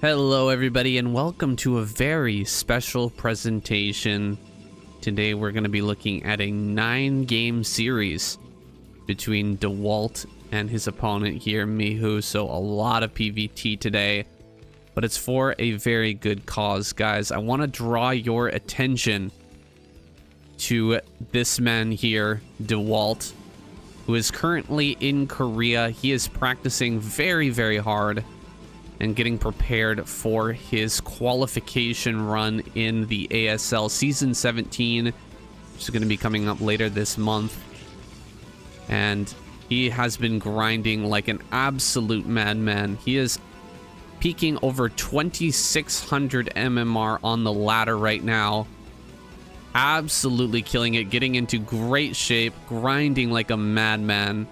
Hello everybody and welcome to a very special presentation. Today we're going to be looking at a 9-game series between Dewalt and his opponent here, MIHU. So a lot of PvT today, but it's for a very good cause, guys. I want to draw your attention to this man here, Dewalt, who is currently in Korea. He is practicing very, very hard and getting prepared for his qualification run in the ASL Season 17, which is going to be coming up later this month. And he has been grinding like an absolute madman. He is peaking over 2,600 MMR on the ladder right now. Absolutely killing it, getting into great shape, grinding like a madman.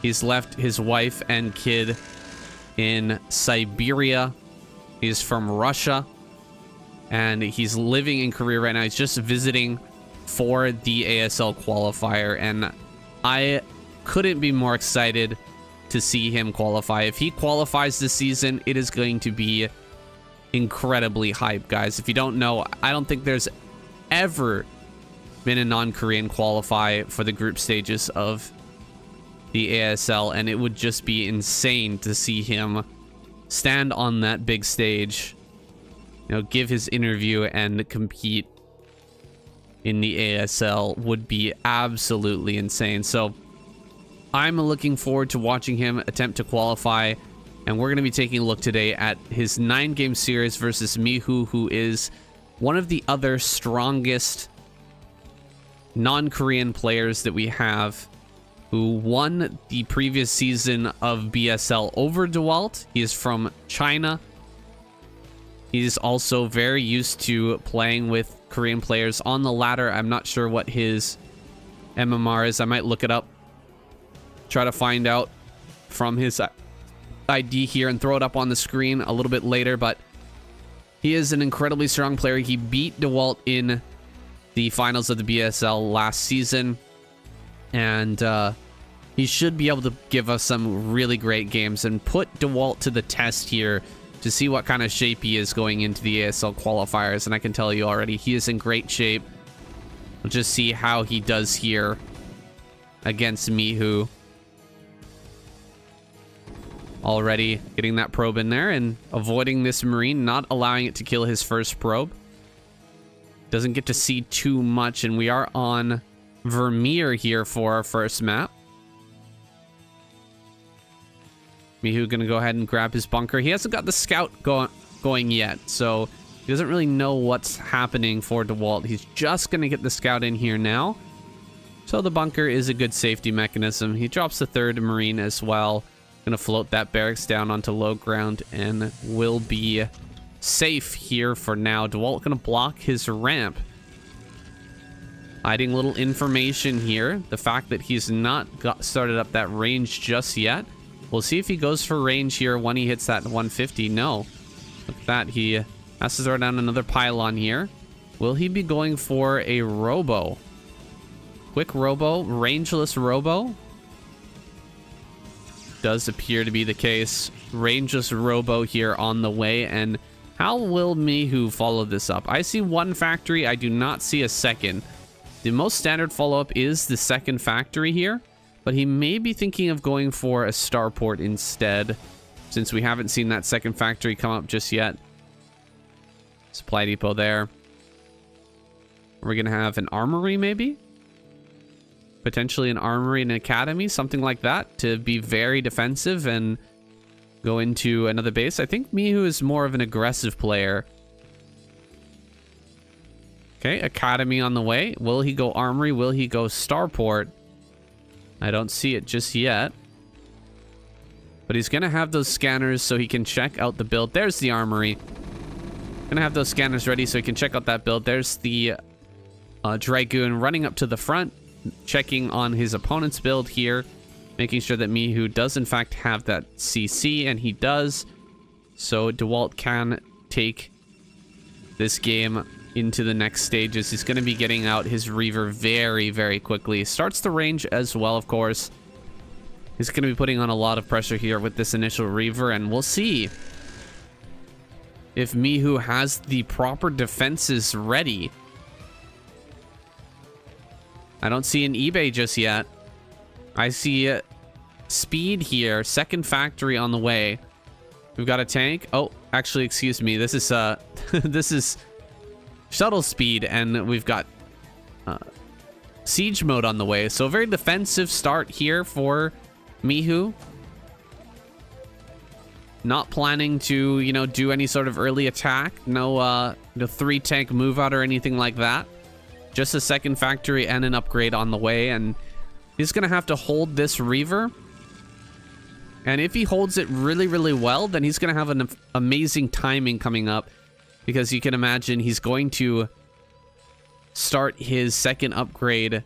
He's left his wife and kid in Siberia. He's from Russia and he's living in Korea right now. He's just visiting for the ASL qualifier, and I couldn't be more excited to see him qualify. If he qualifies this season, it is going to be incredibly hype, guys. If you don't know, I don't think there's ever been a non-Korean qualify for the group stages of the ASL, and it would just be insane to see him stand on that big stage, you know, give his interview and compete in the ASL. Would be absolutely insane. So I'm looking forward to watching him attempt to qualify, and we're going to be taking a look today at his 9-game series versus MIHU, who is one of the other strongest non-Korean players that we have, who won the previous season of BSL over Dewalt. He is from China. He's also very used to playing with Korean players on the ladder. I'm not sure what his MMR is. I might look it up, try to find out from his ID here and throw it up on the screen a little bit later, but he is an incredibly strong player. He beat Dewalt in the finals of the BSL last season, and he should be able to give us some really great games and put Dewalt to the test here to see what kind of shape he is going into the ASL qualifiers. And I can tell you already, he is in great shape. We'll just see how he does here against MIHU. Already getting that probe in there and avoiding this Marine, not allowing it to kill his first probe. Doesn't get to see too much, and we are on Vermeer here for our first map. MIHU gonna go ahead and grab his bunker. He hasn't got the scout going yet, so he doesn't really know what's happening for Dewalt. He's just gonna get the scout in here now. So the bunker is a good safety mechanism. He drops the third Marine as well. Gonna float that barracks down onto low ground and will be safe here for now. Dewalt gonna block his ramp. Hiding a little information here. The fact that he's not got started up that range just yet. We'll see if he goes for range here when he hits that 150. No. Look at that. He has to throw down another pylon here. Will he be going for a robo? Quick robo? Rangeless robo? Does appear to be the case. Rangeless robo here on the way. And how will MIHU follow this up? I see one factory. I do not see a second. The most standard follow-up is the second factory here, but he may be thinking of going for a starport instead, since we haven't seen that second factory come up just yet. Supply depot there. We're gonna have an armory, maybe? Potentially an armory and an academy, something like that, to be very defensive and go into another base. I think MIHU is more of an aggressive player. Okay, academy on the way. Will he go armory? Will he go starport? I don't see it just yet. But he's going to have those scanners so he can check out the build. There's the armory. Going to have those scanners ready so he can check out that build. There's the Dragoon running up to the front, checking on his opponent's build here, making sure that MIHU does in fact have that CC, and he does. So Dewalt can take this game into the next stages. He's going to be getting out his Reaver very, very quickly. Starts the range as well, of course. He's going to be putting on a lot of pressure here with this initial Reaver, and we'll see if MIHU has the proper defenses ready. I don't see an eBay just yet. I see speed here. Second factory on the way. We've got a tank. Oh, actually, excuse me. This is this is shuttle speed, and we've got siege mode on the way. So a very defensive start here for MIHU. Not planning to, you know, do any sort of early attack. No, no 3 tank move out or anything like that. Just a second factory and an upgrade on the way, and he's gonna have to hold this Reaver. And if he holds it really, really well, then he's gonna have an amazing timing coming up, because you can imagine he's going to start his second upgrade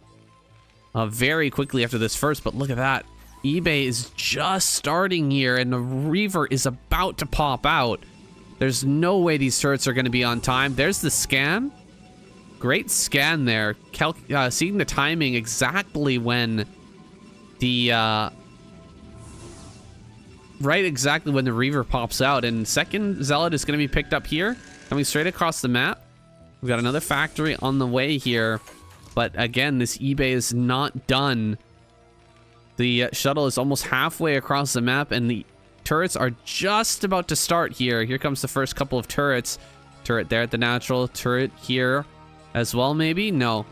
very quickly after this first. But look at that. eBay is just starting here, and the Reaver is about to pop out. There's no way these turrets are going to be on time. There's the scan. Great scan there. Seeing the timing exactly when the... right exactly when the Reaver pops out. And second Zealot is going to be picked up here. Coming straight across the map. We've got another factory on the way here. But again, this eBay is not done. The shuttle is almost halfway across the map, and the turrets are just about to start here. Here comes the first couple of turrets. Turret there at the natural. Turret here as well, maybe? No.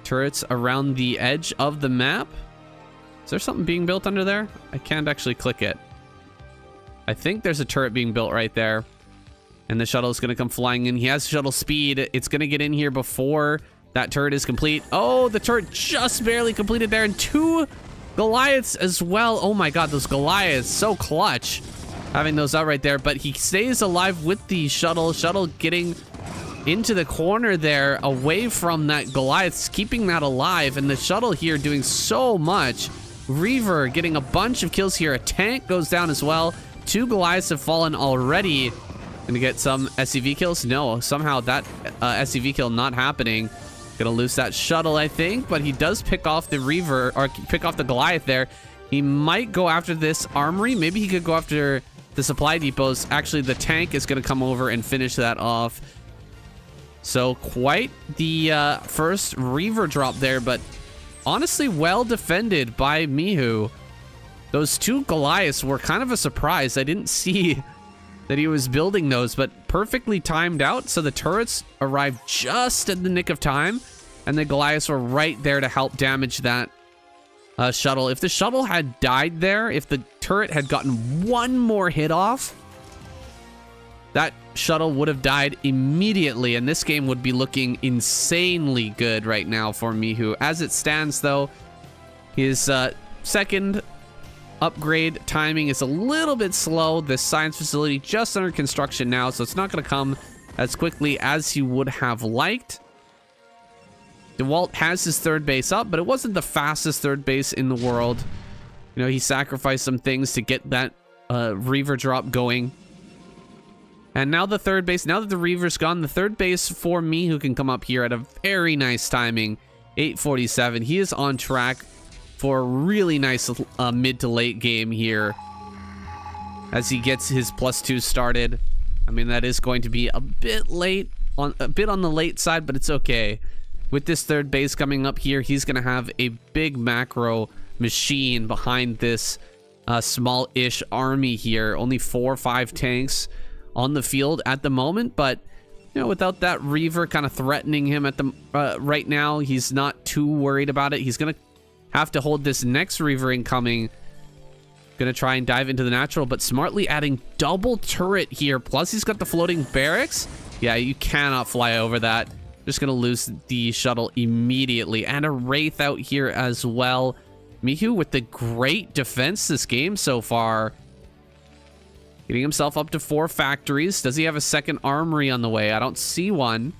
Turrets around the edge of the map. Is there something being built under there? I can't actually click it. I think there's a turret being built right there. And the shuttle is going to come flying in. He has shuttle speed. It's going to get in here before that turret is complete. Oh, the turret just barely completed there. And 2 Goliaths as well. Oh my god, those Goliaths, so clutch having those out right there. But he stays alive with the shuttle. Shuttle getting into the corner there, away from that Goliath, keeping that alive. And the shuttle here doing so much. Reaver getting a bunch of kills here. A tank goes down as well. 2 Goliaths have fallen already. Gonna get some SCV kills? No, somehow that SCV kill not happening. Gonna lose that shuttle, I think, but he does pick off the Reaver, or pick off the Goliath there. He might go after this armory. Maybe he could go after the supply depots. Actually, the tank is gonna come over and finish that off. So quite the first Reaver drop there, but honestly well defended by MIHU. Those 2 Goliaths were kind of a surprise. I didn't see that he was building those, but perfectly timed out. So the turrets arrived just in the nick of time, and the Goliaths were right there to help damage that shuttle. If the shuttle had died there, if the turret had gotten 1 more hit off, that shuttle would have died immediately, and this game would be looking insanely good right now for MIHU. As it stands, though, his second upgrade timing is a little bit slow. The science facility just under construction now, so it's not going to come as quickly as he would have liked. Dewalt has his 3rd base up, but it wasn't the fastest 3rd base in the world. You know, he sacrificed some things to get that Reaver drop going. And now the 3rd base, now that the Reaver's gone, the 3rd base for MIHU can come up here at a very nice timing. 847. He is on track for a really nice mid to late game here as he gets his +2 started. I mean, that is going to be a bit late, on the late side, but it's okay. With this 3rd base coming up here, he's going to have a big macro machine behind this small-ish army here. Only 4 or 5 tanks on the field at the moment, but you know, without that Reaver kind of threatening him at the right now, he's not too worried about it. He's going to have to hold this next Reaver incoming. Gonna try and dive into the natural, but smartly adding double turret here. Plus, he's got the floating barracks. Yeah, you cannot fly over that. Just gonna lose the shuttle immediately. And a Wraith out here as well. MIHU with the great defense this game so far. Getting himself up to 4 factories. Does he have a second armory on the way? I don't see one,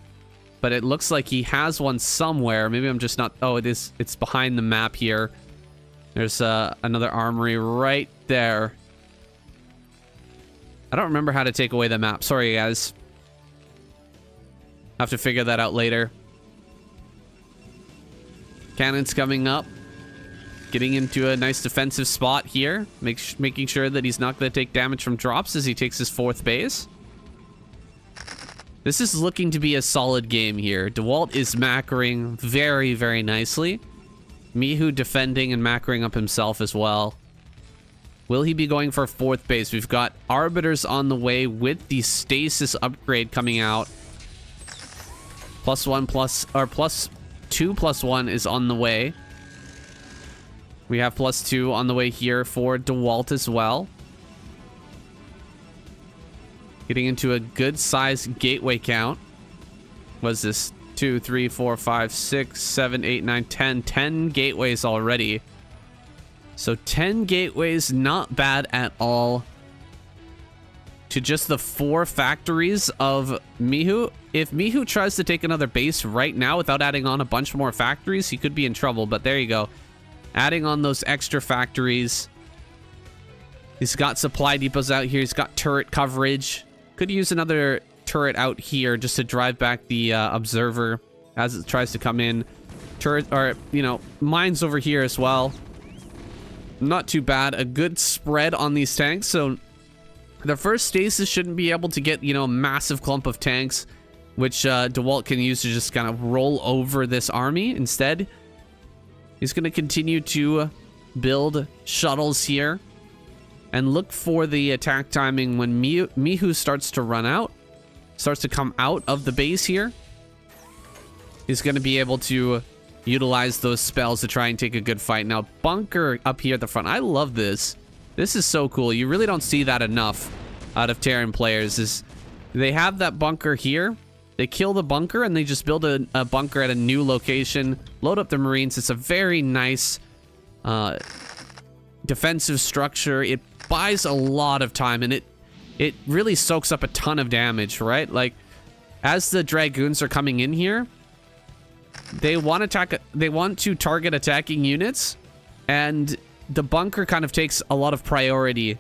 but it looks like he has one somewhere. Maybe I'm just not... Oh, it is. It's behind the map here. There's another armory right there. I don't remember how to take away the map. Sorry, guys. Have to figure that out later. Cannons coming up. Getting into a nice defensive spot here. Making sure that he's not going to take damage from drops as he takes his 4th base. This is looking to be a solid game here. Dewalt is macroing very, very nicely. MIHU defending and macroing up himself as well. Will he be going for 4th base? We've got Arbiters on the way with the Stasis upgrade coming out. +2/+1 is on the way. We have +2 on the way here for Dewalt as well. Getting into a good size gateway count. Was this 2, 3, 4, 5, 6, 7, 8, 9, 10. 10 gateways already. So 10 gateways, not bad at all. To just the 4 factories of MIHU. If MIHU tries to take another base right now without adding on a bunch more factories, he could be in trouble. But there you go. Adding on those extra factories. He's got supply depots out here. He's got turret coverage. Could use another turret out here just to drive back the observer as it tries to come in. Turret, or, you know, mines over here as well. Not too bad. A good spread on these tanks. So the first stasis shouldn't be able to get, you know, a massive clump of tanks, which Dewalt can use to just kind of roll over this army. Instead, he's going to continue to build shuttles here and look for the attack timing when MIHU starts to run out, starts to come out of the base here. He's going to be able to utilize those spells to try and take a good fight. Now, bunker up here at the front. I love this. This is so cool. You really don't see that enough out of Terran players. Is they have that bunker here. They kill the bunker and they just build a bunker at a new location. Load up the Marines. It's a very nice defensive structure. It buys a lot of time and it really soaks up a ton of damage, right? Like, as the Dragoons are coming in here, they want to target attacking units, and the bunker kind of takes a lot of priority.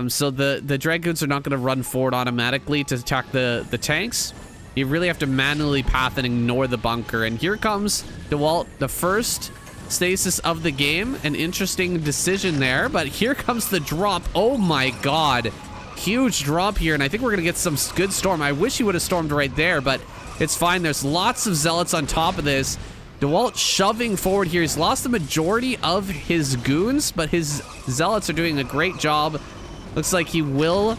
So the Dragoons are not going to run forward automatically to attack the tanks. You really have to manually path and ignore the bunker. And here comes Dewalt, the first stasis of the game. An interesting decision there, but here comes the drop. Oh my god. Huge drop here, and I think we're going to get some good storm. I wish he would have stormed right there, but it's fine. There's lots of zealots on top of this. Dewalt shoving forward here. He's lost the majority of his goons, but his zealots are doing a great job. Looks like he will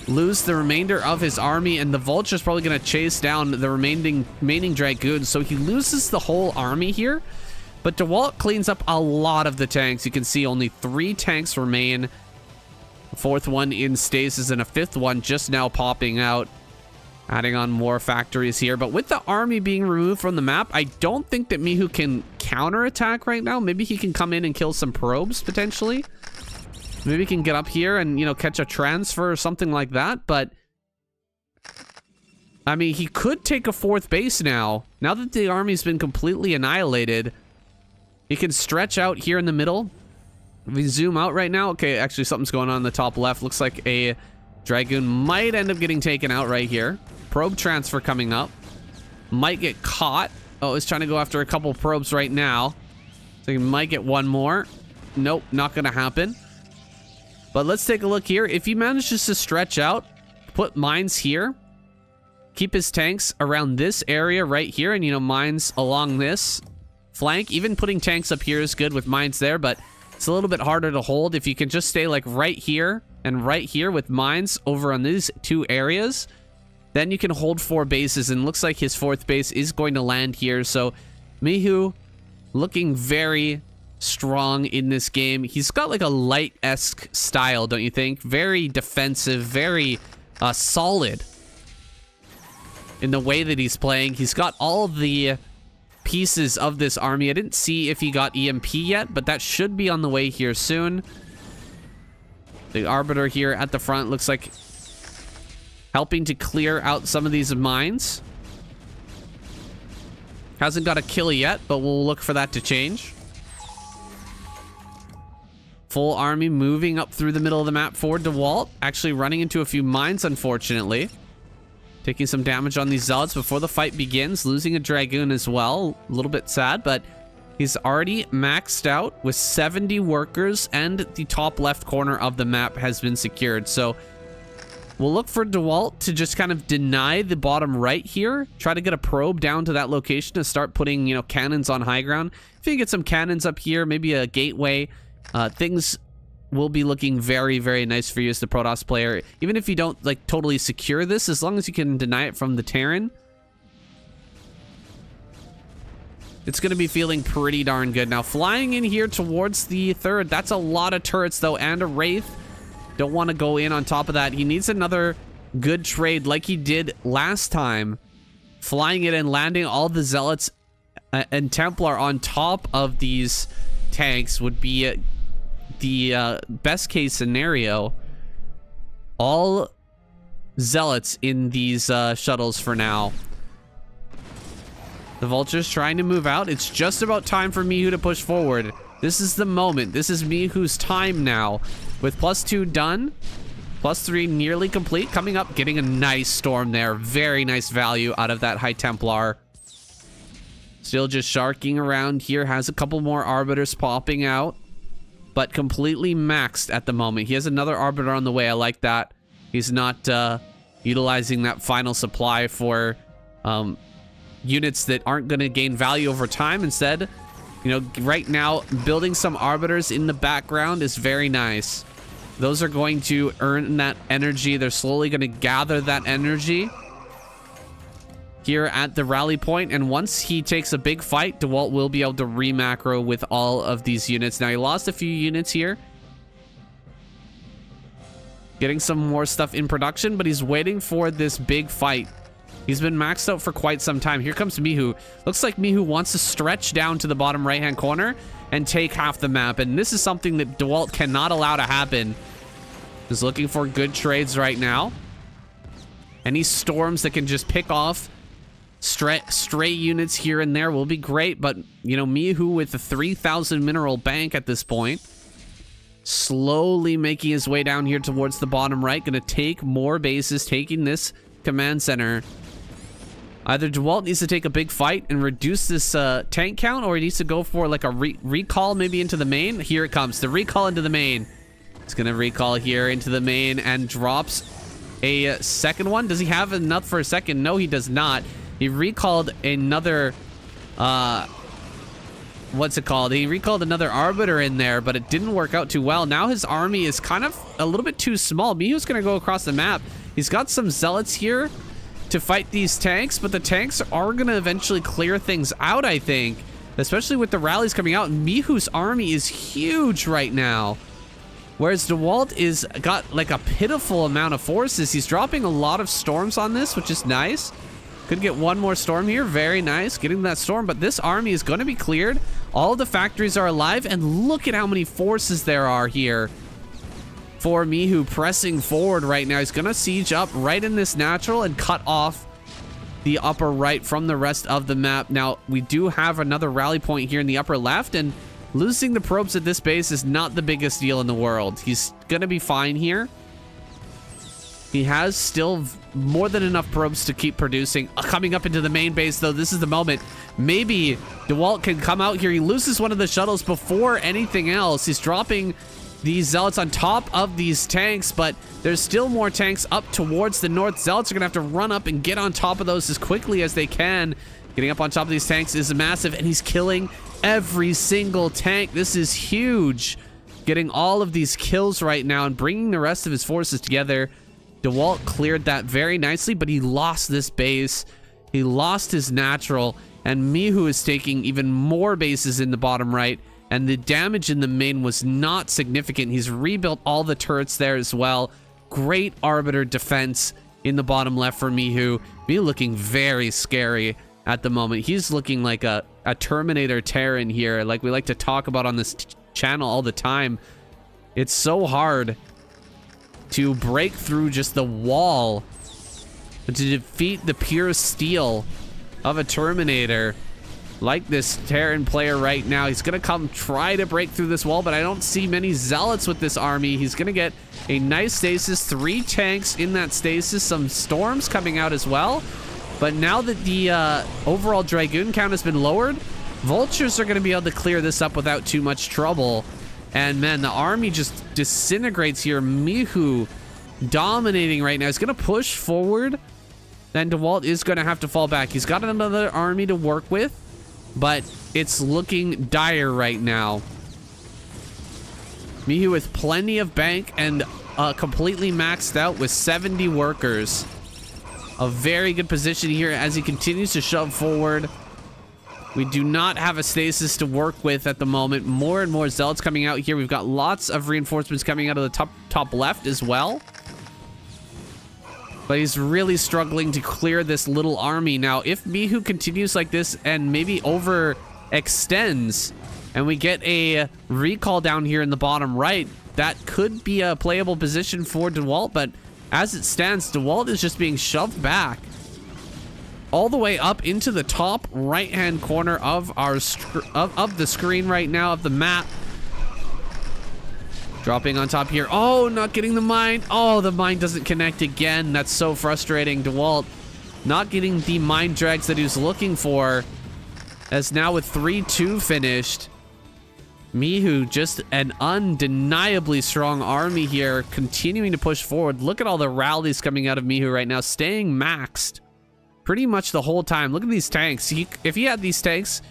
lose the remainder of his army, and the Vulture's probably going to chase down the remaining Dragoons, so he loses the whole army here. But Dewalt cleans up a lot of the tanks. You can see only 3 tanks remain. A 4th one in stasis and a 5th one just now popping out. Adding on more factories here. But with the army being removed from the map, I don't think that MIHU can counterattack right now. Maybe he can come in and kill some probes, potentially. Maybe he can get up here and, you know, catch a transfer or something like that. But, I mean, he could take a 4th base now. Now that the army's been completely annihilated, he can stretch out here in the middle. If we zoom out right now, okay, actually something's going on in the top left. Looks like a Dragoon might end up getting taken out right here. Probe transfer coming up. Might get caught. Oh, he's trying to go after a couple probes right now. So he might get one more. Nope, not going to happen. But let's take a look here. If he manages to stretch out, put mines here, keep his tanks around this area right here, and, you know, mines along this flank. Even putting tanks up here is good with mines there, but it's a little bit harder to hold. If you can just stay like right here and right here with mines over on these 2 areas, then you can hold 4 bases, and looks like his 4th base is going to land here. So MIHU looking very strong in this game. He's got like a light-esque style, don't you think? Very defensive, very solid in the way that he's playing. He's got all of the pieces of this army. I didn't see if he got EMP yet, but that should be on the way here soon. The Arbiter here at the front looks like helping to clear out some of these mines. Hasn't got a kill yet, but we'll look for that to change. Full army moving up through the middle of the map for Dewalt. Actually running into a few mines, unfortunately. Taking some damage on these zealots before the fight begins. Losing a Dragoon as well. A little bit sad, but he's already maxed out with 70 workers, and the top left corner of the map has been secured. So We'll look for Dewalt to just kind of deny the bottom right here. Try to get a probe down to that location to start putting, you know, cannons on high ground. If you get some cannons up here, maybe a gateway, things will be looking very, very nice for you as the Protoss player. Even if you don't, like, totally secure this, as long as you can deny it from the Terran, it's going to be feeling pretty darn good. Now, flying in here towards the third, that's a lot of turrets, though, and a Wraith. Don't want to go in on top of that. He needs another good trade like he did last time. Flying it and landing all the Zealots and Templar on top of these tanks would be the best case scenario. All Zealots in these shuttles for now. The Vulture's trying to move out. It's just about time for MIHU to push forward. This is the moment. This is MIHU's time now. With +2 done, +3 nearly complete. Coming up, getting a nice storm there. Very nice value out of that High Templar. Still just sharking around here. Has a couple more Arbiters popping out, but completely maxed at the moment. He has another Arbiter on the way. I like that. He's not utilizing that final supply for units that aren't going to gain value over time. Instead, you know, right now, building some Arbiters in the background is very nice. Those are going to earn that energy. They're slowly going to gather that energy here at the rally point. And once he takes a big fight, Dewalt will be able to re-macro with all of these units. Now, he lost a few units here. Getting some more stuff in production, but he's waiting for this big fight. He's been maxed out for quite some time. Here comes MIHU. Looks like MIHU wants to stretch down to the bottom right-hand corner and take half the map. And this is something that Dewalt cannot allow to happen. He's looking for good trades right now. Any storms that can just pick off stray units here and there will be great. But, you know, MIHU with the 3,000 mineral bank at this point, slowly making his way down here towards the bottom right. Going to take more bases, taking this command center. Either Dewalt needs to take a big fight and reduce this tank count, or he needs to go for like a recall maybe into the main. Here it comes, the recall into the main. It's gonna recall here into the main and drops a second one. Does he have enough for a second? No, he does not. He recalled another, what's it called? He recalled another Arbiter in there, but it didn't work out too well. Now his army is kind of a little bit too small. MIHU's gonna go across the map. He's got some Zealots here to fight these tanks, but the tanks are going to eventually clear things out, I think. Especially with the rallies coming out. MIHU's army is huge right now. Whereas Dewalt is got like a pitiful amount of forces. He's dropping a lot of storms on this, which is nice. Could get one more storm here. Very nice. Getting that storm, but this army is going to be cleared. All the factories are alive, and look at how many forces there are here. For MIHU pressing forward right now. He's gonna siege up right in this natural and cut off the upper right from the rest of the map. Now, we do have another rally point here in the upper left, and losing the probes at this base is not the biggest deal in the world. He's gonna be fine here. He has still more than enough probes to keep producing. Coming up into the main base, though, this is the moment. Maybe Dewalt can come out here. He loses one of the shuttles before anything else. He's dropping these Zealots on top of these tanks, but there's still more tanks up towards the north. Zealots are gonna have to run up and get on top of those as quickly as they can. Getting up on top of these tanks is massive, and he's killing every single tank. This is huge. Getting all of these kills right now and bringing the rest of his forces together. Dewalt cleared that very nicely, but he lost this base. He lost his natural, and MIHU is taking even more bases in the bottom right. And the damage in the main was not significant. He's rebuilt all the turrets there as well. Great Arbiter defense in the bottom left for MIHU. MIHU looking very scary at the moment. He's looking like a Terminator Terran here, like we like to talk about on this channel all the time. It's so hard to break through just the wall, to defeat the pure steel of a Terminator. Like this Terran player right now. He's gonna come try to break through this wall, but I don't see many Zealots with this army. He's gonna get a nice stasis, 3 tanks in that stasis, some storms coming out as well. But now that the overall Dragoon count has been lowered, Vultures are gonna be able to clear this up without too much trouble. And man, the army just disintegrates here. MIHU dominating right now. He's going to push forward. Then Dewalt is going to have to fall back. He's got another army to work with, but it's looking dire right now. MIHU with plenty of bank and completely maxed out with 70 workers. A very good position here as he continues to shove forward. We do not have a stasis to work with at the moment. More and more zealots coming out here. We've got lots of reinforcements coming out of the top left as well. But he's really struggling to clear this little army. Now, if MIHU continues like this and maybe overextends, and we get a recall down here in the bottom right, that could be a playable position for Dewalt. But as it stands, Dewalt is just being shoved back all the way up into the top right-hand corner of our of the screen right now, of the map. Dropping on top here. Oh, not getting the mine. Oh, the mine doesn't connect again. That's so frustrating. Dewalt not getting the mine drags that he was looking for. As now with 3-2 finished. MIHU, just an undeniably strong army here, continuing to push forward. Look at all the rallies coming out of MIHU right now, staying maxed pretty much the whole time. Look at these tanks. If he had these tanks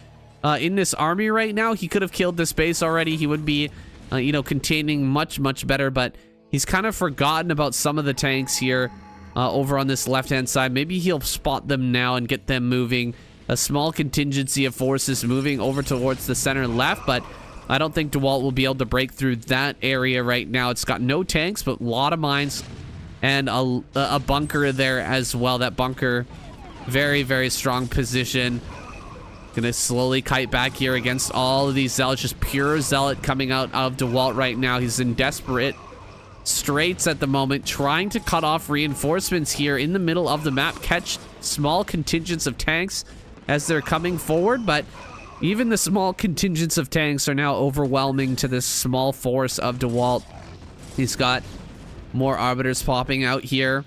in this army right now, he could have killed this base already. He would be you know, containing much better, but he's kind of forgotten about some of the tanks here over on this left-hand side. Maybe he'll spot them now and get them moving. A small contingency of forces moving over towards the center left, but I don't think Dewalt will be able to break through that area right now. It's got no tanks, but a lot of mines and a bunker there as well. That bunker, very strong position. Gonna slowly kite back here against all of these zealots. Just pure zealot coming out of Dewalt right now. He's in desperate straits at the moment, trying to cut off reinforcements here in the middle of the map, catch small contingents of tanks as they're coming forward, but even the small contingents of tanks are now overwhelming to this small force of Dewalt. He's got more arbiters popping out here,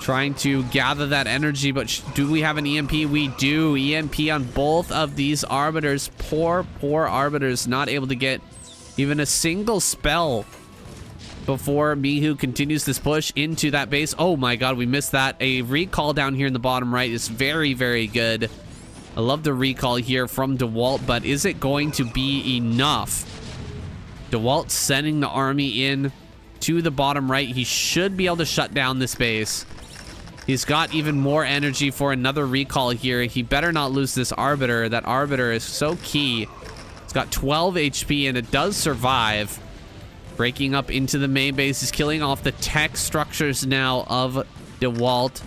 trying to gather that energy, but do we have an EMP? We do. EMP on both of these arbiters. Poor arbiters, not able to get even a single spell before MIHU continues this push into that base. Oh my god, we missed that. A recall down here in the bottom right is very good. I love the recall here from Dewalt, but is it going to be enough? Dewalt sending the army in to the bottom right. He should be able to shut down this base. He's got even more energy for another recall here. He better not lose this arbiter. That arbiter is so key. It's got 12 HP and it does survive. Breaking up into the main base. He's killing off the tech structures now of Dewalt.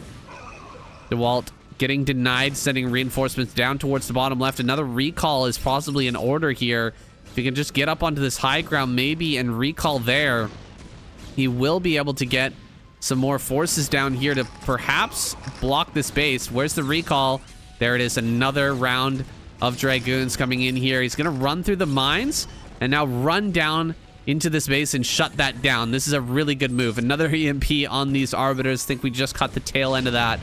Dewalt getting denied, sending reinforcements down towards the bottom left. Another recall is possibly in order here. If he can just get up onto this high ground maybe and recall there, he will be able to get some more forces down here to perhaps block this base. Where's the recall? There it is. Another round of dragoons coming in here. He's going to run through the mines and now run down into this base and shut that down. This is a really good move. Another EMP on these arbiters. I think we just caught the tail end of that.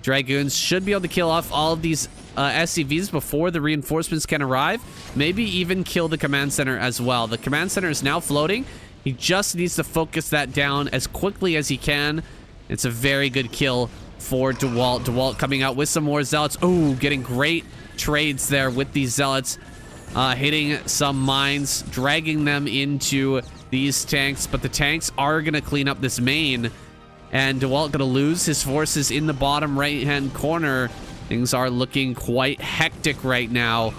Dragoons should be able to kill off all of these SCVs before the reinforcements can arrive. Maybe even kill the command center as well. The command center is now floating. He just needs to focus that down as quickly as he can. It's a very good kill for Dewalt. Dewalt coming out with some more zealots. Oh, getting great trades there with these zealots. Hitting some mines, dragging them into these tanks. But the tanks are going to clean up this main. And Dewalt going to lose his forces in the bottom right-hand corner. Things are looking quite hectic right now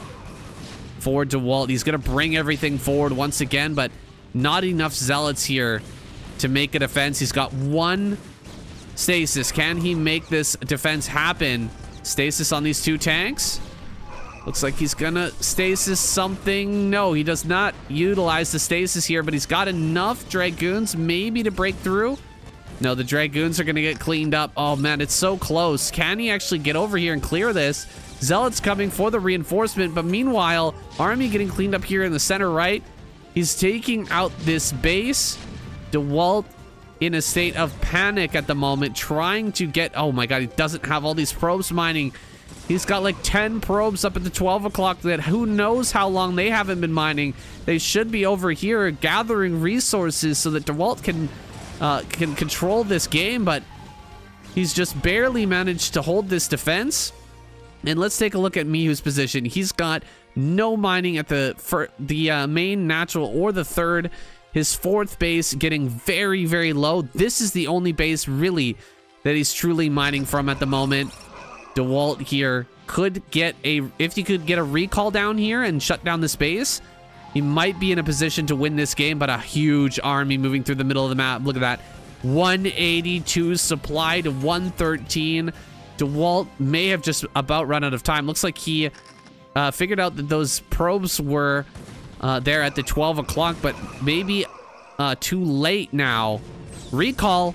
for Dewalt. He's going to bring everything forward once again, but not enough zealots here to make a defense. He's got one stasis. Can he make this defense happen? Stasis on these two tanks. Looks like he's gonna stasis something. No, he does not utilize the stasis here, but he's got enough dragoons maybe to break through. No, the dragoons are gonna get cleaned up. Oh man, it's so close. Can he actually get over here and clear this? Zealots coming for the reinforcement, but meanwhile, army getting cleaned up here in the center right. He's taking out this base. Dewalt in a state of panic at the moment, trying to get... Oh my god, he doesn't have all these probes mining. He's got like 10 probes up at the 12 o'clock that who knows how long they haven't been mining. They should be over here gathering resources so that Dewalt can can control this game, but he's just barely managed to hold this defense. And let's take a look at MIHU's position. He's got no mining at the main natural or the third. His fourth base getting very, very low. This is the only base really that he's truly mining from at the moment. Dewalt here could get if he could get a recall down here and shut down this base, he might be in a position to win this game. But a huge army moving through the middle of the map. Look at that. 182 supply to 113. Dewalt may have just about run out of time. Looks like he figured out that those probes were there at the 12 o'clock, but maybe too late now. Recall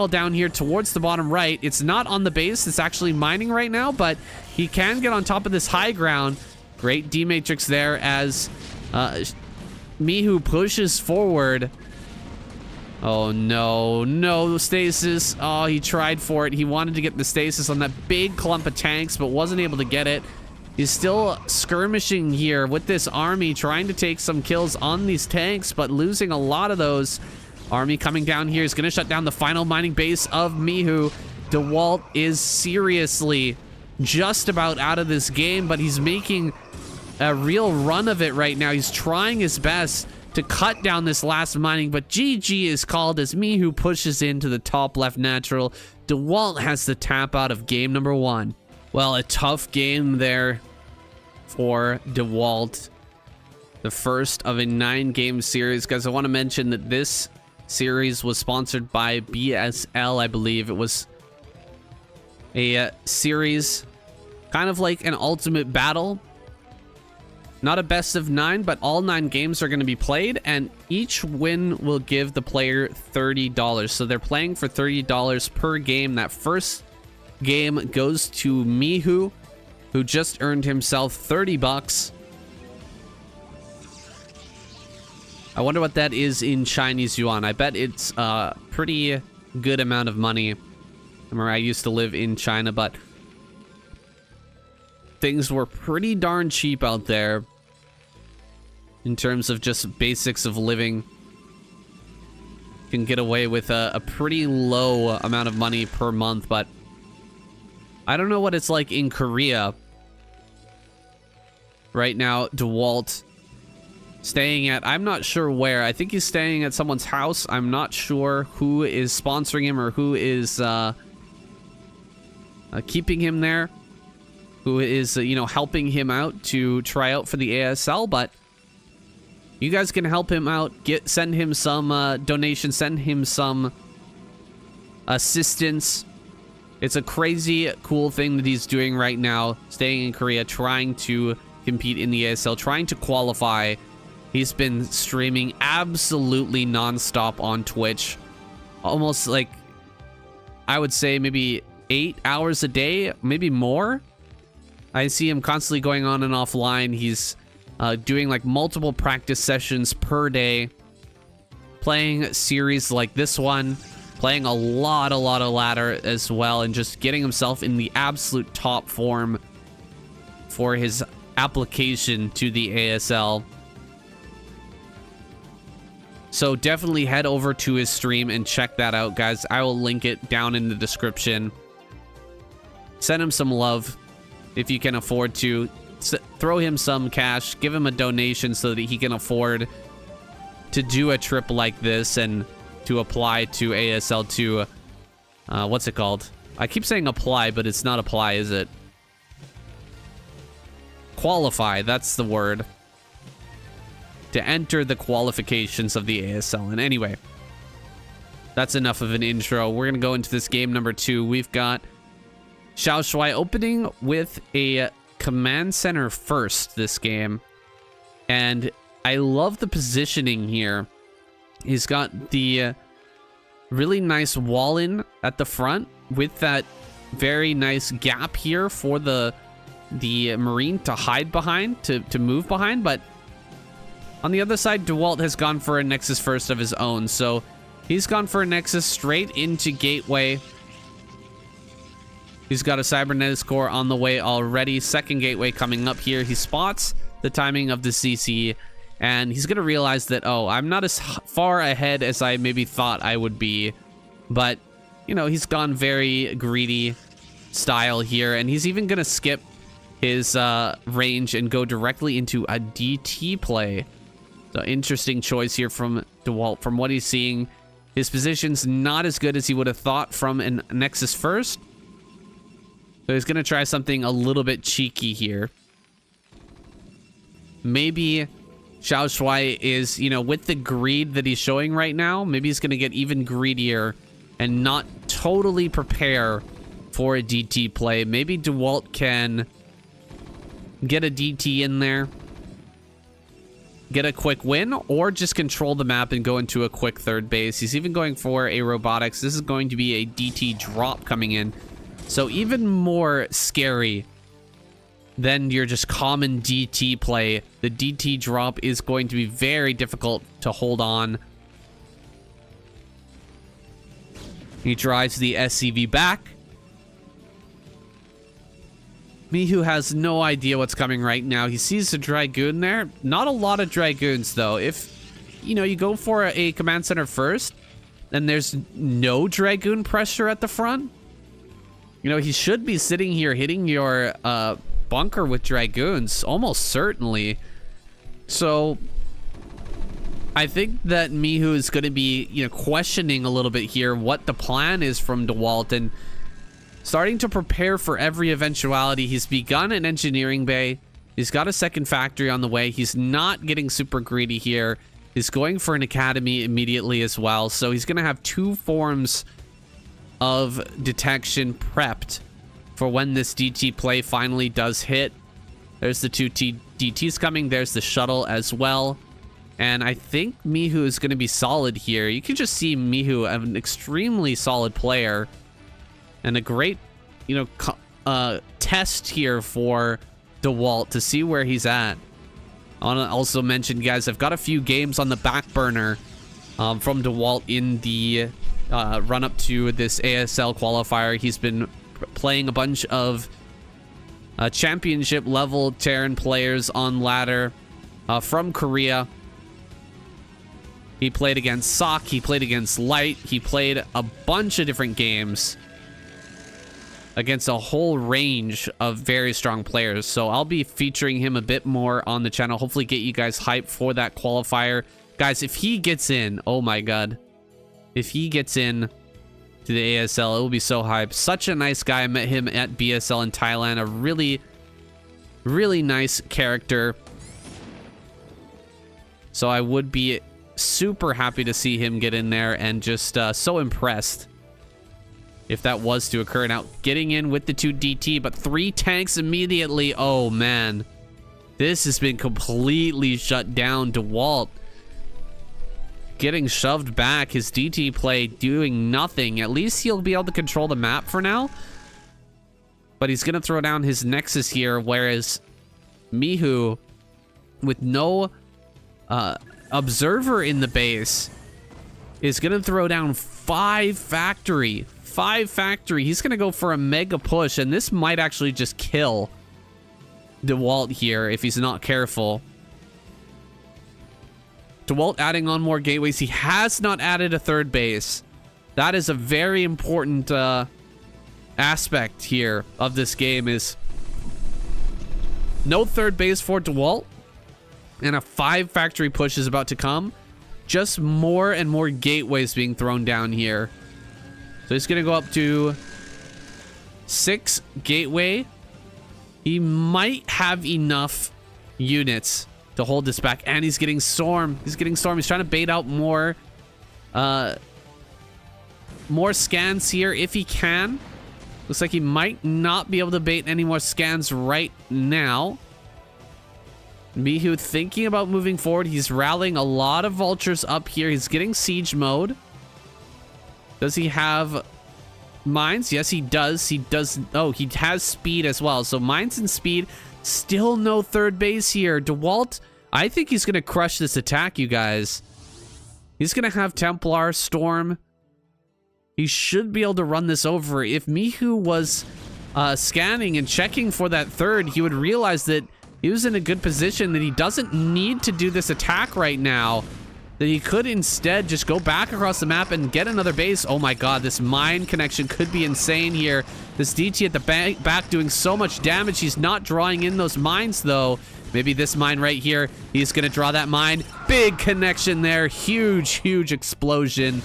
down here towards the bottom right. It's not on the base. It's actually mining right now, but he can get on top of this high ground. Great D-Matrix there as MIHU pushes forward. Oh, no stasis. Oh, he tried for it. He wanted to get the stasis on that big clump of tanks, but wasn't able to get it. He's still skirmishing here with this army, trying to take some kills on these tanks, but losing a lot of those. Army coming down here is going to shut down the final mining base of MIHU. Dewalt is seriously just about out of this game, but he's making a real run of it right now. He's trying his best to cut down this last mining, but GG is called as MIHU pushes into the top left natural. Dewalt has the tap out of game number 1. Well, a tough game there for Dewalt. The first of a 9-game series. Guys, I want to mention that this series was sponsored by BSL, I believe. It was a series kind of like an ultimate battle. Not a best of 9, but all 9 games are going to be played, and each win will give the player $30. So they're playing for $30 per game. That first game goes to MIHU, who just earned himself 30 bucks. I wonder what that is in Chinese yuan. I bet it's a pretty good amount of money. I remember I used to live in China, but things were pretty darn cheap out there in terms of just basics of living. You can get away with a pretty low amount of money per month, but I don't know what it's like in Korea. Right now, Dewalt staying at, I'm not sure where. I think he's staying at someone's house. I'm not sure who is sponsoring him or who is keeping him there. Who is, helping him out to try out for the ASL, but you guys can help him out. Send him some donations, send him some assistance. It's a crazy cool thing that he's doing right now, staying in Korea, trying to compete in the ASL, trying to qualify. He's been streaming absolutely nonstop on Twitch. Almost like, I would say maybe 8 hours a day, maybe more. I see him constantly going on and offline. He's doing like multiple practice sessions per day, playing series like this one, playing a lot of ladder as well, and just getting himself in the absolute top form for his application to the ASL. So definitely head over to his stream and check that out, guys. I will link it down in the description. Send him some love if you can afford to. Throw him some cash, give him a donation so that he can afford to do a trip like this and to apply to ASL to, what's it called? I keep saying apply, but it's not apply, is it? Qualify, that's the word. To enter the qualifications of the ASL. And anyway, that's enough of an intro. We're gonna go into this game number 2. We've got Xiao Shuai opening with a command center first this game, and I love the positioning here. He's got the really nice wall in at the front with that very nice gap here for the Marine to hide behind, to move behind. But on the other side, Dewalt has gone for a Nexus first of his own, so he's gone for a Nexus straight into Gateway. He's got a Cybernetics core on the way already. Second gateway coming up here. He spots the timing of the CC And he's going to realize that, oh, I'm not as far ahead as I maybe thought I would be. But, you know, he's gone very greedy style here. And he's even going to skip his range and go directly into a DT play. So interesting choice here from Dewalt. From what he's seeing, his position's not as good as he would have thought from a Nexus first. So he's going to try something a little bit cheeky here. Maybe Xiao Shuai is, you know, with the greed that he's showing right now, maybe he's going to get even greedier and not totally prepare for a DT play. Maybe Dewalt can get a DT in there, get a quick win, or just control the map and go into a quick third base. He's even going for a robotics. This is going to be a DT drop coming in. So even more scary than your just common DT play. The DT drop is going to be very difficult to hold on. He drives the SCV back. MIHU has no idea what's coming right now. He sees a Dragoon there. Not a lot of Dragoons, though. If, you know, you go for a command center first, and there's no Dragoon pressure at the front, you know, he should be sitting here hitting your bunker with Dragoons, almost certainly. So I think that MIHU is going to be, you know, questioning a little bit here what the plan is from Dewalt and starting to prepare for every eventuality. He's begun an engineering bay. He's got a second factory on the way. He's not getting super greedy here. He's going for an academy immediately as well. So he's going to have two forms of detection prepped for when this DT play finally does hit. There's the two DTs coming. There's the shuttle as well. And I think MIHU is going to be solid here. You can just see MIHU, an extremely solid player. And a great, you know, test here for Dewalt to see where he's at. I want to also mention, guys, I've got a few games on the back burner from Dewalt in the run-up to this ASL qualifier. He's been playing a bunch of championship-level Terran players on ladder from Korea. He played against Sok. He played against Light. He played a bunch of different games against a whole range of very strong players. So I'll be featuring him a bit more on the channel. Hopefully get you guys hyped for that qualifier. Guys, if he gets in, oh my god. If he gets in to the ASL, it will be so hyped. Such a nice guy. I met him at BSL in Thailand. A really, really nice character. So I would be super happy to see him get in there and just so impressed if that was to occur. Now, getting in with the 2 DT, but 3 tanks immediately. Oh, man. This has been completely shut down. Dewalt getting shoved back. His DT play doing nothing. At least he'll be able to control the map for now. But he's going to throw down his Nexus here, whereas MIHU, with no observer in the base, is going to throw down 5 factory. 5 factory. He's going to go for a mega push, and this might actually just kill Dewalt here if he's not careful. Dewalt adding on more gateways. He has not added a third base. That is a very important aspect here of this game, is no third base for Dewalt, and a 5 factory push is about to come. Just more and more gateways being thrown down here. So he's going to go up to 6 gateway. He might have enough units to hold this back. And he's getting Storm. He's getting Storm. He's trying to bait out more scans here if he can. Looks like he might not be able to bait any more scans right now. MIHU thinking about moving forward. He's rallying a lot of vultures up here. He's getting siege mode. Does he have mines? Yes, he does. He does. Oh, he has speed as well. So mines and speed. Still no third base here. Dewalt, I think he's going to crush this attack, you guys. He's going to have Templar, Storm. He should be able to run this over. If MIHU was scanning and checking for that third, he would realize that he was in a good position that he doesn't need to do this attack right now. That he could instead just go back across the map and get another base. Oh my god, this mine connection could be insane here. This DT at the back doing so much damage. He's not drawing in those mines though. Maybe this mine right here, he's gonna draw that mine. Big connection there, huge explosion.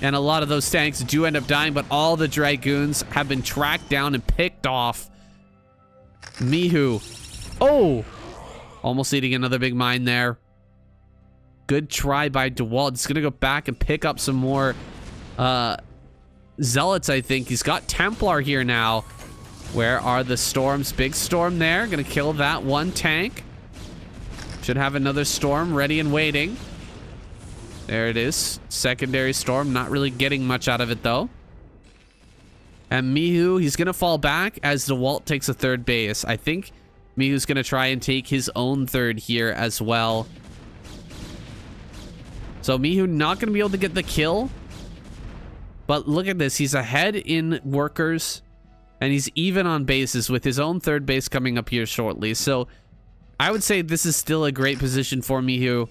And a lot of those tanks do end up dying, but all the Dragoons have been tracked down and picked off. MIHU, oh, almost eating another big mine there. Good try by Dewalt. He's gonna go back and pick up some more Zealots, I think. He's got Templar here now. Where are the storms? Big storm there. Gonna kill that one tank. Should have another storm ready and waiting. There it is. Secondary storm. Not really getting much out of it, though. And MIHU, he's gonna fall back as Dewalt takes a third base. I think MIHU's gonna try and take his own third here as well. So MIHU not going to be able to get the kill. But look at this. He's ahead in workers. And he's even on bases with his own third base coming up here shortly. So I would say this is still a great position for MIHU.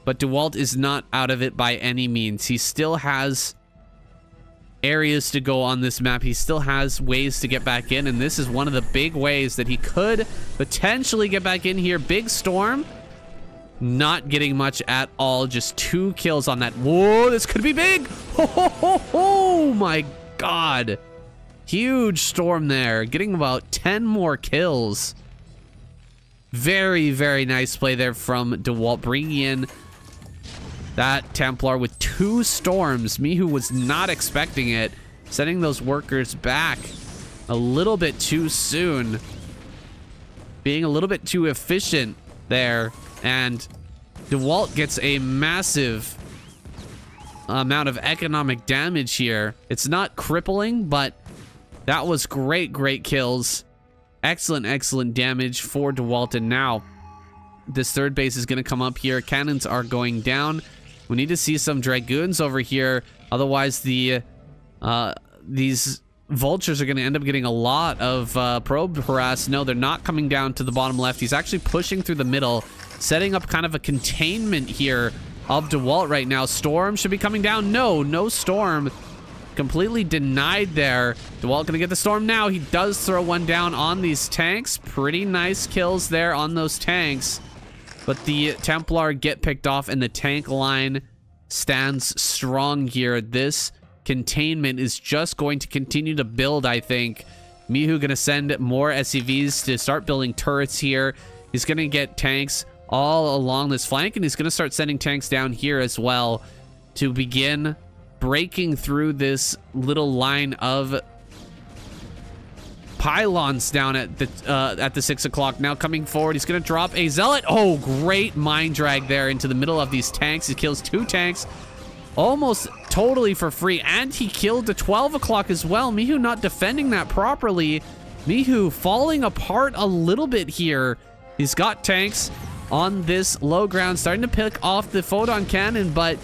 But Dewalt is not out of it by any means. He still has areas to go on this map. He still has ways to get back in. And this is one of the big ways that he could potentially get back in here. Big storm. Not getting much at all. Just 2 kills on that. Whoa, this could be big. Oh my god. Huge storm there. Getting about 10 more kills. Very nice play there from Dewalt. Bringing in that Templar with 2 storms. MIHU was not expecting it. Sending those workers back a little bit too soon. Being a little bit too efficient there. And Dewalt gets a massive amount of economic damage here. It's not crippling, but that was great kills. Excellent damage for Dewalt. And now this third base is going to come up here. Cannons are going down. We need to see some Dragoons over here. Otherwise, these Vultures are going to end up getting a lot of probe harass. No, they're not coming down to the bottom left. He's actually pushing through the middle, setting up kind of a containment here of Dewalt right now. Storm should be coming down. No storm. Completely denied there. Dewalt going to get the storm now. He does throw one down on these tanks. Pretty nice kills there on those tanks. But the Templar get picked off and the tank line stands strong here. This containment is just going to continue to build, I think. MIHU going to send more SCVs to start building turrets here. He's going to get tanks all along this flank, and he's going to start sending tanks down here as well to begin breaking through this little line of pylons down at the 6 o'clock. Now coming forward, he's going to drop a Zealot. Oh, great mine drag there into the middle of these tanks. He kills 2 tanks almost totally for free, and he killed the 12 o'clock as well. MIHU not defending that properly. MIHU falling apart a little bit here. He's got tanks on this low ground, starting to pick off the photon cannon, but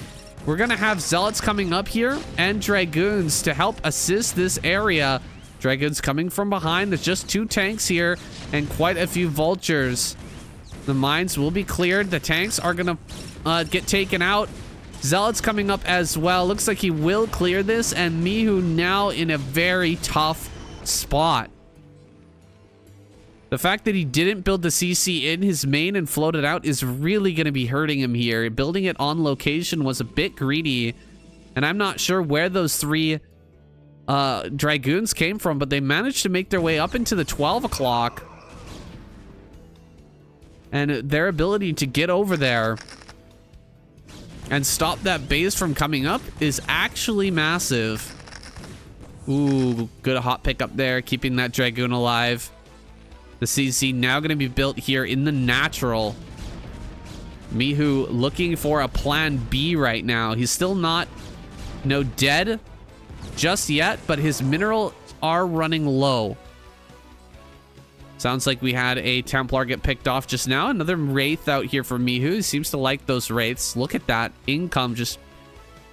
we're gonna have Zealots coming up here and Dragoons to help assist this area. Dragoons coming from behind. There's just 2 tanks here and quite a few Vultures. The mines will be cleared. The tanks are gonna get taken out. Zealots coming up as well. Looks like he will clear this, and MIHU now in a very tough spot. The fact that he didn't build the CC in his main and float it out is really going to be hurting him here. Building it on location was a bit greedy, and I'm not sure where those 3 Dragoons came from, but they managed to make their way up into the 12 o'clock. And their ability to get over there and stop that base from coming up is actually massive. Ooh, good hot pick up there, keeping that Dragoon alive. The CC now going to be built here in the natural. MIHU looking for a plan B right now. He's still not, dead just yet, but his minerals are running low. Sounds like we had a Templar get picked off just now. Another Wraith out here for MIHU. He seems to like those Wraiths. Look at that income. Just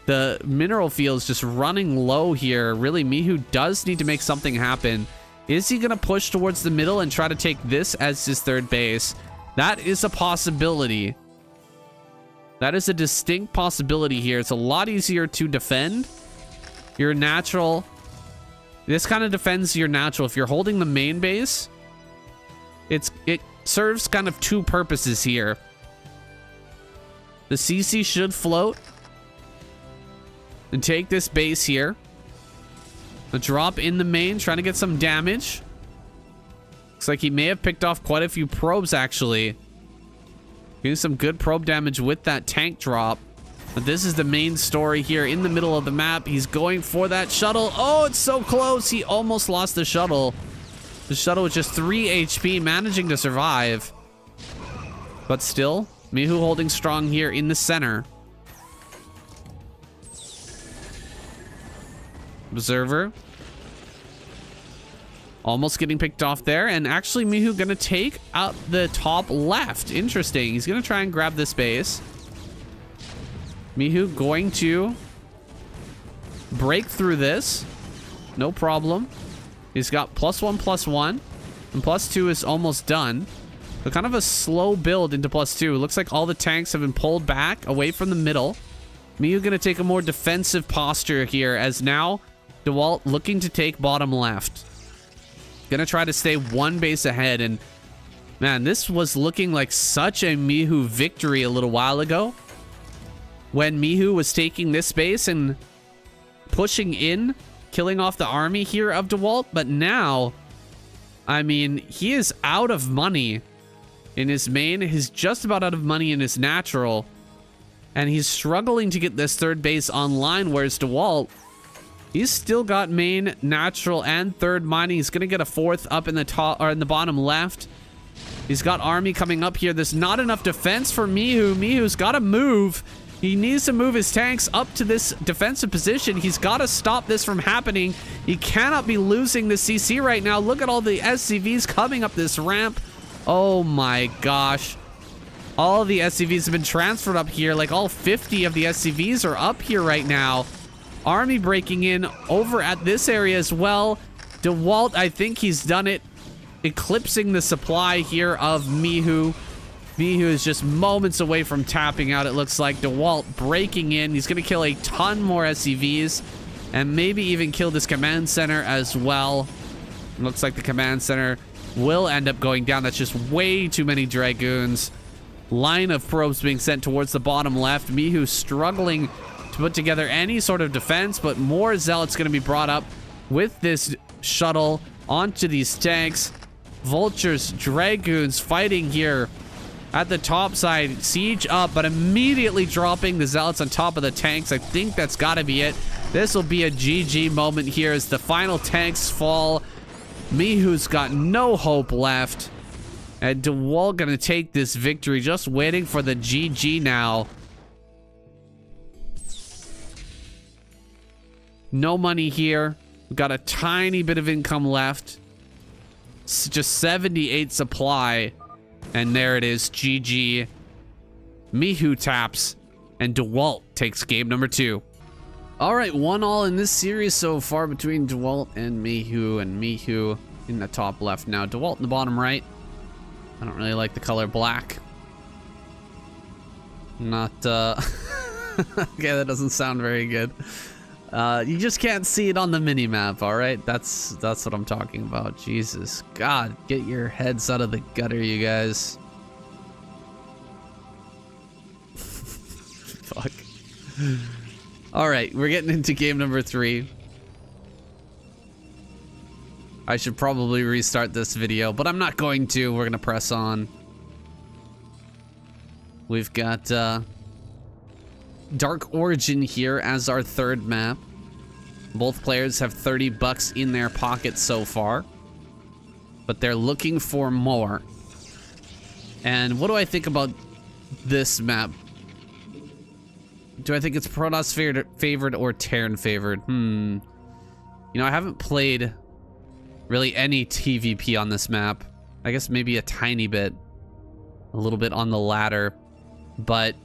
the mineral field's just running low here. Really, MIHU does need to make something happen Is he going to push towards the middle and try to take this as his third base? That is a possibility. That is a distinct possibility here. It's a lot easier to defend your natural. This kind of defends your natural. If you're holding the main base, it serves kind of two purposes here. The CC should float and take this base here. A drop in the main, trying to get some damage. Looks like he may have picked off quite a few probes, actually. Getting some good probe damage with that tank drop. But this is the main story here in the middle of the map. He's going for that shuttle. Oh, it's so close. He almost lost the shuttle. The shuttle was just 3 HP, managing to survive. But still, MIHU holding strong here in the center. Observer. Almost getting picked off there. And actually, MIHU gonna take out the top left. Interesting. He's gonna try and grab this base. MIHU going to break through this. No problem. He's got +1/+1. And +2 is almost done. So kind of a slow build into +2. It looks like all the tanks have been pulled back away from the middle. MIHU gonna take a more defensive posture here, as now Dewalt looking to take bottom left. Gonna try to stay one base ahead. And man, this was looking like such a MIHU victory a little while ago, when MIHU was taking this base and pushing in, killing off the army here of Dewalt. But now, I mean, he is out of money in his main. He's just about out of money in his natural. And he's struggling to get this third base online, whereas Dewalt, he's still got main, natural, and third mining. He's going to get a fourth up in the top, or in the bottom left. He's got army coming up here. There's not enough defense for MIHU. MIHU's got to move. He needs to move his tanks up to this defensive position. He's got to stop this from happening. He cannot be losing the CC right now. Look at all the SCVs coming up this ramp. Oh my gosh. All the SCVs have been transferred up here. Like all 50 of the SCVs are up here right now. Army breaking in over at this area as well. Dewalt, I think he's done it. Eclipsing the supply here of MIHU. MIHU is just moments away from tapping out, it looks like. Dewalt breaking in. He's going to kill a ton more SCVs. And maybe even kill this command center as well. Looks like the command center will end up going down. That's just way too many Dragoons. Line of probes being sent towards the bottom left. MIHU struggling to put together any sort of defense, but more Zealots going to be brought up with this shuttle onto these tanks. Vultures, Dragoons fighting here at the top side. Siege up, but immediately dropping the Zealots on top of the tanks. I think that's got to be it. This will be a GG moment here as the final tanks fall. MIHU's got no hope left. And Dewalt going to take this victory, just waiting for the GG now. No money here. We've got a tiny bit of income left. It's just 78 supply. And there it is, GG. MIHU taps, and Dewalt takes game number 2. All right, 1-1 in this series so far between Dewalt and MIHU in the top left now. Dewalt in the bottom right. I don't really like the color black. Not, okay, that doesn't sound very good. You just can't see it on the mini-map, all right? That's what I'm talking about. Jesus, God, get your heads out of the gutter, you guys. Fuck. All right, we're getting into game number 3. I should probably restart this video, but I'm not going to. We're gonna press on. We've got Dark Origin here as our third map. Both players have 30 bucks in their pockets so far, but they're looking for more. And what do I think about this map? Do I think it's Protoss favored or Terran favored? You know, I haven't played really any TVP on this map. I guess maybe a tiny bit, a little bit on the ladder, but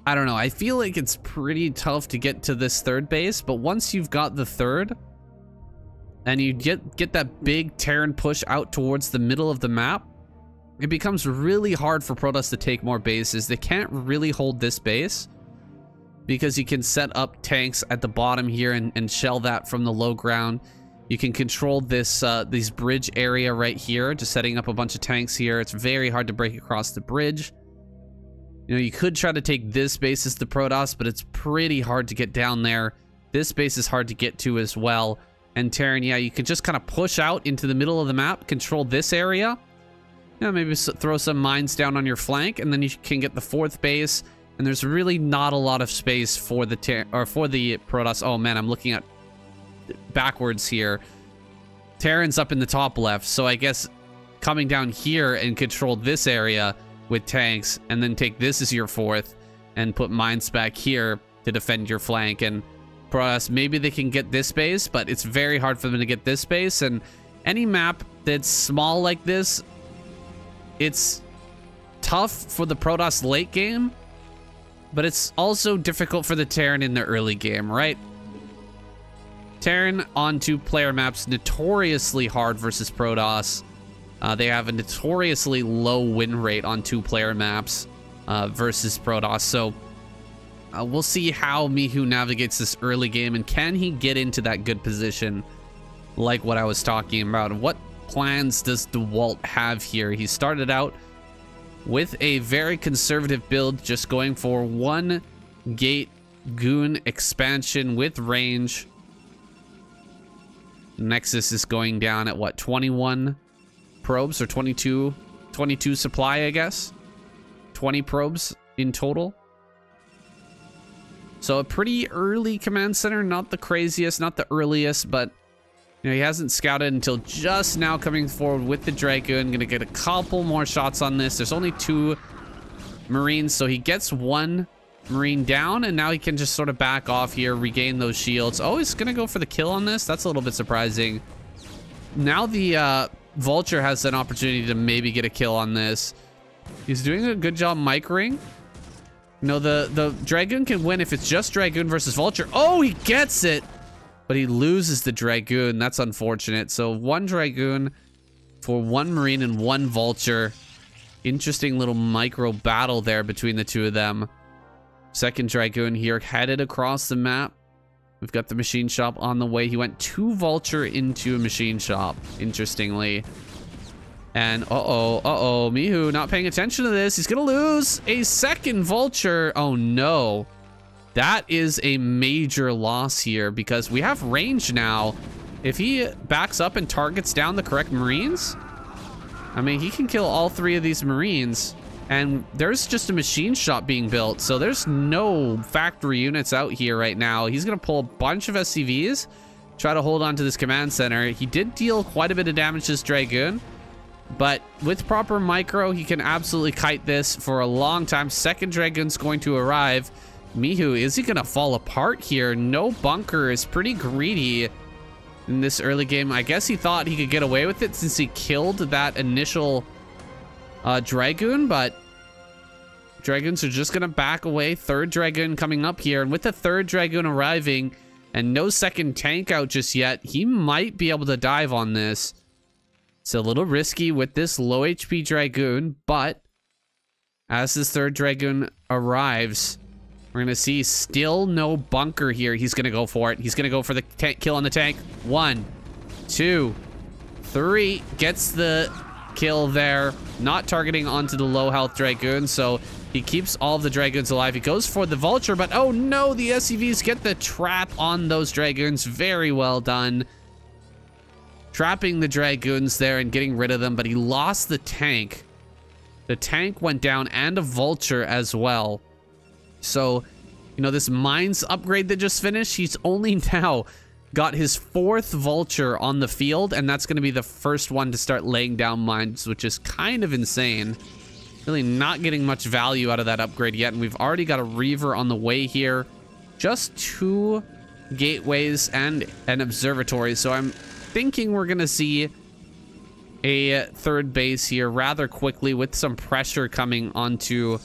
I don't know. I feel like it's pretty tough to get to this third base, but once you've got the third, and you get that big Terran push out towards the middle of the map, it becomes really hard for Protoss to take more bases. They can't really hold this base because you can set up tanks at the bottom here and shell that from the low ground. You can control this bridge area right here, just setting up a bunch of tanks here. It's very hard to break across the bridge. You know, you could try to take this base as the Protoss, but it's pretty hard to get down there. This base is hard to get to as well. And Terran, yeah, you could just kind of push out into the middle of the map, control this area. You know, maybe throw some mines down on your flank, and then you can get the 4th base. And there's really not a lot of space for the Protoss. Oh man, I'm looking at backwards here. Terran's up in the top left, so I guess coming down here and control this area with tanks, and then take this as your 4th, and put mines back here to defend your flank. And Protoss, maybe they can get this base, but it's very hard for them to get this base. And any map that's small like this, it's tough for the Protoss late game, but it's also difficult for the Terran in the early game, right? Terran on 2-player maps, notoriously hard versus Protoss. They have a notoriously low win rate on 2-player maps versus Protoss. So we'll see how MIHU navigates this early game, and can he get into that good position like what I was talking about. What plans does Dewalt have here? He started out with a very conservative build, just going for 1 gate goon expansion with range. Nexus is going down at what, 21 probes or 22 supply, I guess. 20 probes in total. So a pretty early command center, not the craziest, not the earliest, but you know, he hasn't scouted until just now, coming forward with the Dragoon. Gonna get a couple more shots on this. There's only 2 Marines, so he gets 1 Marine down, and now he can just sort of back off here, regain those shields. Oh, he's gonna go for the kill on this. That's a little bit surprising. Now the Vulture has an opportunity to maybe get a kill on this. He's doing a good job microing. You know, the Dragoon can win if it's just Dragoon versus Vulture. Oh, he gets it! But he loses the Dragoon. That's unfortunate. So 1 Dragoon for 1 Marine and 1 Vulture. Interesting little micro battle there between the 2 of them. Second Dragoon here headed across the map. We've got the machine shop on the way. He went 2 Vulture into a machine shop, interestingly. And MIHU not paying attention to this. He's gonna lose a 2nd Vulture. Oh no. That is a major loss here, because we have range now. If he backs up and targets down the correct Marines, I mean, he can kill all 3 of these Marines. And there's just a machine shop being built, so there's no factory units out here right now. He's gonna pull a bunch of SCVs, try to hold on to this command center. He did deal quite a bit of damage to this Dragoon, but with proper micro, he can absolutely kite this for a long time. 2nd Dragoon's going to arrive. MIHU, is he gonna fall apart here? No bunker, is pretty greedy in this early game. I guess he thought he could get away with it since he killed that initial Dragoon, but Dragoons are just gonna back away. 3rd Dragoon coming up here, and with the 3rd Dragoon arriving and no 2nd tank out just yet, he might be able to dive on this. It's a little risky with this low HP Dragoon, but as this 3rd Dragoon arrives, we're gonna see still no bunker here. He's gonna go for it. He's gonna go for the kill on the tank. 1, 2, 3, gets the kill there, not targeting onto the low health Dragoon, so he keeps all of the Dragoons alive. He goes for the Vulture, but oh no, the SCVs get the trap on those Dragoons. Very well done. Trapping the Dragoons there and getting rid of them, but he lost the tank. The tank went down, and a Vulture as well. So, you know, this mines upgrade that just finished, he's only now got his 4th Vulture on the field, and that's going to be the first one to start laying down mines, which is kind of insane. Really not getting much value out of that upgrade yet, and we've already got a Reaver on the way here. Just 2 gateways and an observatory, so I'm thinking we're going to see a 3rd base here rather quickly with some pressure coming onto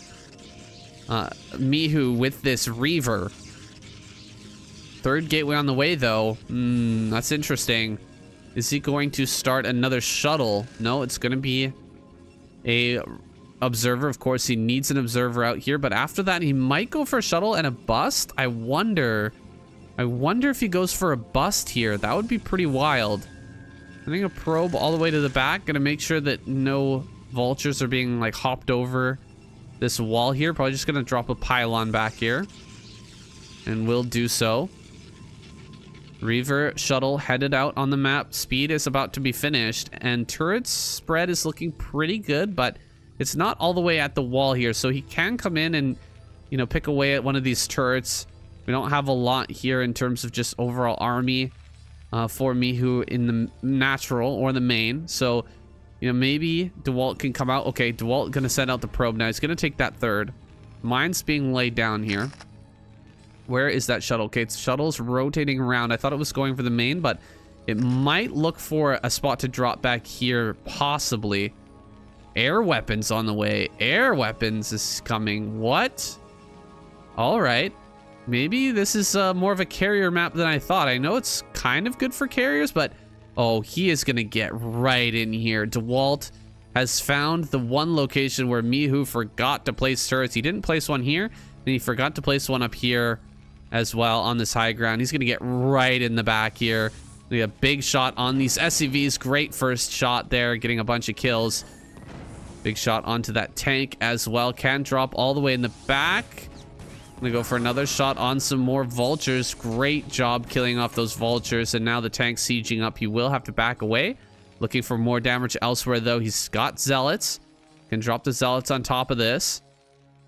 MIHU with this Reaver. 3rd gateway on the way, though. That's interesting. Is he going to start another shuttle? No, it's going to be a observer. Of course, he needs an observer out here, but after that, he might go for a shuttle and a bust. I wonder if he goes for a bust here. That would be pretty wild. I think a probe all the way to the back. Gonna make sure that no vultures are being like hopped over this wall here. Probably just gonna drop a pylon back here, and we'll do so. Reaver shuttle headed out on the map. Speed is about to be finished, and turret's spread is looking pretty good, but it's not all the way at the wall here, so he can come in and, you know, pick away at one of these turrets. We don't have a lot here in terms of just overall army for MIHU in the natural or the main, so, you know, maybe Dewalt can come out. Okay, Dewalt gonna send out the probe now. He's gonna take that third. Mine's being laid down here. Where is that shuttle? Okay, shuttle's rotating around. I thought it was going for the main, but it might look for a spot to drop back here, possibly. Air weapons on the way. Air weapons is coming. What? All right. Maybe this is more of a carrier map than I thought. I know it's kind of good for carriers, but... Oh, he is going to get right in here. Dewalt has found the one location where MIHU forgot to place turrets. He didn't place one here, and he forgot to place one up here as well on this high ground. He's going to get right in the back here. We got a big shot on these SCVs. Great first shot there, getting a bunch of kills. Big shot onto that tank as well. Can drop all the way in the back. I'm going to go for another shot on some more vultures. Great job killing off those vultures. And now the tank's sieging up. He will have to back away. Looking for more damage elsewhere, though. He's got zealots. Can drop the zealots on top of this.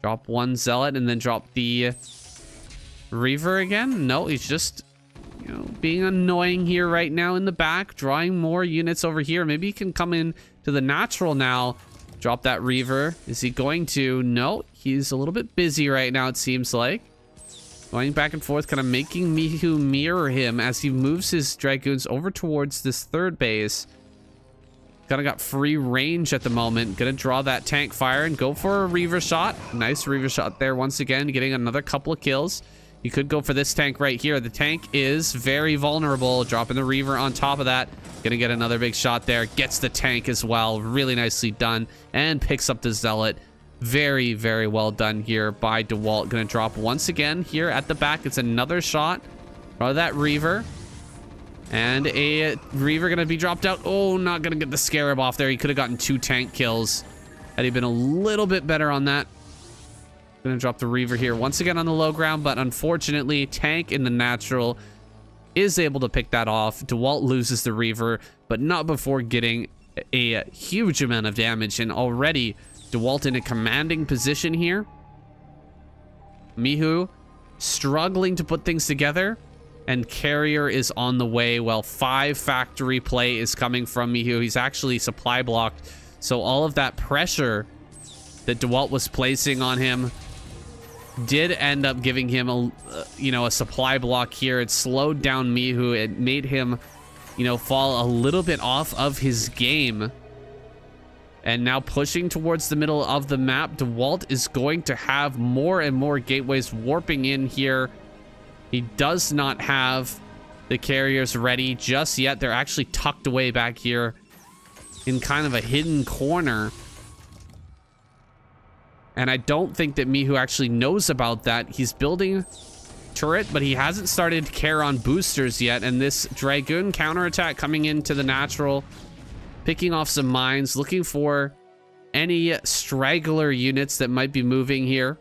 Drop one zealot and then drop the Reaver again. No, he's just, you know, being annoying here right now in the back. Drawing more units over here. Maybe he can come in to the natural now. Drop that Reaver. Is he going to? No, he's a little bit busy right now, it seems like. Going back and forth, kind of making MIHU mirror him as he moves his Dragoons over towards this third base. Kind of got free range at the moment. Gonna draw that tank fire and go for a Reaver shot. Nice Reaver shot there once again, getting another couple of kills. You could go for this tank right here. The tank is very vulnerable. Dropping the Reaver on top of that. Gonna get another big shot there. Gets the tank as well. Really nicely done. And picks up the Zealot. Very, very well done here by Dewalt. Gonna drop once again here at the back. It's another shot. Draw that Reaver. And a Reaver gonna be dropped out. Oh, not gonna get the Scarab off there. He could have gotten 2 tank kills. Had he been a little bit better on that. Gonna drop the Reaver here once again on the low ground, but unfortunately, tank in the natural is able to pick that off. Dewalt loses the Reaver, but not before getting a huge amount of damage, and already Dewalt in a commanding position here. MIHU struggling to put things together, and carrier is on the way. Well, 5 factory play is coming from MIHU. He's actually supply blocked, so all of that pressure that Dewalt was placing on him did end up giving him a supply block here. It slowed down MIHU. It made him, you know, fall a little bit off of his game. And now pushing towards the middle of the map, Dewalt is going to have more and more gateways warping in here. He does not have the carriers ready just yet. They're actually tucked away back here in kind of a hidden corner. And I don't think that MIHU actually knows about that. He's building turret, but he hasn't started care on boosters yet. And this Dragoon counterattack coming into the natural, picking off some mines, looking for any straggler units that might be moving here.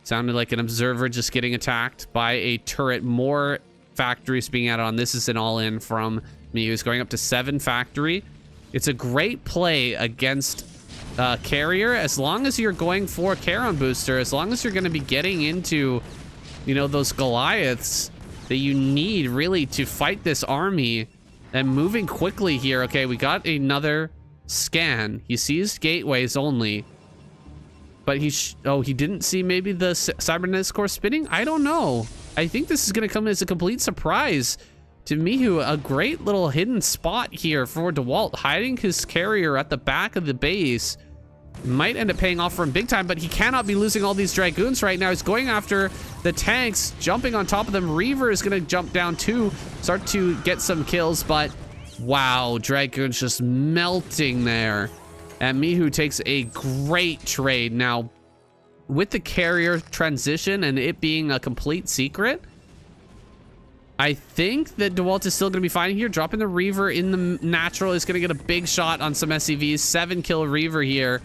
Sounded like an observer just getting attacked by a turret. More factories being added on. This is an all-in from MIHU. He's going up to 7 factory. It's a great play against carrier, as long as you're going for care on booster, as long as you're going to be getting into, you know, those Goliaths that you need really to fight this army, and moving quickly here. Okay, we got another scan. He sees gateways only, but he didn't see maybe the cybernetics core spinning. I don't know. I think this is going to come as a complete surprise to MIHU. A great little hidden spot here for Dewalt, hiding his carrier at the back of the base. might end up paying off for him big time, but he cannot be losing all these Dragoons right now. He's going after the tanks, jumping on top of them. Reaver is going to jump down too, start to get some kills, but wow, Dragoon's just melting there. And MIHU takes a great trade. Now, with the carrier transition and it being a complete secret, I think that Dewalt is still going to be fine here. Dropping the Reaver in the natural is going to get a big shot on some SCVs. 7-kill Reaver here.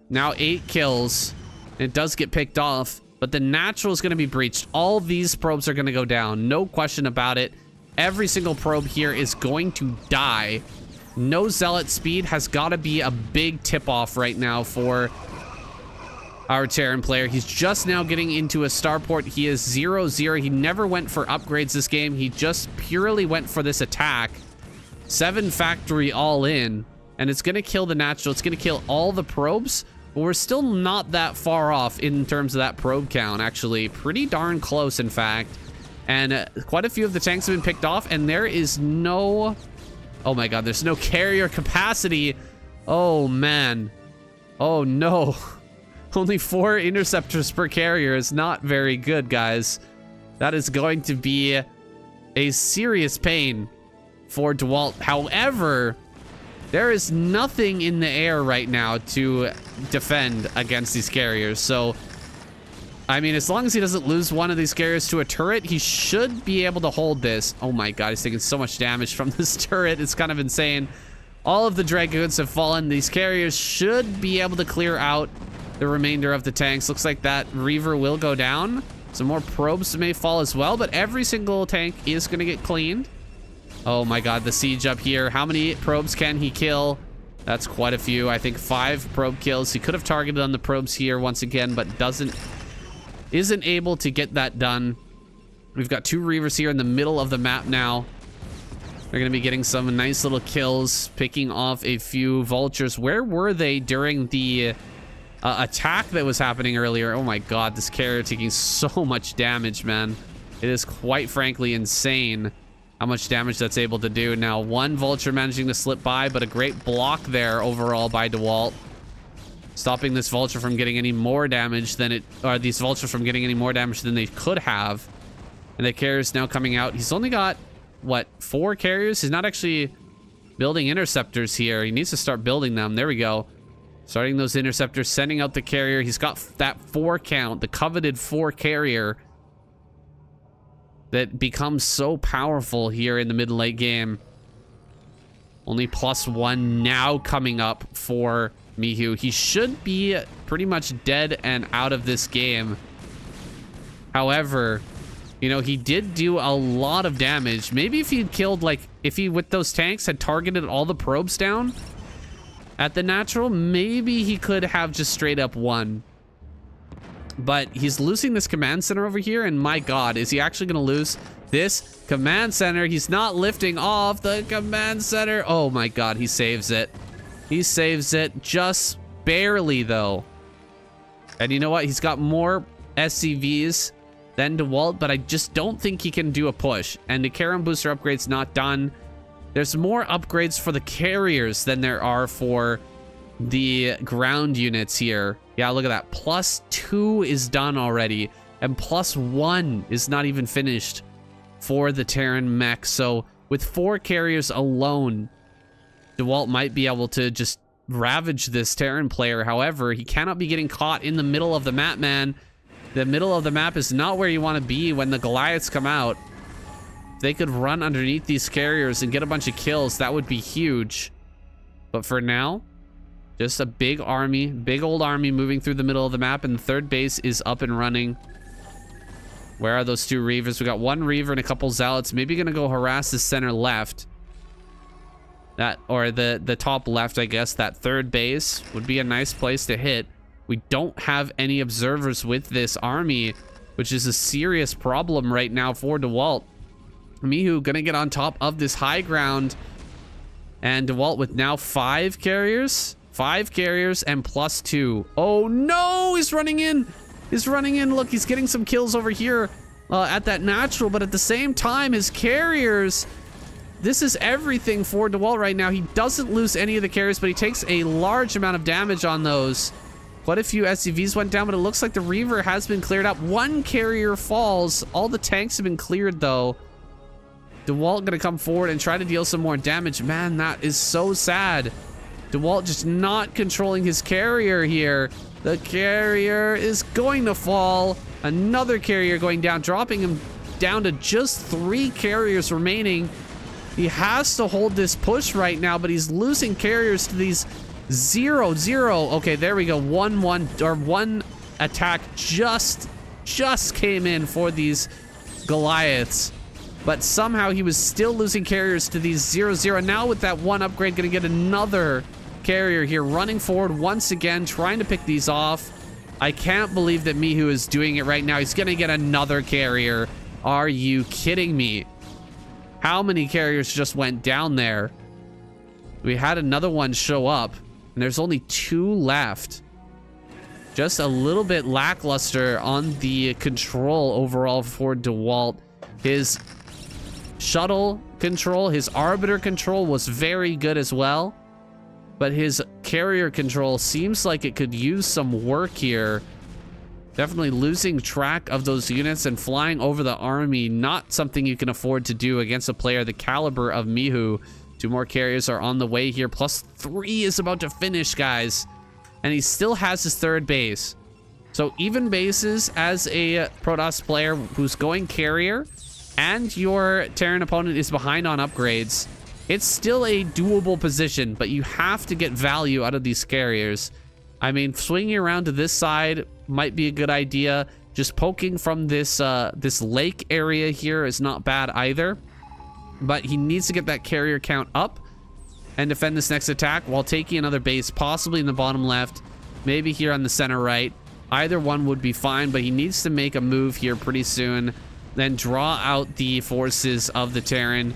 Now 8 kills. It does get picked off, but the natural is going to be breached. All these probes are going to go down. No question about it. Every single probe here is going to die. No Zealot speed has got to be a big tip-off right now for our Terran player. He's just now getting into a starport. He is 0-0. He never went for upgrades this game. He just purely went for this attack. 7 factory all in, and it's going to kill the natural. It's going to kill all the probes, but we're still not that far off in terms of that probe count. Actually, pretty darn close, in fact. And quite a few of the tanks have been picked off, and there is no... Oh my god, there's no carrier capacity. Oh man. Oh no. Only 4 interceptors per carrier is not very good, guys. That is going to be a serious pain for Dewalt. However, there is nothing in the air right now to defend against these carriers. So, I mean, as long as he doesn't lose one of these carriers to a turret, he should be able to hold this. Oh my god, he's taking so much damage from this turret. It's kind of insane. All of the Dragoons have fallen. These carriers should be able to clear out the remainder of the tanks. Looks like that Reaver will go down. Some more probes may fall as well, but every single tank is going to get cleaned. Oh my god, the siege up here. How many probes can he kill? That's quite a few. I think 5 probe kills. He could have targeted on the probes here once again, but isn't able to get that done. We've got 2 Reavers here in the middle of the map now. They're going to be getting some nice little kills, picking off a few vultures. Where were they during the attack that was happening earlier? Oh my god, this carrier taking so much damage, man. It is quite frankly insane how much damage that's able to do. Now, 1 vulture managing to slip by, but a great block there overall by Dewalt, stopping this vulture from getting any more damage than these vultures from getting any more damage than they could have. And the carrier's now coming out. He's only got, what, 4 carriers? He's not actually building interceptors here. He needs to start building them. There we go. Starting those interceptors, sending out the carrier. He's got that 4 count, the coveted 4 carrier that becomes so powerful here in the mid-late game. Only +1 now coming up for MIHU. He should be pretty much dead and out of this game. However, you know, he did do a lot of damage. Maybe if he'd killed, like, if he, with those tanks, had targeted all the probes down at the natural, maybe he could have just straight up won. But he's losing this command center over here, and my god, is he actually going to lose this command center? He's not lifting off the command center. Oh my god, he saves it. He saves it just barely, though. And you know what? He's got more SCVs than Dewalt, but I just don't think he can do a push. And the Charon booster upgrade's not done. There's more upgrades for the carriers than there are for the ground units here. Yeah, look at that. +2 is done already, and +1 is not even finished for the Terran mech. So with 4 carriers alone, Dewalt might be able to just ravage this Terran player. However, he cannot be getting caught in the middle of the map, man. The middle of the map is not where you want to be when the Goliaths come out. If they could run underneath these carriers and get a bunch of kills, that would be huge. But for now, just a big army, big old army moving through the middle of the map, and the 3rd base is up and running. Where are those 2 Reavers? We got 1 Reaver and a couple Zealots. Maybe gonna go harass the center left. That, or the top left, I guess. That 3rd base would be a nice place to hit. We don't have any observers with this army, which is a serious problem right now for Dewalt. MIHU gonna get on top of this high ground, and Dewalt with now 5 carriers. 5 carriers and +2. Oh no, he's running in. He's running in. Look, he's getting some kills over here at that natural, but at the same time, his carriers, this is everything for Dewalt right now. He doesn't lose any of the carriers, but he takes a large amount of damage on those. Quite a few SCVs went down, but it looks like the Reaver has been cleared up. One carrier falls. All the tanks have been cleared, though. Dewalt gonna come forward and try to deal some more damage. Man, that is so sad. Dewalt just not controlling his carrier here. The carrier is going to fall. Another carrier going down, dropping him down to just 3 carriers remaining. He has to hold this push right now, but he's losing carriers to these 0-0. Okay, there we go. 1-1, or one attack just came in for these Goliaths, but somehow he was still losing carriers to these 0-0. Now with that one upgrade, gonna get another carrier here, running forward once again, trying to pick these off. I can't believe that MIHU is doing it right now. He's gonna get another carrier. Are you kidding me? How many carriers just went down there? We had another one show up, and there's only 2 left. Just a little bit lackluster on the control overall for Dewalt. His shuttle control, his arbiter control was very good as well, but his carrier control seems like it could use some work here. Definitely losing track of those units and flying over the army, not something you can afford to do against a player the caliber of MIHU. 2 more carriers are on the way here. +3 is about to finish, guys. And he still has his 3rd base. So even bases as a Protoss player who's going carrier and your Terran opponent is behind on upgrades, it's still a doable position, but you have to get value out of these carriers. I mean, swinging around to this side might be a good idea. Just poking from this this lake area here is not bad either. But he needs to get that carrier count up and defend this next attack while taking another base, possibly in the bottom left, maybe here on the center right. Either one would be fine, but he needs to make a move here pretty soon, then draw out the forces of the Terran.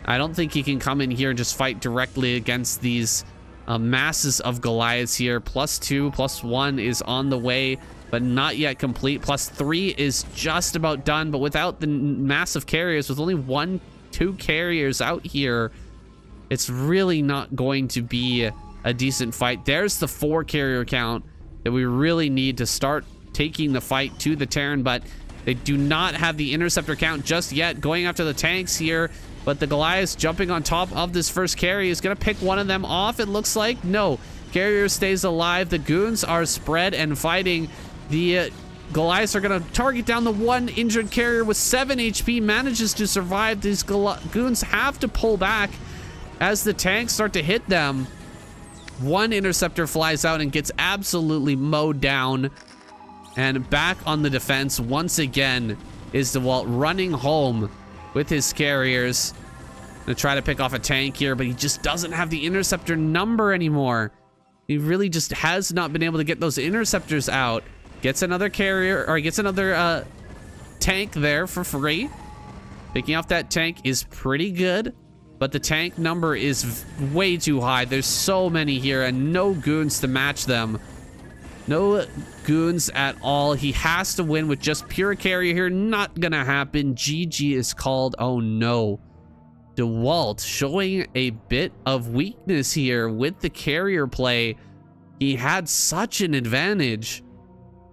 I don't think he can come in here and just fight directly against these masses of Goliaths here. +2, +1 is on the way, but not yet complete. +3 is just about done, but without the massive carriers, with only 1-2 carriers out here, it's really not going to be a decent fight. There's the 4 carrier count that we really need to start taking the fight to the Terran, but they do not have the interceptor count just yet. Going after the tanks here, but the Goliaths jumping on top of this first carrier is going to pick one of them off, it looks like. No, carrier stays alive. The goons are spread and fighting. The Goliaths are going to target down the 1 injured carrier with 7 HP, manages to survive. These goons have to pull back as the tanks start to hit them. 1 interceptor flies out and gets absolutely mowed down. And back on the defense once again is Dewalt, running home with his carriers. Gonna try to pick off a tank here, but he just doesn't have the interceptor number anymore. He really just has not been able to get those interceptors out. Gets another carrier, or gets another tank there for free. Picking off that tank is pretty good, but the tank number is way too high. There's so many here and no goons to match them. No goons at all. He has to win with just pure carrier here. Not gonna happen. GG is called. Oh no. Dewalt showing a bit of weakness here with the carrier play. He had such an advantage.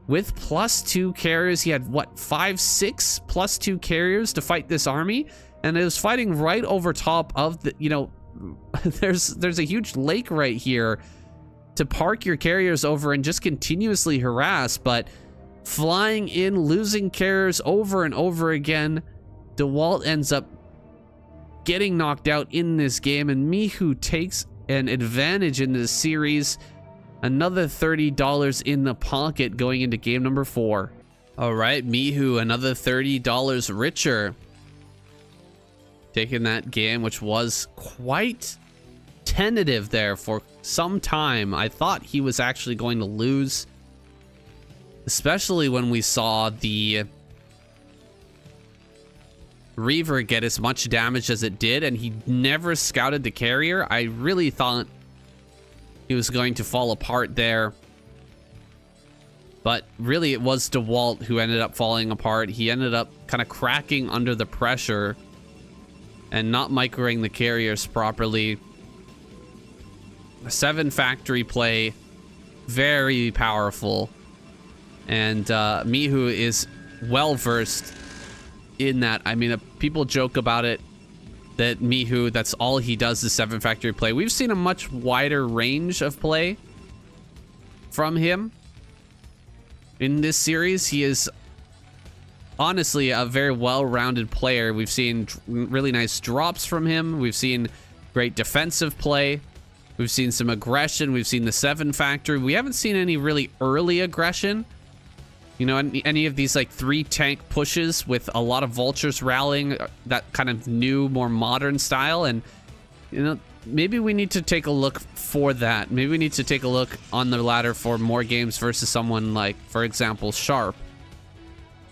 With +2 carriers, he had what, 5, 6 +2 carriers to fight this army, and it was fighting right over top of the, you know, there's a huge lake right here to park your carriers over and just continuously harass, but flying in, losing carriers over and over again, Dewalt ends up getting knocked out in this game, and MIHU takes an advantage in this series. Another $30 in the pocket going into game number 4. All right, MIHU, another $30 richer. Taking that game, which was quite tentative there for some time. I thought he was actually going to lose, especially when we saw the Reaver get as much damage as it did, and he never scouted the carrier. I really thought he was going to fall apart there, but really it was Dewalt who ended up falling apart. He ended up kind of cracking under the pressure and not microing the carriers properly. 7 factory play, very powerful. And MIHU is well versed in that. I mean, people joke about it, that MIHU, that's all he does is 7 factory play. We've seen a much wider range of play from him in this series. He is honestly a very well-rounded player. We've seen really nice drops from him. We've seen great defensive play. We've seen some aggression. We've seen the 7 factory. We haven't seen any really early aggression. You know, any of these like 3 tank pushes with a lot of vultures rallying, that kind of new, more modern style. And, you know, maybe we need to take a look for that. Maybe we need to take a look on the ladder for more games versus someone like, for example, Sharp.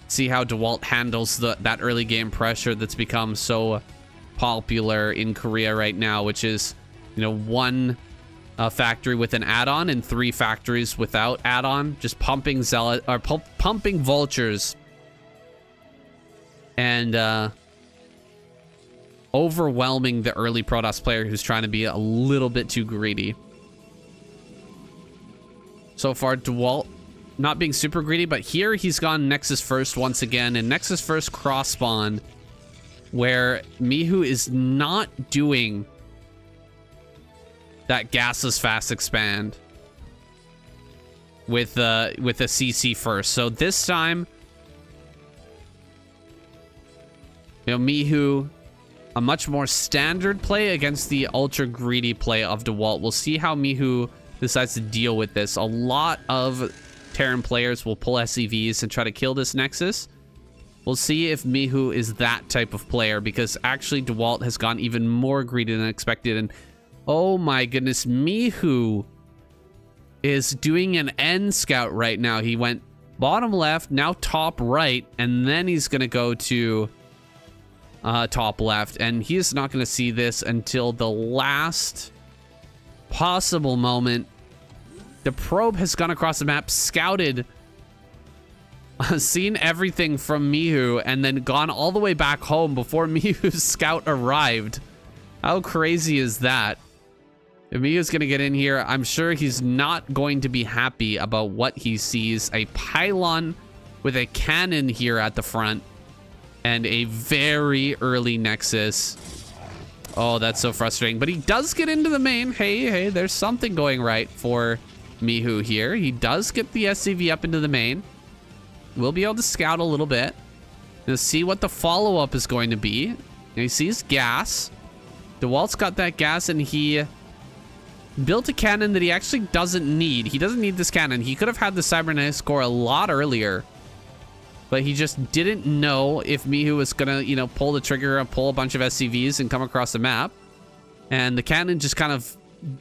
See how Dewalt handles that early game pressure that's become so popular in Korea right now, which is, you know, 1 factory with an add-on and 3 factories without add-on, just pumping zealot or pumping vultures and overwhelming the early Protoss player who's trying to be a little bit too greedy. So far, Dewalt not being super greedy, but here he's gone Nexus first once again, and Nexus first cross spawn, where MIHU is not doing that gasless fast expand with a CC first. So this time, you know, MIHU, a much more standard play against the ultra greedy play of Dewalt. We'll see how MIHU decides to deal with this. A lot of Terran players will pull SCVs and try to kill this Nexus. We'll see if MIHU is that type of player, because actually Dewalt has gone even more greedy than expected. And oh my goodness, MIHU is doing an end scout right now. He went bottom left, now top right, and then he's going to go to top left. And he's not going to see this until the last possible moment. The probe has gone across the map, scouted, seen everything from MIHU, and then gone all the way back home before MIHU's scout arrived. How crazy is that? If MIHU's going to get in here, I'm sure he's not going to be happy about what he sees. A pylon with a cannon here at the front and a very early Nexus. Oh, that's so frustrating. But he does get into the main. Hey, there's something going right for MIHU here. He does get the SCV up into the main. We'll be able to scout a little bit. Let's see what the follow-up is going to be. He sees gas. Dewalt's got that gas, and he built a cannon that he actually doesn't need. He doesn't need this cannon. He could have had the cybernetics core a lot earlier, but he just didn't know if MIHU was gonna, you know, pull the trigger and pull a bunch of SCVs and come across the map. And the cannon just kind of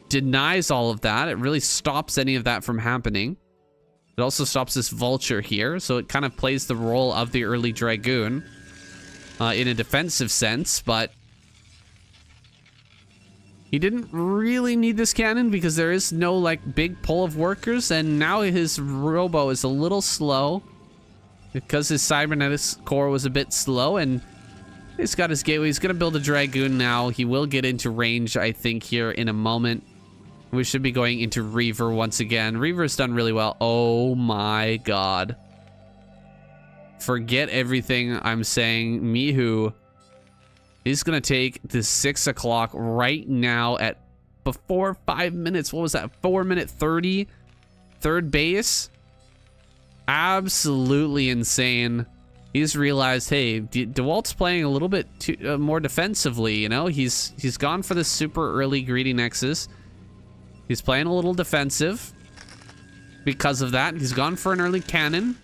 denies all of that. It really stops any of that from happening. It also stops this vulture here, so it kind of plays the role of the early Dragoon in a defensive sense, but he didn't really need this cannon because there is no, like, big pull of workers, and now his robo is a little slow because his cybernetics core was a bit slow, and he's got his gateway. He's going to build a Dragoon now. He will get into range, I think, here in a moment. We should be going into Reaver once again. Reaver's done really well. Oh my god. Forget everything I'm saying. MIHU is going to take the 6 o'clock right now at before 5 minutes. What was that? 4-minute 30? Third base? Absolutely insane. He's realized, hey, Dewalt's playing a little bit too, more defensively, you know? He's gone for the super early greedy Nexus. He's playing a little defensive. Because of that, he's gone for an early cannon.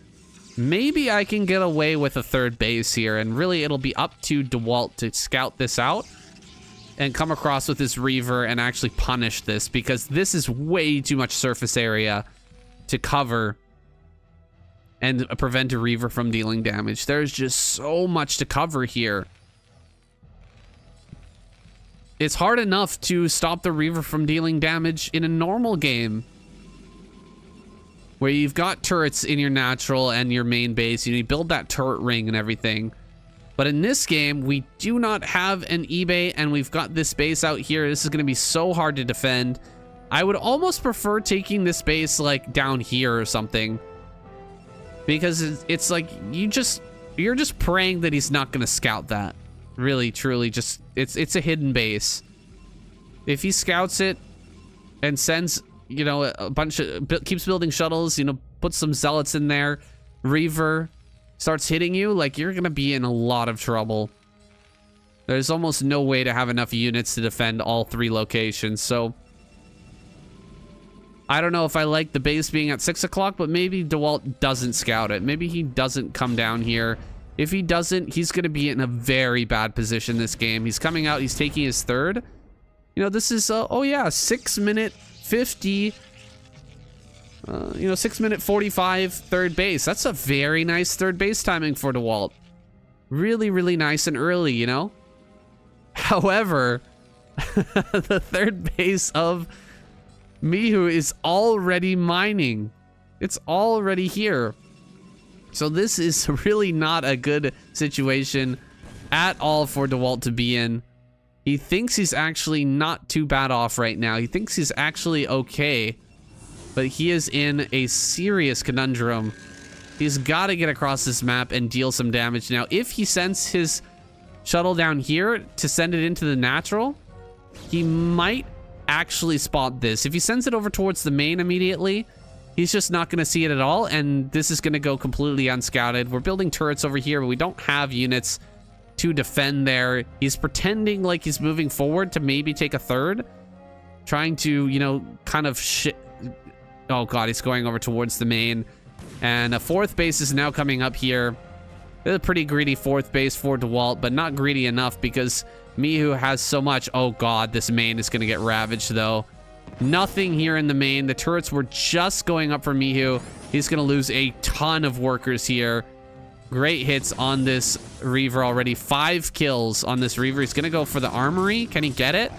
Maybe I can get away with a third base here, and really it'll be up to Dewalt to scout this out and come across with his Reaver and actually punish this, because this is way too much surface area to cover and prevent a Reaver from dealing damage. There's just so much to cover here. It's hard enough to stop the Reaver from dealing damage in a normal game where you've got turrets in your natural and your main base. You build that turret ring and everything. But in this game, we do not have an eBay, and we've got this base out here. This is going to be so hard to defend. I would almost prefer taking this base like down here or something, because it's like you're just praying that he's not going to scout that. Really, truly, just it's a hidden base. If he scouts it and sends, you know, a bunch of keeps building shuttles, you know, puts some zealots in there, Reaver starts hitting you, like, you're gonna be in a lot of trouble. There's almost no way to have enough units to defend all 3 locations. So I don't know if I like the base being at 6 o'clock, but maybe Dewalt doesn't scout it. Maybe he doesn't come down here. If he doesn't, he's gonna be in a very bad position this game. He's coming out, he's taking his 3rd. You know, this is oh yeah, 6 minute 50. You know, 6 minute 45 3rd base. That's a very nice 3rd base timing for Dewalt. Really, really nice and early, you know? However, the 3rd base of MIHU is already mining. It's already here. So this is really not a good situation at all for Dewalt to be in. He thinks he's actually not too bad off right now. He thinks he's actually okay. But he is in a serious conundrum. He's got to get across this map and deal some damage. Now, if he sends his shuttle down here to send it into the natural, he might actually spot this. If he sends it over towards the main immediately, he's just not going to see it at all, and this is going to go completely unscouted. We're building turrets over here, but we don't have units to defend there. He's pretending like he's moving forward to maybe take a 3rd, trying to, you know, kind of oh god, he's going over towards the main, and a 4th base is now coming up here. It's a pretty greedy 4th base for Dewalt, but not greedy enough because MIHU has so much. Oh god, this main is going to get ravaged though. Nothing here in the main. The turrets were just going up for MIHU. He's going to lose a ton of workers here. Great hits on this Reaver already. 5 kills on this Reaver. He's going to go for the armory. Can he get it?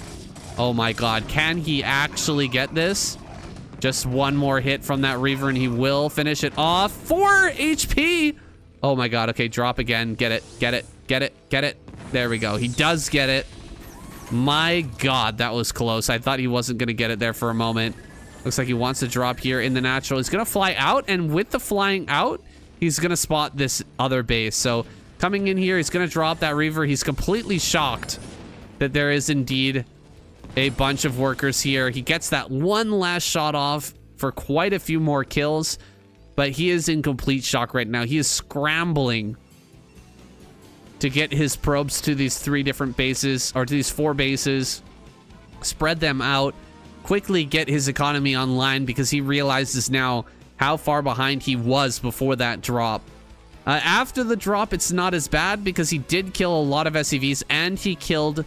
Oh my god, can he actually get this? Just one more hit from that Reaver and he will finish it off. 4 HP! Oh my god, okay, drop again. Get it, get it, get it, get it. There we go. He does get it. My god, that was close. I thought he wasn't going to get it there for a moment. Looks like he wants to drop here in the natural. He's going to fly out, and with the flying out, he's going to spot this other base. So coming in here, he's going to drop that Reaver. He's completely shocked that there is indeed a bunch of workers here. He gets that one last shot off for quite a few more kills, but he is in complete shock right now. He is scrambling to get his probes to these 3 different bases, or to these 4 bases, spread them out, quickly get his economy online, because he realizes now how far behind he was before that drop. After the drop, it's not as bad because he did kill a lot of SCVs and he killed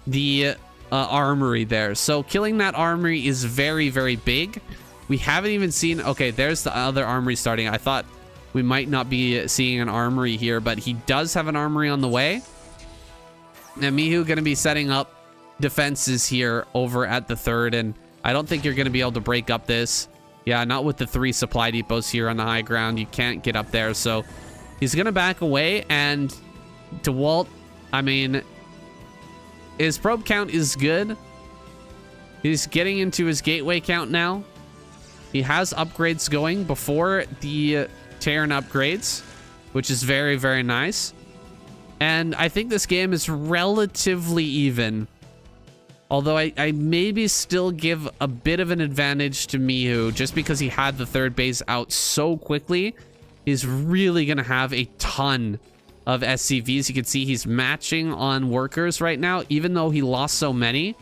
the armory there. So killing that armory is very, very big. We haven't even seen... Okay, there's the other armory starting. I thought we might not be seeing an armory here, but he does have an armory on the way. Now, MIHU going to be setting up defenses here over at the 3rd, and I don't think you're going to be able to break up this. Yeah, not with the 3 supply depots here on the high ground. You can't get up there, so he's going to back away, and Dewalt, I mean, his probe count is good. He's getting into his gateway count now. He has upgrades going before the Terran upgrades, which is very, very nice. And I think this game is relatively even. Although I maybe still give a bit of an advantage to MIHU just because he had the 3rd base out so quickly. He's really going to have a ton of SCVs. You can see he's matching on workers right now, even though he lost so many.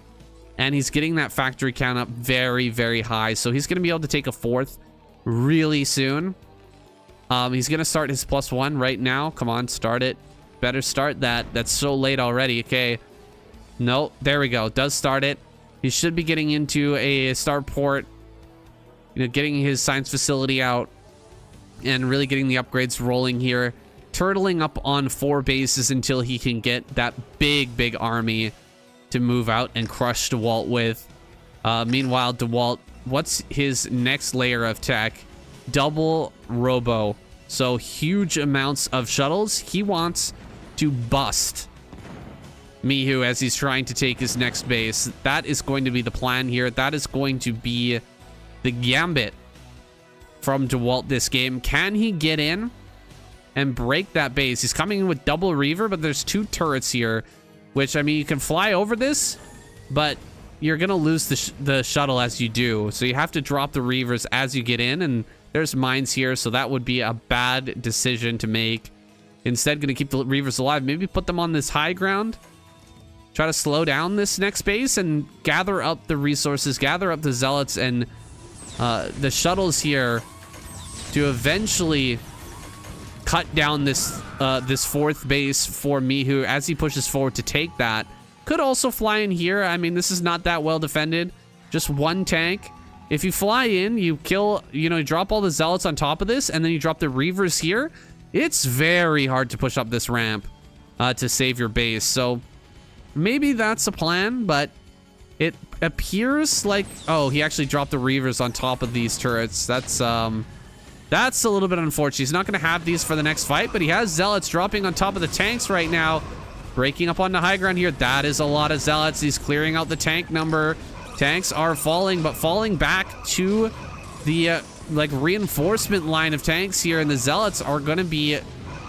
And he's getting that factory count up very, very high. So he's going to be able to take a 4th really soon. He's going to start his +1 right now. Come on, start it. Better start that. That's so late already. Okay. No, there we go. Does start it. He should be getting into a starport. You know, getting his science facility out. And really getting the upgrades rolling here. Turtling up on 4 bases until he can get that big, big army to move out and crush Dewalt with. Meanwhile, Dewalt, what's his next layer of tech? Double robo. So huge amounts of shuttles. He wants to bust MIHU as he's trying to take his next base. That is going to be the plan here. That is going to be the gambit from Dewalt this game. Can he get in and break that base? He's coming in with double Reaver, but there's 2 turrets here, which, I mean, you can fly over this, but you're going to lose the shuttle as you do. So you have to drop the Reavers as you get in, and there's mines here, so that would be a bad decision to make. Instead, going to keep the Reavers alive. Maybe put them on this high ground. Try to slow down this next base and gather up the resources, gather up the Zealots and the shuttles here to eventually cut down this this 4th base for MIHU as he pushes forward to take that. Could also fly in here. I mean, this is not that well defended. Just 1 tank. If you fly in, you kill, you know, you drop all the Zealots on top of this, and then you drop the Reavers here. It's very hard to push up this ramp to save your base. So maybe that's a plan, but it appears like... Oh, he actually dropped the Reavers on top of these turrets. That's a little bit unfortunate. He's not going to have these for the next fight, but he has Zealots dropping on top of the tanks right now. Breaking up on the high ground here. That is a lot of Zealots. He's clearing out the tank number. Tanks are falling, but falling back to the like reinforcement line of tanks here, and the Zealots are going to be,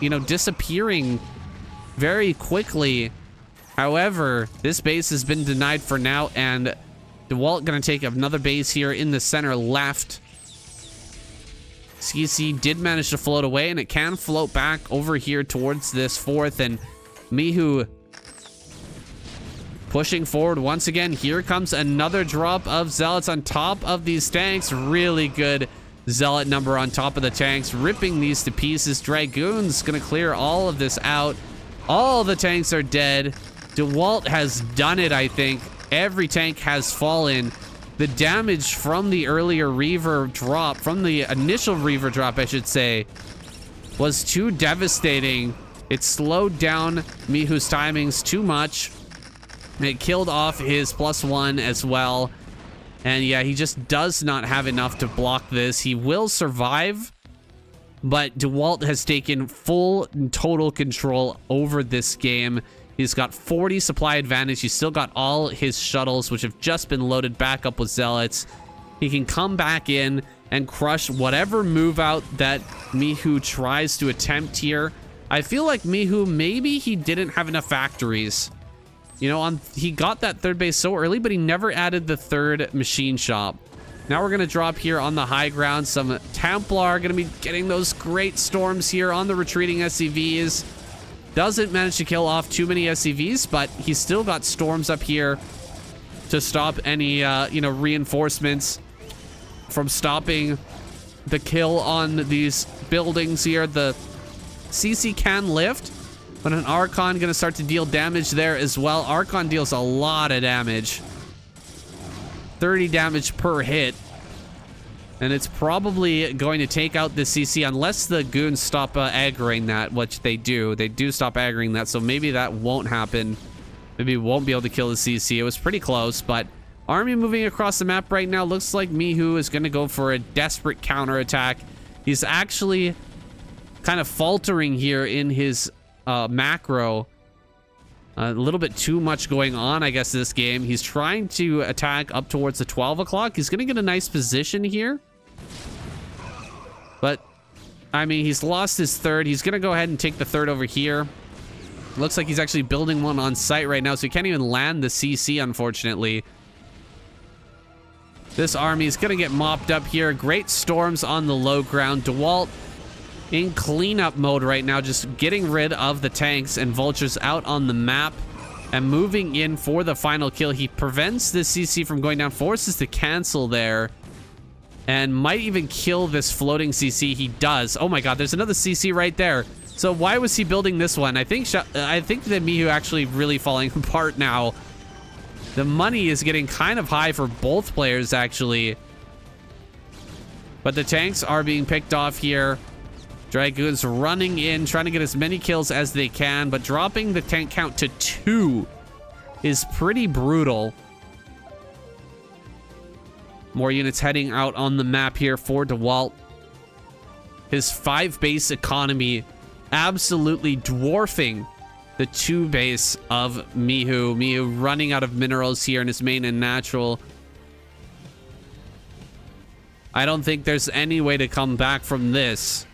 you know, disappearing very quickly. However, this base has been denied for now, and Dewalt going to take another base here in the center left. CC did manage to float away, and it can float back over here towards this 4th, and MIHU pushing forward once again. Here comes another drop of Zealots on top of these tanks. Really good Zealot number on top of the tanks, ripping these to pieces. Dragoon's gonna clear all of this out. All the tanks are dead. Dewalt has done it, I think. Every tank has fallen. The damage from the earlier Reaver drop, from the initial Reaver drop, I should say, was too devastating. It slowed down MIHU's timings too much. It killed off his +1 as well. And yeah, he just does not have enough to block this. He will survive, but Dewalt has taken full and total control over this game. He's got 40 supply advantage. He's still got all his shuttles, which have just been loaded back up with Zealots. He can come back in and crush whatever move out that MIHU tries to attempt here. I feel like MIHU, maybe he didn't have enough factories. You know, he got that 3rd base so early, but he never added the 3rd machine shop. Now we're going to drop here on the high ground. Some Templar are going to be getting those great storms here on the retreating SCVs. Doesn't manage to kill off too many SCVs, but he's still got storms up here to stop any, you know, reinforcements from stopping the kill on these buildings here. The CC can lift, but an Archon gonna start to deal damage there as well. Archon deals a lot of damage. 30 damage per hit. And it's probably going to take out the CC unless the goons stop aggroing that, which they do. They do stop aggroing that, so maybe that won't happen. Maybe won't be able to kill the CC. It was pretty close, but army moving across the map right now. Looks like MIHU is going to go for a desperate counterattack. He's actually kind of faltering here in his macro. A little bit too much going on, I guess, this game. He's trying to attack up towards the 12 o'clock. He's going to get a nice position here. But, I mean, he's lost his 3rd. He's going to go ahead and take the 3rd over here. Looks like he's actually building one on site right now, so he can't even land the CC, unfortunately. This army is going to get mopped up here. Great storms on the low ground. Dewalt in cleanup mode right now, just getting rid of the tanks and vultures out on the map and moving in for the final kill. He prevents this CC from going down, forces to cancel there, and might even kill this floating CC. He does. Oh my god, there's another CC right there. So why was he building this one? I think that MIHU actually really falling apart now. The money is getting kind of high for both players, actually. But the tanks are being picked off here. Dragoons running in, trying to get as many kills as they can, but dropping the tank count to 2 is pretty brutal. More units heading out on the map here for Dewalt. His 5 base economy absolutely dwarfing the 2 base of MIHU. MIHU running out of minerals here in his main and natural. I don't think there's any way to come back from this.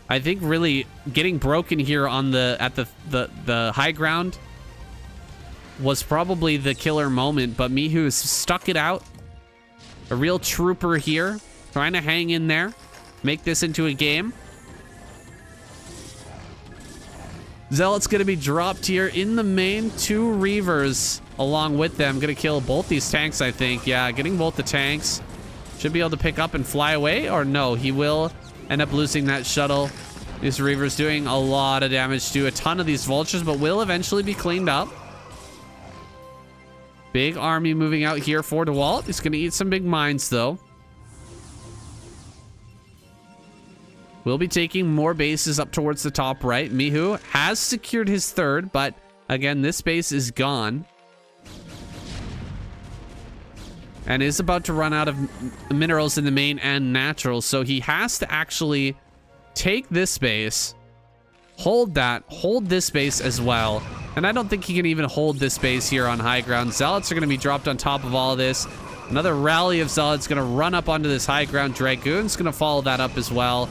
I think really getting broken here on the high ground was probably the killer moment, but MIHU has stuck it out. A real trooper here, trying to hang in there, make this into a game. Zealot's gonna be dropped here in the main. 2 Reavers along with them. Gonna kill both these tanks, I think. Yeah, getting both the tanks. Should be able to pick up and fly away, or no, he will end up losing that shuttle. These Reavers doing a lot of damage to a ton of these vultures, but will eventually be cleaned up. Big army moving out here for Dewalt. He's gonna eat some big mines though. We'll be taking more bases up towards the top right. MIHU has secured his 3rd, but again, this base is gone. And is about to run out of minerals in the main and natural, so he has to actually take this base, hold this base as well. And I don't think he can even hold this base here on high ground. Zealots are going to be dropped on top of all this. Another rally of Zealots going to run up onto this high ground. Dragoon's going to follow that up as well.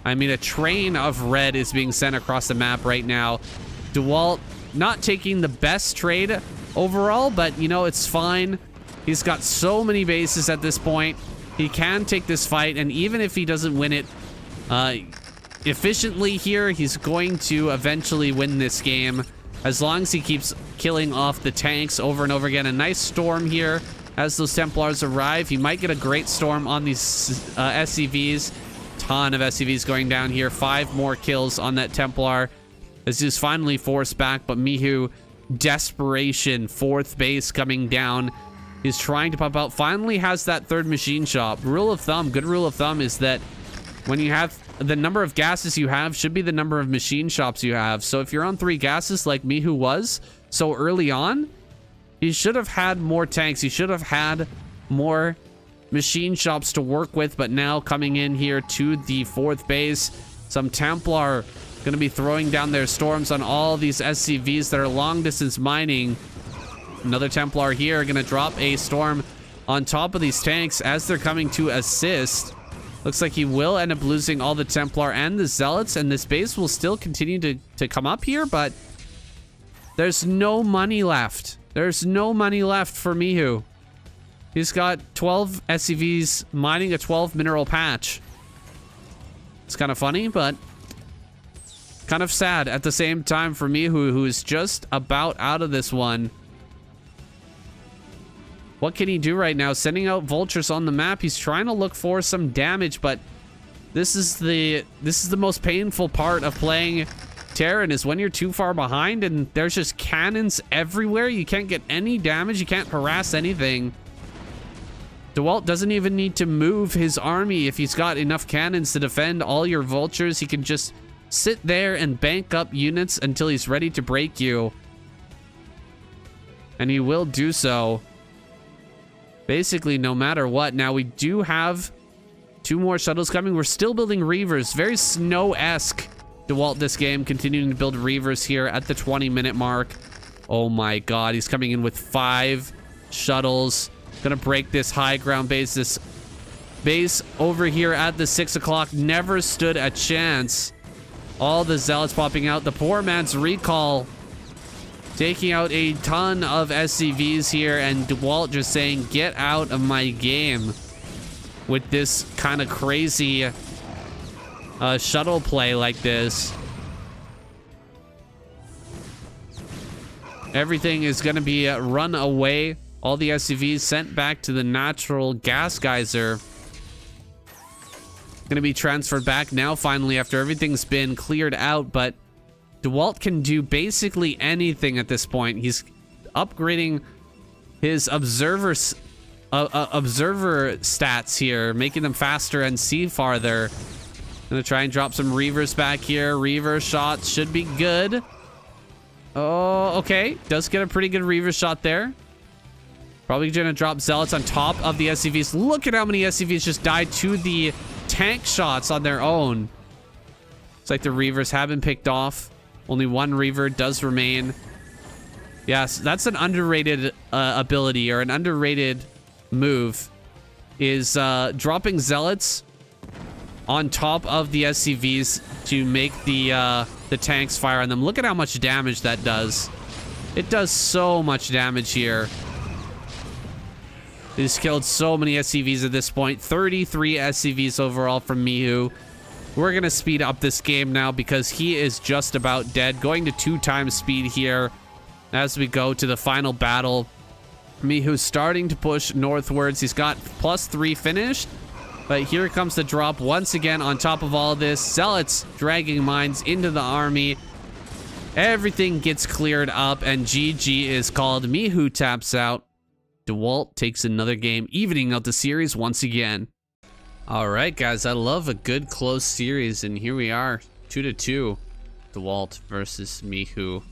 I mean, a train of red is being sent across the map right now. Dewalt not taking the best trade overall, but, you know, it's fine. He's got so many bases at this point. He can take this fight, and even if he doesn't win it efficiently here, he's going to eventually win this game. As long as he keeps killing off the tanks over and over again. A nice storm here as those Templars arrive. He might get a great storm on these SCVs. Ton of SCVs going down here. 5 more kills on that Templar. This is finally forced back, but MIHU, desperation. 4th base coming down. He's trying to pump out. Finally has that 3rd machine shop. Rule of thumb, good rule of thumb is that when you have the number of gases you have should be the number of machine shops you have. So if you're on 3 gases like MIHU was so early on, he should have had more tanks. He should have had more machine shops to work with. But now coming in here to the 4th base, some Templar going to be throwing down their storms on all these SCVs that are long distance mining. Another Templar here going to drop a storm on top of these tanks as they're coming to assist. Looks like he will end up losing all the Templar and the Zealots, and this base will still continue to come up here, but there's no money left. There's no money left for MIHU. He's got 12 SCVs mining a 12 mineral patch. It's kind of funny, but kind of sad at the same time for MIHU, who is just about out of this one. What can he do right now? Sending out vultures on the map. He's trying to look for some damage, but this is the most painful part of playing Terran, is when you're too far behind and there's just cannons everywhere. You can't get any damage. You can't harass anything. Dewalt doesn't even need to move his army. If he's got enough cannons to defend all your vultures, he can just sit there and bank up units until he's ready to break you. And he will do so. Basically, no matter what. Now, we do have 2 more shuttles coming. We're still building Reavers. Very Snow-esque Dewalt this game. Continuing to build Reavers here at the 20-minute mark. Oh my god. He's coming in with 5 shuttles. Gonna break this high ground base. This base over here at the 6 o'clock never stood a chance. All the Zealots popping out. The poor man's recall taking out a ton of SCVs here, and Dewalt just saying, get out of my game with this kind of crazy shuttle play like this. Everything is going to be run away. All the SCVs sent back to the natural gas geyser. Going to be transferred back now finally after everything's been cleared out, but Dewalt can do basically anything at this point. He's upgrading his observer stats here, making them faster and see farther. Gonna try and drop some Reavers back here. Reaver shots should be good. Oh, okay. Does get a pretty good Reaver shot there. Probably gonna drop Zealots on top of the SCVs. Look at how many SCVs just died to the tank shots on their own. It's like the Reavers have been picked off. Only one Reaver does remain. Yes, that's an underrated ability, or an underrated move, is dropping Zealots on top of the SCVs to make the tanks fire on them. Look at how much damage that does. It does so much damage here. He's killed so many SCVs at this point. 33 SCVs overall from MIHU. We're going to speed up this game now because he is just about dead. Going to 2x speed here as we go to the final battle. MIHU's starting to push northwards. He's got +3 finished. But here comes the drop once again on top of all of this. Zealots dragging mines into the army. Everything gets cleared up and GG is called. MIHU taps out. Dewalt takes another game, evening out the series once again. All right, guys, I love a good close series, and here we are, 2-2, Dewalt versus MIHU.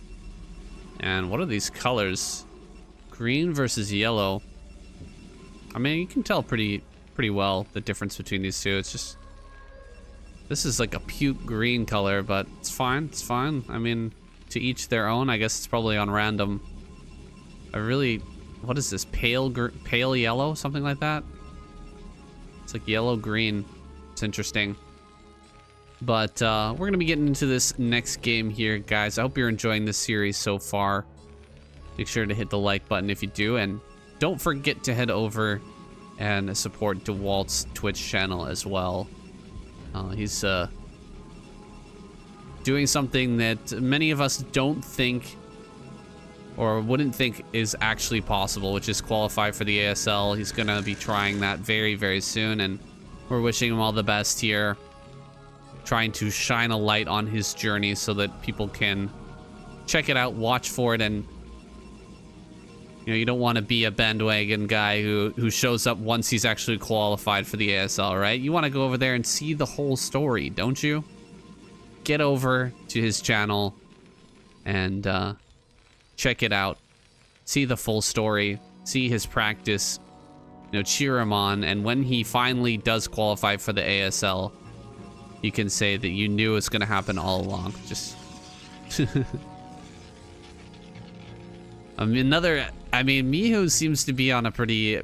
And what are these colors? Green versus yellow. I mean, you can tell pretty well the difference between these two. It's just, this is like a puke green color, but it's fine. It's fine. I mean, to each their own. I guess it's probably on random. What is this? Pale yellow? Something like that? It's like yellow green. It's interesting. But we're going to be getting into this next game here, guys. I hope you're enjoying this series so far. Make sure to hit the like button if you do. And don't forget to head over and support Dewalt's Twitch channel as well. He's doing something that many of us don't think or wouldn't think is actually possible, which is qualify for the ASL. He's gonna be trying that very, very soon, and we're wishing him all the best here. Trying to shine a light on his journey so that people can check it out, watch for it, and you know, you don't want to be a bandwagon guy who shows up once he's actually qualified for the ASL, right? You want to go over there and see the whole story, don't you? Get over to his channel and check it out. See the full story. See his practice. You know, cheer him on. And when he finally does qualify for the ASL, you can say that you knew it's going to happen all along. Just... I mean, MIHU seems to be on a pretty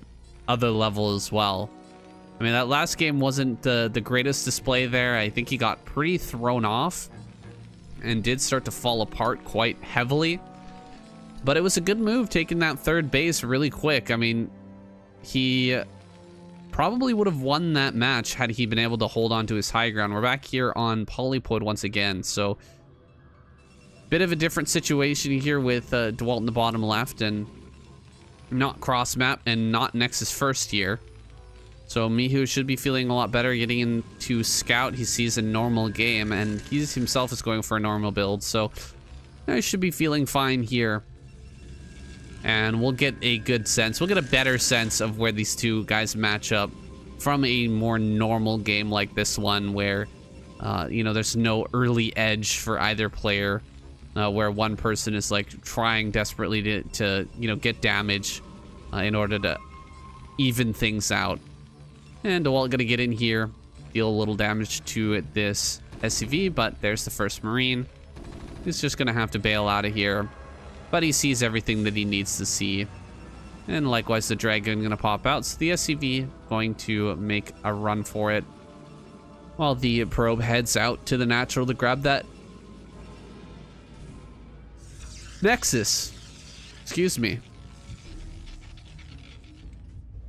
other level as well. I mean, that last game wasn't the greatest display there. I think he got pretty thrown off and did start to fall apart quite heavily. But it was a good move taking that third base really quick. I mean, he probably would have won that match had he been able to hold on to his high ground. We're back here on Polypod once again, so bit of a different situation here with Dewalt in the bottom left and not cross map and not Nexus first here. So MIHU should be feeling a lot better getting into Scout. He sees a normal game and he himself is going for a normal build, so I should be feeling fine here. And we'll get a good sense. We'll get a better sense of where these two guys match up from a more normal game like this one where, you know, there's no early edge for either player, where one person is like trying desperately to you know, get damage in order to even things out. And Dewalt gonna get in here, deal a little damage to this SCV, but there's the first Marine. He's just gonna have to bail out of here. But he sees everything that he needs to see. And likewise, the Dragon gonna pop out. So the SCV going to make a run for it, while the probe heads out to the natural to grab that Nexus. Excuse me.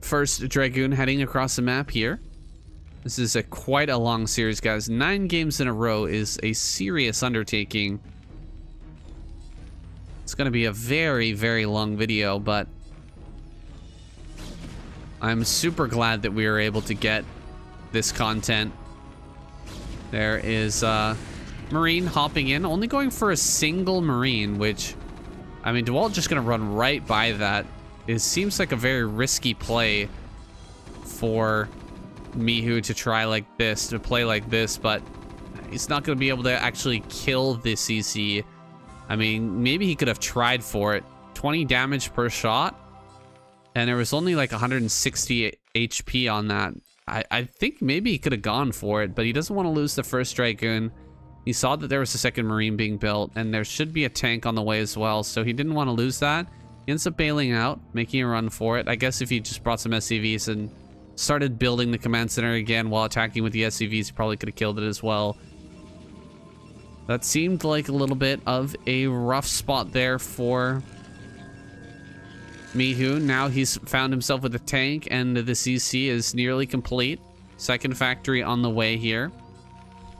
First Dragoon heading across the map here. This is quite a long series, guys. 9 games in a row is a serious undertaking. It's going to be a very, very long video, but I'm super glad that we were able to get this content. There is Marine hopping in, only going for a single Marine, which, I mean, Dewalt just going to run right by that. It seems like a very risky play for MIHU to try like this, to play like this, but he's not going to be able to actually kill the CC. I mean, maybe he could have tried for it. 20 damage per shot, and there was only like 160 HP on that. I think maybe he could have gone for it, but he doesn't want to lose the first Dragoon. He saw that there was a second Marine being built, and there should be a tank on the way as well, so he didn't want to lose that. He ends up bailing out, making a run for it. I guess if he just brought some SCVs and started building the command center again while attacking with the SCVs, he probably could have killed it as well. That seemed like a little bit of a rough spot there for MIHU. Now he's found himself with a tank, and the CC is nearly complete. Second factory on the way here.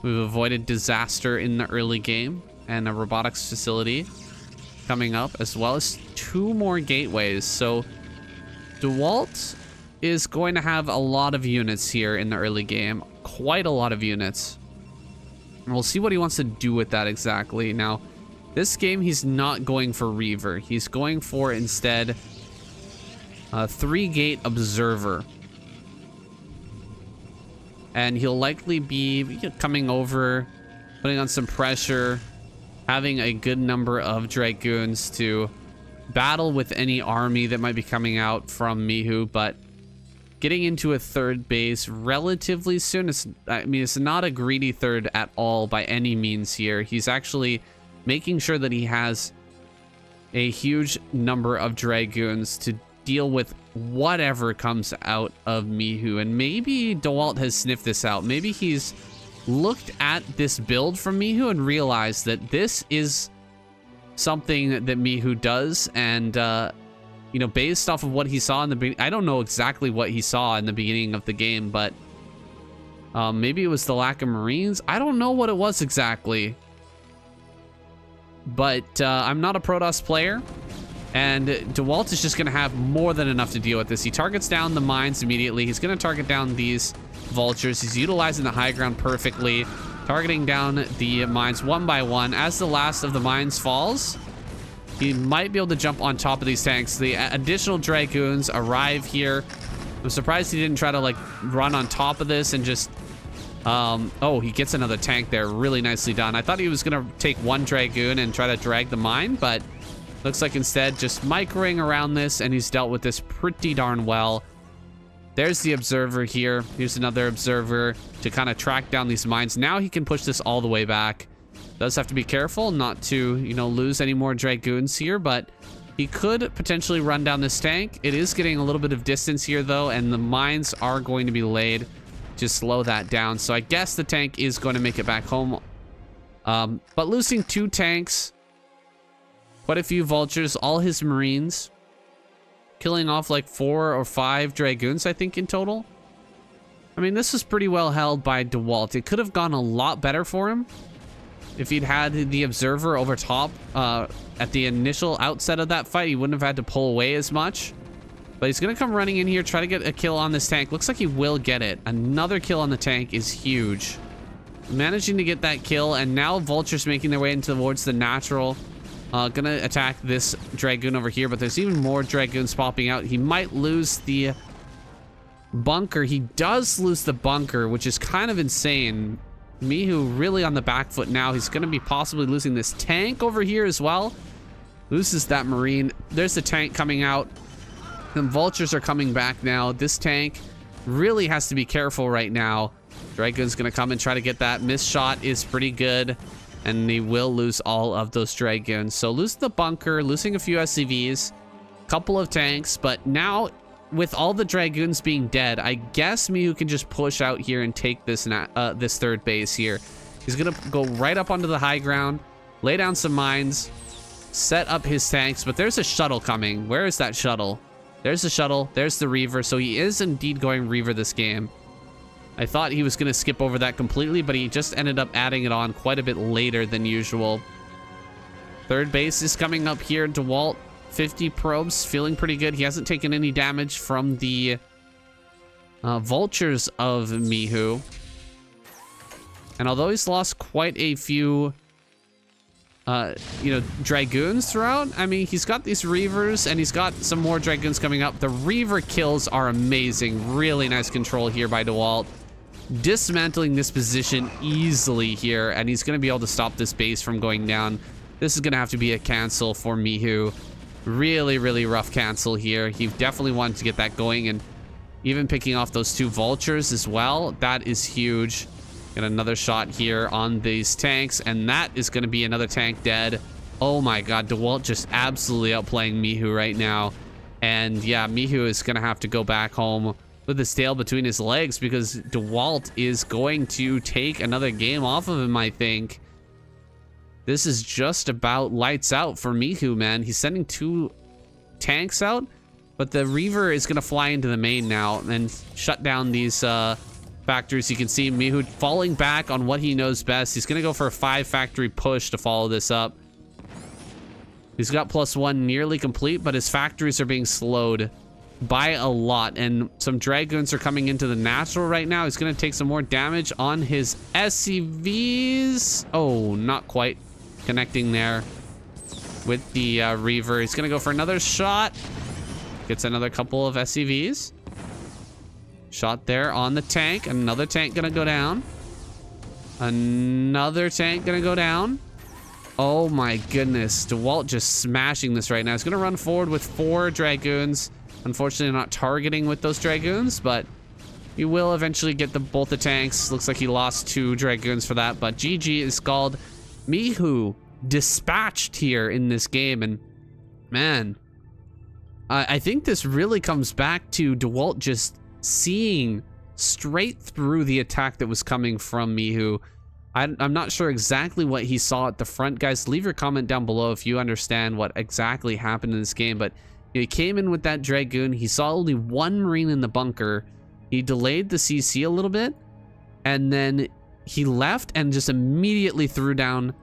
We've avoided disaster in the early game, and a robotics facility coming up, as well as 2 more gateways. So Dewalt is going to have a lot of units here in the early game. Quite a lot of units. And we'll see what he wants to do with that exactly. Now, this game, he's not going for Reaver. He's going for, instead, a 3-gate Observer. And he'll likely be coming over, putting on some pressure, having a good number of Dragoons to battle with any army that might be coming out from MIHU, but getting into a 3rd base relatively soon. I mean, it's not a greedy 3rd at all by any means here. He's actually making sure that he has a huge number of Dragoons to deal with whatever comes out of MIHU. And maybe Dewalt has sniffed this out. Maybe he's looked at this build from MIHU and realized that this is something that MIHU does, and you know, based off of what he saw in the beginning, I don't know exactly what he saw in the beginning of the game, but maybe it was the lack of Marines. I don't know what it was exactly, but I'm not a Protoss player, and Dewalt is just going to have more than enough to deal with this. He targets down the mines immediately. He's going to target down these vultures. He's utilizing the high ground perfectly, targeting down the mines one by one. As the last of the mines falls, he might be able to jump on top of these tanks. The additional Dragoons arrive here. I'm surprised he didn't try to like run on top of this and just oh, he gets another tank there. Really nicely done. I thought he was gonna take 1 Dragoon and try to drag the mine, but looks like instead just microing around this, and he's dealt with this pretty darn well. There's the Observer here. Here's another Observer to kind of track down these mines. Now he can push this all the way back. Does have to be careful not to, you know, lose any more Dragoons here, but he could potentially run down this tank. It is getting a little bit of distance here, though, and the mines are going to be laid to slow that down. So I guess the tank is going to make it back home. But losing 2 tanks, quite a few vultures, all his Marines, killing off like 4 or 5 Dragoons, I think, in total. I mean, this was pretty well held by Dewalt. It could have gone a lot better for him if he'd had the Observer over top at the initial outset of that fight. He wouldn't have had to pull away as much. But he's going to come running in here, try to get a kill on this tank. Looks like he will get it. Another kill on the tank is huge. Managing to get that kill, and now vultures making their way into towards the natural. Gonna attack this Dragoon over here, but there's even more Dragoons popping out. He might lose the bunker. He does lose the bunker, which is kind of insane. MIHU really on the back foot now. He's going to be possibly losing this tank over here as well. Loses that Marine. There's the tank coming out. The vultures are coming back now. This tank really has to be careful right now. Dragoon's going to come and try to get that. Miss shot is pretty good, and he will lose all of those Dragoons. So losing the bunker, losing a few SCVs, couple of tanks, but now with all the Dragoons being dead, I guess MIHU can just push out here and take this this 3rd base here. He's gonna go right up onto the high ground, lay down some mines, set up his tanks, but there's a shuttle coming. Where is that shuttle? There's the shuttle, there's the Reaver, so he is indeed going Reaver this game. I thought he was gonna skip over that completely, but he just ended up adding it on quite a bit later than usual. 3rd base is coming up here. Dewalt, 50 probes, feeling pretty good. He hasn't taken any damage from the vultures of MIHU. And although he's lost quite a few, you know, Dragoons throughout, I mean, he's got these Reavers, and he's got some more Dragoons coming up. The Reaver kills are amazing. Really nice control here by Dewalt. Dismantling this position easily here, and he's going to be able to stop this base from going down. This is going to have to be a cancel for MIHU. Really, really rough cancel here. He definitely wanted to get that going, and even picking off those 2 vultures as well. That is huge. Get another shot here on these tanks, and that is going to be another tank dead. Oh my god, Dewalt just absolutely outplaying MIHU right now. And yeah, MIHU is going to have to go back home with his tail between his legs because Dewalt is going to take another game off of him, I think. This is just about lights out for MIHU, man. He's sending 2 tanks out, but the Reaver is going to fly into the main now and shut down these factories. You can see MIHU falling back on what he knows best. He's going to go for a 5 factory push to follow this up. He's got +1 nearly complete, but his factories are being slowed by a lot, and some Dragoons are coming into the natural right now. He's going to take some more damage on his SCVs. Oh, not quite connecting there with the Reaver. He's going to go for another shot. Gets another couple of SCVs. Shot there on the tank. Another tank going to go down. Another tank going to go down. Oh my goodness. Dewalt just smashing this right now. He's going to run forward with 4 Dragoons. Unfortunately, not targeting with those Dragoons, but he will eventually get both the tanks. Looks like he lost 2 Dragoons for that, but GG is called. MIHU dispatched here in this game, and man, I think this really comes back to Dewalt just seeing straight through the attack that was coming from MIHU. I'm not sure exactly what he saw at the front. Guys, leave your comment down below if you understand what exactly happened in this game, but he came in with that Dragoon. He saw only 1 Marine in the bunker. He delayed the CC a little bit, and then he left and just immediately threw down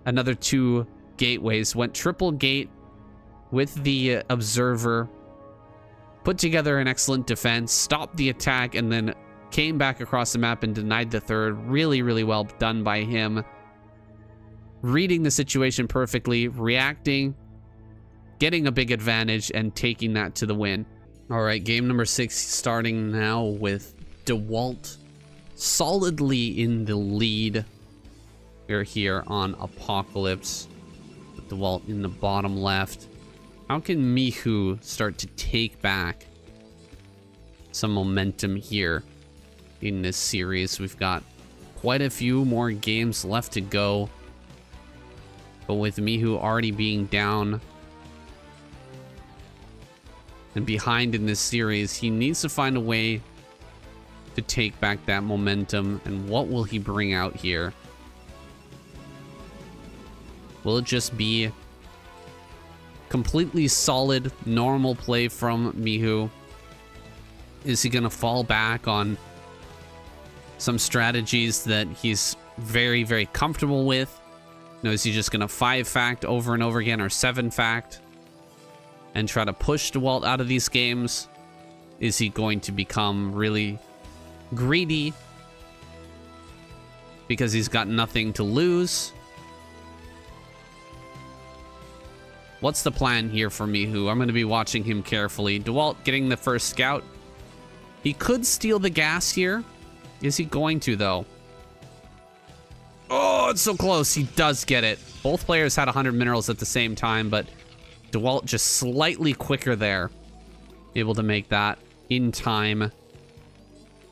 another 2 gateways. Went triple gate with the observer, put together an excellent defense, stopped the attack, and then came back across the map and denied the 3rd. Really, really well done by him. Reading the situation perfectly, reacting, getting a big advantage, and taking that to the win. All right, game number 6 starting now with Dewalt solidly in the lead. We're here on Apocalypse with Dewalt in the bottom left. How can MIHU start to take back some momentum here in this series? We've got quite a few more games left to go, but with MIHU already being down and behind in this series, he needs to find a way to take back that momentum. And what will he bring out here? Will it just be completely solid, normal play from MIHU? Is he going to fall back on some strategies that he's very, very comfortable with? You know, is he just going to 5-fact over and over again, or 7-fact? And try to push Dewalt out of these games? Is he going to become really greedy because he's got nothing to lose? What's the plan here for MIHU? I'm going to be watching him carefully. Dewalt getting the first scout. He could steal the gas here. Is he going to, though? Oh, it's so close. He does get it. Both players had 100 minerals at the same time, but Dewalt just slightly quicker there. Able to make that in time.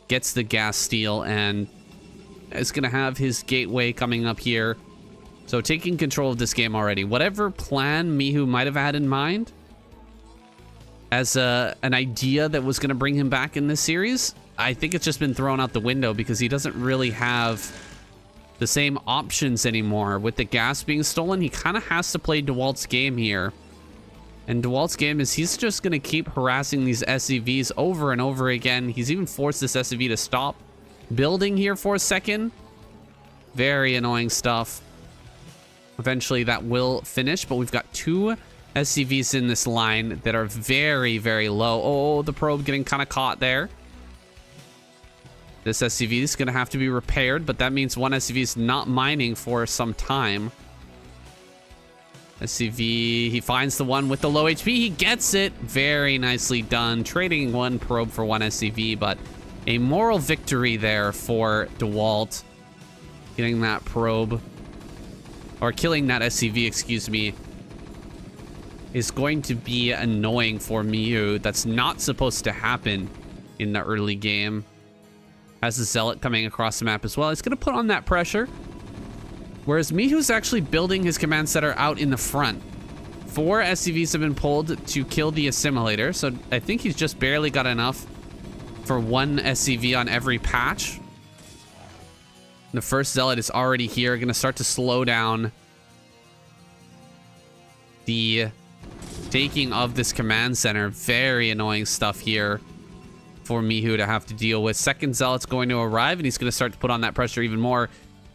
Gets the gas steal and is going to have his gateway coming up here. So taking control of this game already. Whatever plan MIHU might have had in mind as an idea that was going to bring him back in this series, I think it's just been thrown out the window because he doesn't really have the same options anymore. With the gas being stolen, he kind of has to play Dewalt's game here. And Dewalt's game is he's just going to keep harassing these SCVs over and over again. He's even forced this SCV to stop building here for a second. Very annoying stuff. Eventually that will finish, but we've got 2 SCVs in this line that are very, very low. Oh, the probe getting kind of caught there. This SCV is going to have to be repaired, but that means one SCV is not mining for some time. SCV, he finds the one with the low HP. He gets it. Very nicely done. Trading 1 probe for 1 SCV, but a moral victory there for Dewalt. Getting that probe, or killing that SCV, excuse me, is going to be annoying for MIHU. That's not supposed to happen in the early game. Has the Zealot coming across the map as well. He's going to put on that pressure. Whereas MIHU's actually building his command center out in the front. 4 SCVs have been pulled to kill the assimilator. So I think he's just barely got enough for 1 SCV on every patch. The first Zealot is already here. Going to start to slow down the taking of this command center. Very annoying stuff here for MIHU to have to deal with. Second Zealot's going to arrive, and he's going to start to put on that pressure even more.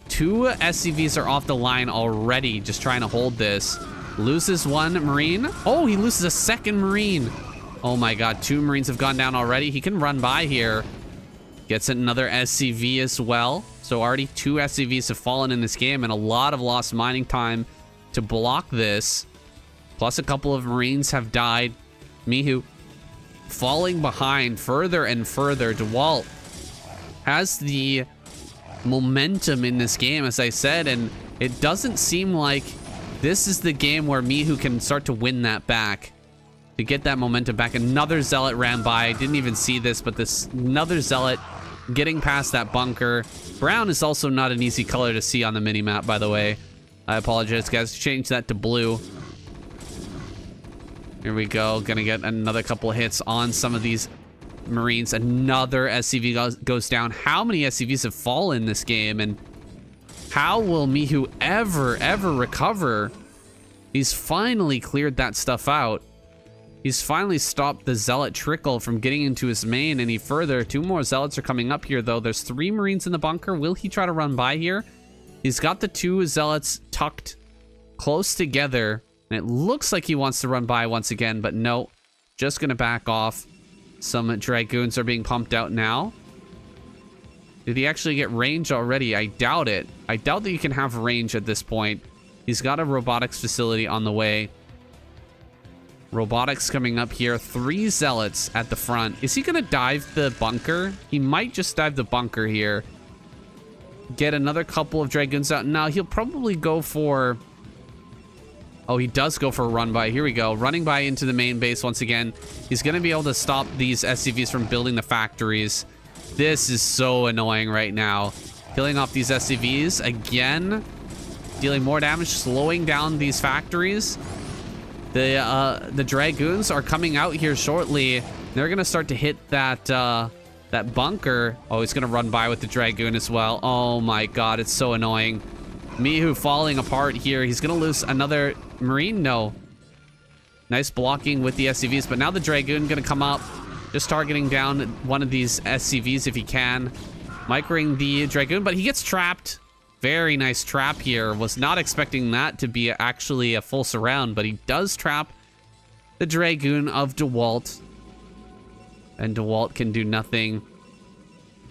2 SCVs are off the line already, just trying to hold this. Loses 1 Marine. Oh, he loses a second Marine. Oh my god, 2 Marines have gone down already. He can run by here. Gets another SCV as well. So already 2 SCVs have fallen in this game, and a lot of lost mining time to block this. Plus a couple of Marines have died. MIHU falling behind further and further. Dewalt has the momentum in this game, as I said, and it doesn't seem like this is the game where MIHU can start to win that back, to get that momentum back. Another Zealot ran by. I didn't even see this, but this another Zealot getting past that bunker. Brown is also not an easy color to see on the mini-map, by the way. I apologize, guys. Change that to blue. Here we go. Gonna get another couple hits on some of these Marines. Another SCV goes down. How many SCVs have fallen in this game? And how will MIHU ever recover? He's finally cleared that stuff out. He's finally stopped the Zealot trickle from getting into his main any further. 2 more Zealots are coming up here, though. There's 3 Marines in the bunker. Will he try to run by here? He's got the 2 Zealots tucked close together. And it looks like he wants to run by once again, but no. Just going to back off. Some Dragoons are being pumped out now. Did he actually get range already? I doubt it. I doubt that you can have range at this point. He's got a robotics facility on the way. Robotics coming up here. 3 Zealots at the front. Is he going to dive the bunker? He might just dive the bunker here. Get another couple of Dragoons out. Now, he'll probably go for... Oh, he does go for a run by. Here we go. Running by into the main base once again. He's going to be able to stop these SCVs from building the factories. This is so annoying right now. Killing off these SCVs again. Dealing more damage, slowing down these factories. The Dragoons are coming out here shortly. They're going to start to hit that that bunker. Oh, he's going to run by with the Dragoon as well. Oh my god, it's so annoying. MIHU falling apart here. He's going to lose another Marine. No. Nice blocking with the SCVs, but now the Dragoon going to come up. Just targeting down one of these SCVs if he can. Microing the Dragoon, but he gets trapped. Very nice trap here. Was not expecting that to be actually a full surround, but he does trap the Dragoon of Dewalt. And Dewalt can do nothing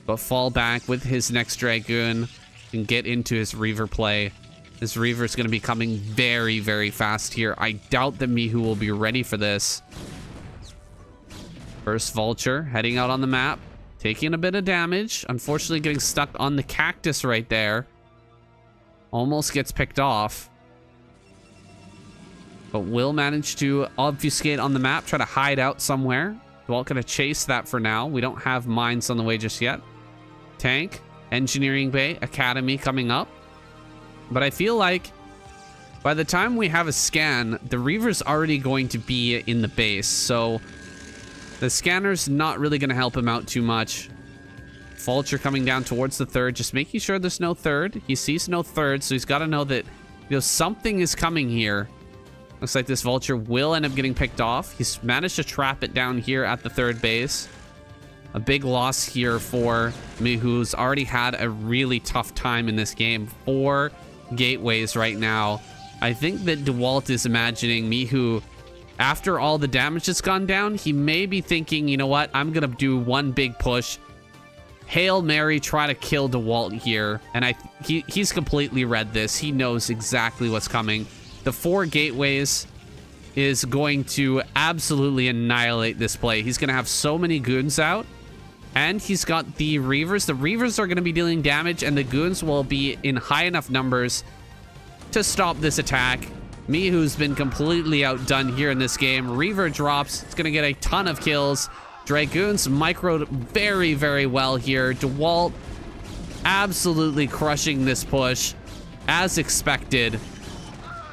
but fall back with his next Dragoon and get into his Reaver play. This Reaver is going to be coming very, very fast here. I doubt that MIHU will be ready for this. First Vulture heading out on the map. Taking a bit of damage. Unfortunately getting stuck on the cactus right there. Almost gets picked off. But will manage to obfuscate on the map. Try to hide out somewhere. Dewalt gonna chase that for now. We don't have mines on the way just yet. Tank. Engineering Bay. Academy coming up. But I feel like by the time we have a scan, the Reaver's already going to be in the base. So the scanner's not really going to help him out too much. Vulture coming down towards the third, just making sure there's no third. He sees no third, so he's got to know that, you know, something is coming here. Looks like this Vulture will end up getting picked off. He's managed to trap it down here at the third base. A big loss here for MIHU, who's already had a really tough time in this game. 4 gateways right now. I think that Dewalt is imagining MIHU, after all the damage that's gone down, he may be thinking, you know what, I'm gonna do one big push, Hail Mary, try to kill Dewalt here. And he's completely read this. He knows exactly what's coming. The 4 gateways is going to absolutely annihilate this play. He's gonna have so many goons out. And he's got the Reavers. The Reavers are going to be dealing damage, and the Goons will be in high enough numbers to stop this attack. MIHU's been completely outdone here in this game. Reaver drops. It's going to get a ton of kills. Dragoons microed very, very well here. Dewalt absolutely crushing this push as expected.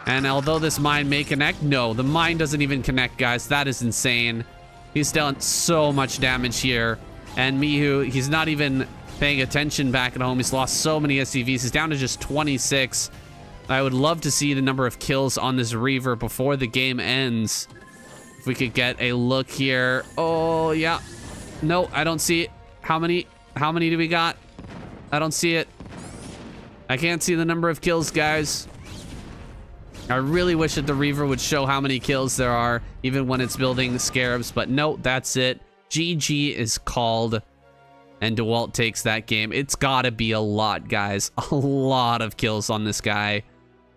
And although this mine may connect, no, the mine doesn't even connect, guys. That is insane. He's done so much damage here. And MIHU, he's not even paying attention back at home. He's lost so many SCVs. He's down to just 26. I would love to see the number of kills on this Reaver before the game ends. If we could get a look here. Oh, yeah. No, I don't see it. How many do we got? I don't see it. I can't see the number of kills, guys. I really wish that the Reaver would show how many kills there are, even when it's building the Scarabs, but no, that's it. GG is called, and Dewalt takes that game. It's gotta be a lot, guys. A lot of kills on this guy,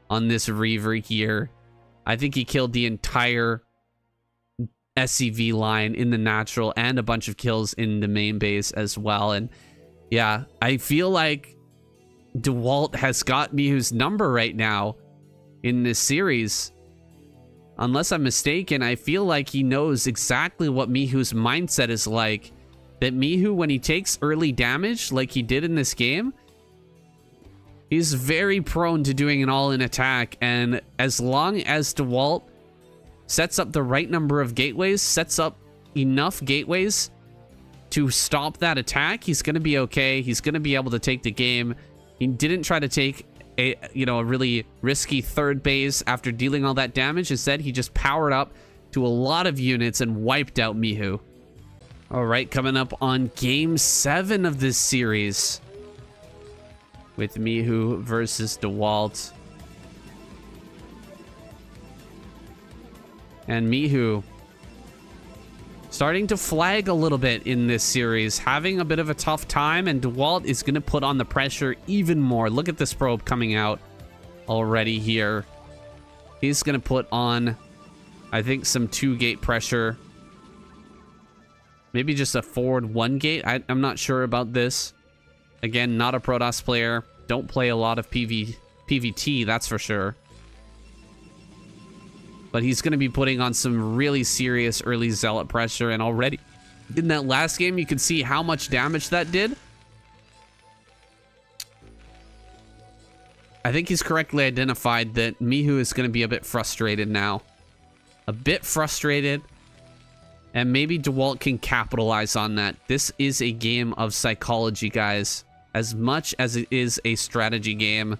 on this Reaver here. I think he killed the entire SCV line in the natural and a bunch of kills in the main base as well. And yeah, I feel like Dewalt has got MIHU's number right now in this series. Unless I'm mistaken, I feel like he knows exactly what MIHU's mindset is like. That MIHU, when he takes early damage, like he did in this game, he's very prone to doing an all-in attack. And as long as Dewalt sets up the right number of gateways, sets up enough gateways to stop that attack, he's going to be okay. He's going to be able to take the game. He didn't try to take a really risky third base after dealing all that damage. Instead, he just powered up to a lot of units and wiped out MIHU. All right, coming up on game 7 of this series with MIHU versus Dewalt. And MIHU starting to flag a little bit in this series, having a bit of a tough time, and Dewalt is going to put on the pressure even more. Look at this probe coming out already here. He's going to put on, I think, some 2-gate pressure. Maybe just a forward 1-gate. I'm not sure about this. Again, not a Protoss player. Don't play a lot of PvT, that's for sure. But he's going to be putting on some really serious early Zealot pressure. And already in that last game, you can see how much damage that did. I think he's correctly identified that MIHU is going to be a bit frustrated now. A bit frustrated. And maybe Dewalt can capitalize on that. This is a game of psychology, guys. As much as it is a strategy game,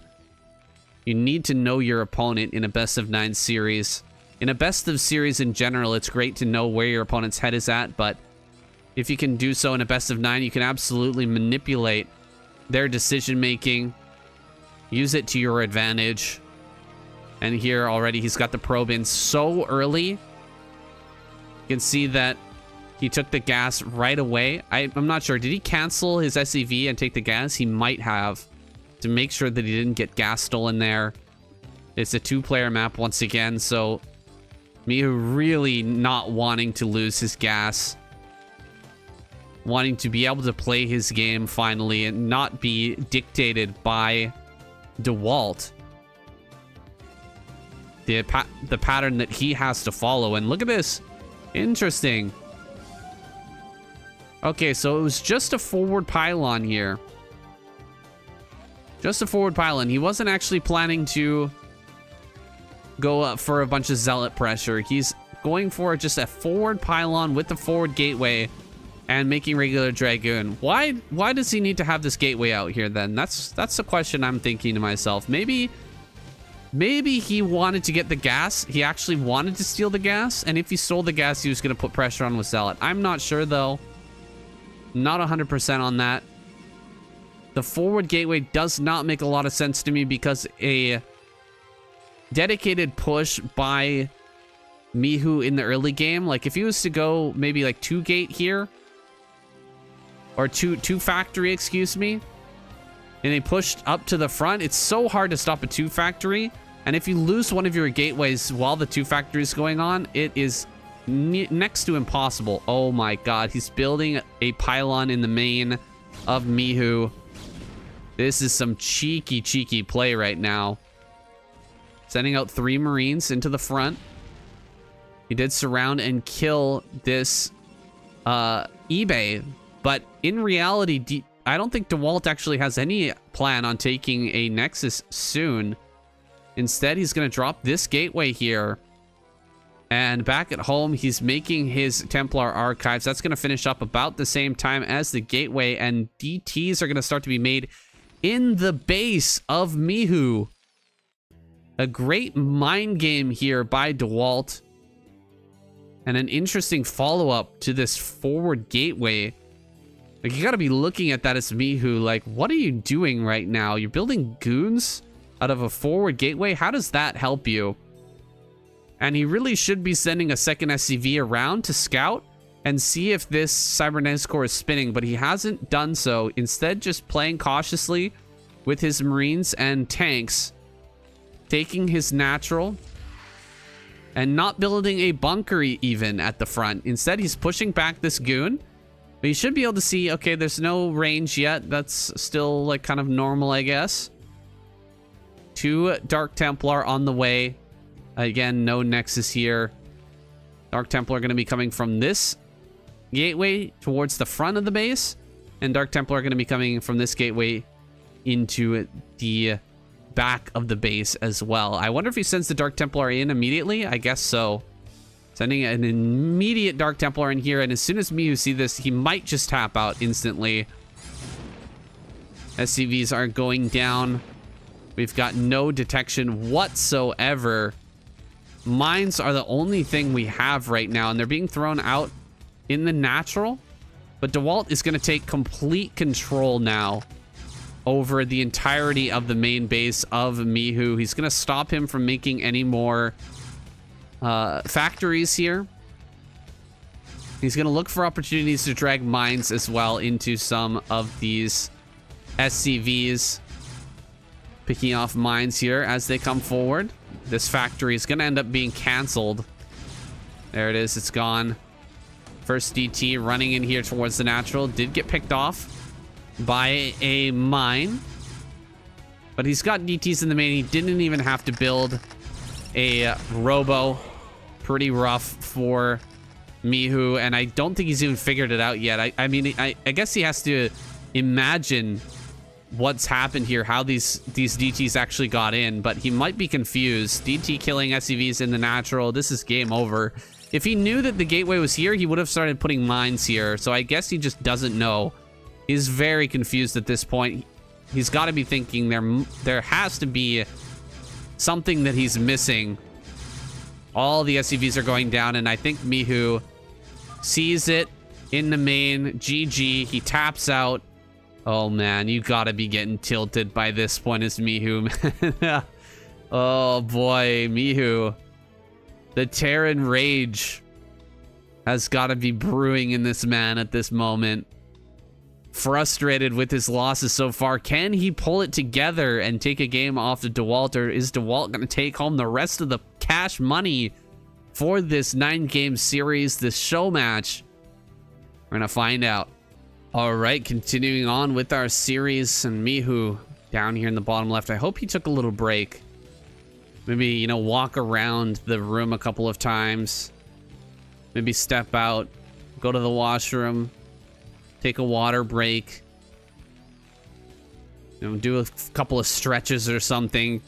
you need to know your opponent in a best-of-9 series. In a best of series in general, it's great to know where your opponent's head is at, but if you can do so in a best of 9, you can absolutely manipulate their decision making, use it to your advantage. And here already he's got the probe in so early. You can see that he took the gas right away. I'm not sure. Did he cancel his SCV and take the gas? He might have, to make sure that he didn't get gas stolen there. It's a 2-player map once again, so MIHU really not wanting to lose his gas. Wanting to be able to play his game finally and not be dictated by Dewalt. The pattern that he has to follow. And look at this. Interesting. Okay, so it was just a forward pylon here. Just a forward pylon. He wasn't actually planning to go up for a bunch of Zealot pressure. He's going for just a forward pylon with the forward gateway and making regular Dragoon. Why does he need to have this gateway out here then? That's the question I'm thinking to myself. Maybe he wanted to get the gas. He actually wanted to steal the gas, and if he stole the gas, he was going to put pressure on with Zealot. I'm not sure though. Not 100% on that. The forward gateway does not make a lot of sense to me because a dedicated push by MIHU in the early game, like if he was to go maybe like 2-gate here, or two factory, excuse me, and they pushed up to the front, it's so hard to stop a 2-factory. And if you lose one of your gateways while the 2-factory is going on, it is next to impossible. Oh my god, he's building a pylon in the main of MIHU. This is some cheeky play right now. Sending out 3 Marines into the front. He did surround and kill this eBay. But in reality, I don't think Dewalt actually has any plan on taking a Nexus soon. Instead, he's going to drop this gateway here. And back at home, he's making his Templar archives. That's going to finish up about the same time as the gateway. And DTs are going to start to be made in the base of MIHU. A great mind game here by Dewalt. And an interesting follow-up to this forward gateway. Like, you got to be looking at that as MIHU. Like, what are you doing right now? You're building goons out of a forward gateway? How does that help you? And he really should be sending a second SCV around to scout and see if this Cybernetics core is spinning, but he hasn't done so. Instead, just playing cautiously with his Marines and tanks, taking his natural, and not building a bunker even at the front. Instead, he's pushing back this goon. But you should be able to see, okay, there's no range yet. That's still like kind of normal, I guess. 2 Dark Templar on the way. Again, no Nexus here. Dark Templar are going to be coming from this gateway towards the front of the base. And Dark Templar are going to be coming from this gateway into the back of the base as well. I wonder if he sends the Dark Templar in immediately. I guess so. Sending an immediate Dark Templar in here. And as soon as MIHU see this, he might just tap out instantly. SCVs are going down. We've got no detection whatsoever. Mines are the only thing we have right now, and they're being thrown out in the natural. But Dewalt is going to take complete control now over the entirety of the main base of MIHU. He's going to stop him from making any more factories here. He's going to look for opportunities to drag mines as well into some of these SCVs. Picking off mines here as they come forward. This factory is going to end up being canceled. There it is. It's gone. First DT running in here towards the natural. Did get picked off by a mine. But he's got DTs in the main. He didn't even have to build a robo. Pretty rough for MIHU. And I don't think he's even figured it out yet. I mean, I guess he has to imagine what's happened here, how these DTs actually got in, but he might be confused. DT killing SCVs in the natural. This is game over. If he knew that the gateway was here, he would have started putting mines here. So I guess he just doesn't know. He's very confused at this point. He's got to be thinking there has to be something that he's missing. All the SCVs are going down, and I think MIHU sees it in the main. GG. He taps out. Oh, man, you gotta be getting tilted by this point as MIHU, man. Oh, boy, MIHU. The Terran rage has gotta be brewing in this man at this moment. Frustrated with his losses so far. Can he pull it together and take a game off of Dewalt, or is Dewalt gonna take home the rest of the cash money for this 9-game series, this show match? We're gonna find out. All right, continuing on with our series, and MIHU down here in the bottom left. I hope he took a little break. Maybe, you know, walk around the room a couple of times. Maybe step out, go to the washroom, take a water break. You know, do a couple of stretches or something.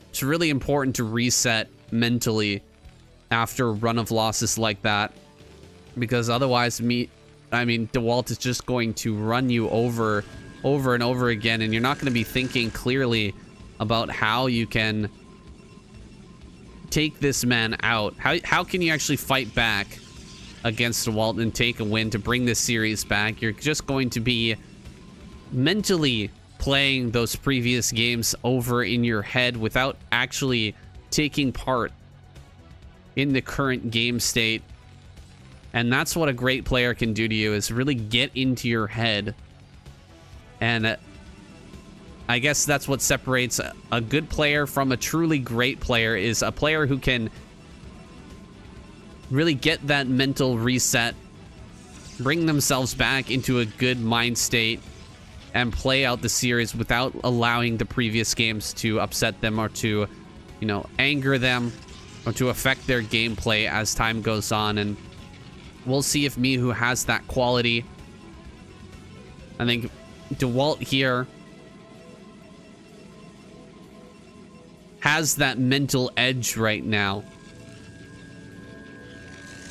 It's really important to reset mentally after a run of losses like that, because otherwise Dewalt is just going to run you over and over again, and you're not going to be thinking clearly about how you can take this man out. How can you actually fight back against Dewalt and take a win to bring this series back? You're just going to be mentally playing those previous games over in your head without actually taking part in the current game state. And that's what a great player can do to you, is really get into your head. And I guess that's what separates a good player from a truly great player, is a player who can really get that mental reset, bring themselves back into a good mind state, and play out the series without allowing the previous games to upset them or to, you know, anger them or to affect their gameplay as time goes on. And We'll see if MIHU has that quality. I think Dewalt here has that mental edge right now.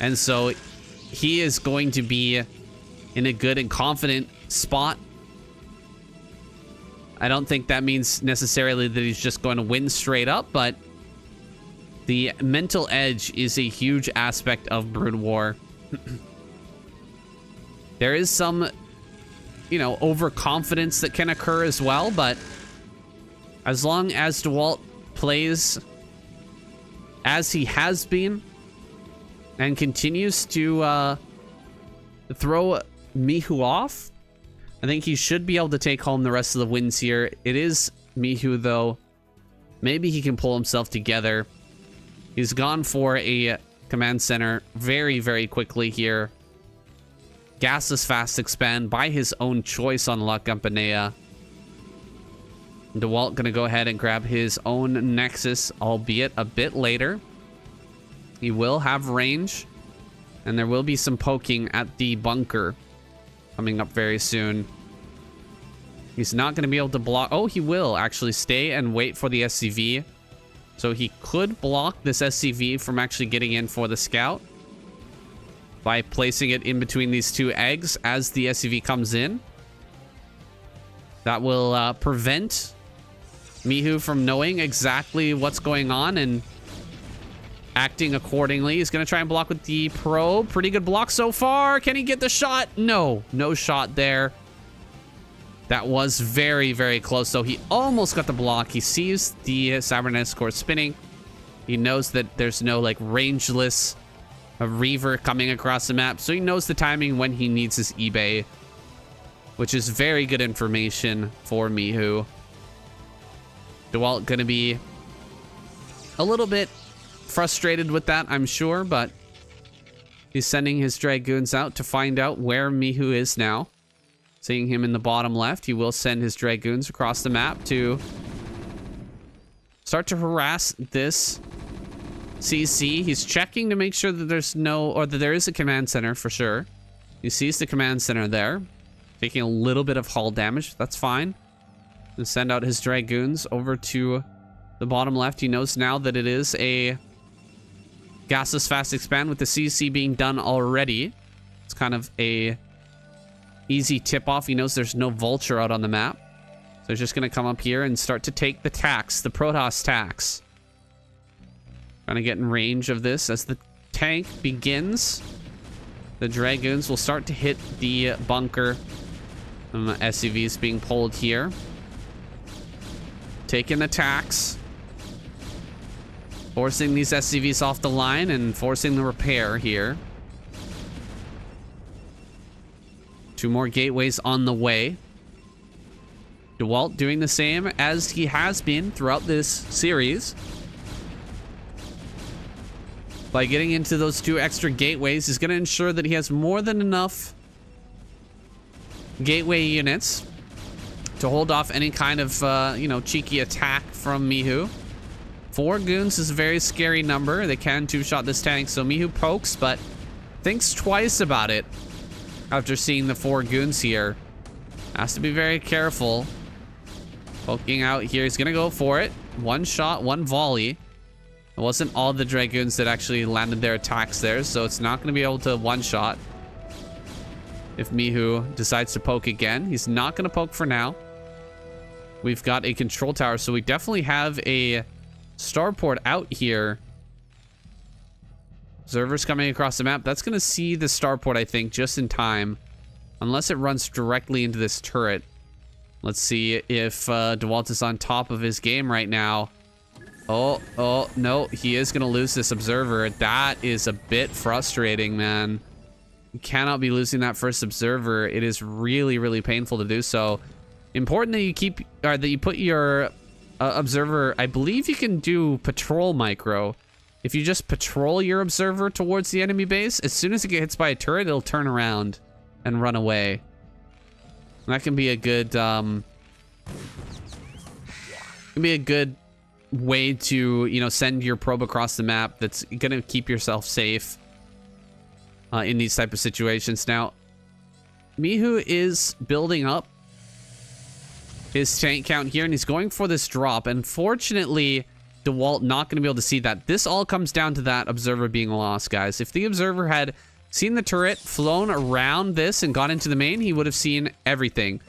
And so he is going to be in a good and confident spot. I don't think that means necessarily that he's just going to win straight up, but the mental edge is a huge aspect of Broodwar. There is some, you know, overconfidence that can occur as well, but as long as Dewalt plays as he has been and continues to throw MIHU off, I think he should be able to take home the rest of the wins here. It is MIHU, though. Maybe he can pull himself together. He's gone for a command center very, very quickly here. Gasless fast expand by his own choice on La Campanea. Dewalt gonna go ahead and grab his own Nexus, albeit a bit later. He will have range, and there will be some poking at the bunker coming up very soon. He's not going to be able to block. Oh, he will actually stay and wait for the SCV. So he could block this SCV from actually getting in for the scout by placing it in between these two eggs as the SCV comes in. That will prevent MIHU from knowing exactly what's going on and acting accordingly. He's going to try and block with the probe. Pretty good block so far. Can he get the shot? No. No shot there. That was very, very close. So he almost got the block. He sees the Cybernetic core spinning. He knows that there's no, like, rangeless Reaver coming across the map. So he knows the timing when he needs his eBay, which is very good information for MIHU. Dewalt going to be a little bit frustrated with that, I'm sure, but he's sending his Dragoons out to find out where MIHU is now. Seeing him in the bottom left, he will send his Dragoons across the map to start to harass this CC. He's checking to make sure that there's no, or that there is a command center for sure. He sees the command center there, taking a little bit of hull damage. That's fine. And send out his Dragoons over to the bottom left. He knows now that it is a gasless fast expand with the CC being done already. It's kind of a easy tip off. He knows there's no vulture out on the map. So he's just going to come up here and start to take the tax, the Protoss tax. Trying to get in range of this as the tank begins. The Dragoons will start to hit the bunker. SCVs being pulled here. Taking the tax. Forcing these SCVs off the line and forcing the repair here. 2 more gateways on the way. Dewalt doing the same as he has been throughout this series. By getting into those 2 extra gateways, he's going to ensure that he has more than enough gateway units to hold off any kind of, you know, cheeky attack from MIHU. 4 goons is a very scary number. They can 2-shot this tank, so MIHU pokes, but thinks twice about it after seeing the 4 goons here. Has to be very careful. Poking out here. He's going to go for it. 1 shot, 1 volley. It wasn't all the Dragoons that actually landed their attacks there, so it's not going to be able to 1-shot. If MIHU decides to poke again, he's not going to poke for now. We've got a control tower, so we definitely have a starport out here. Observers coming across the map. That's going to see the starport, I think, just in time. Unless it runs directly into this turret. Let's see if Dewalt is on top of his game right now. Oh, no. He is going to lose this observer. That is a bit frustrating, man. You cannot be losing that first observer. It is really, really painful to do so. Important that you keep, or that you put your observer. I believe you can do patrol micro. If you just patrol your observer towards the enemy base, as soon as it gets hit by a turret, it'll turn around and run away. And that can be a good, way to, you know, send your probe across the map that's gonna keep yourself safe. in these type of situations. Now, MIHU is building up his tank count here, and he's going for this drop. Unfortunately, Dewalt not going to be able to see that. This all comes down to that observer being lost, guys. If the observer had seen the turret, flown around this, and gone into the main, he would have seen everything.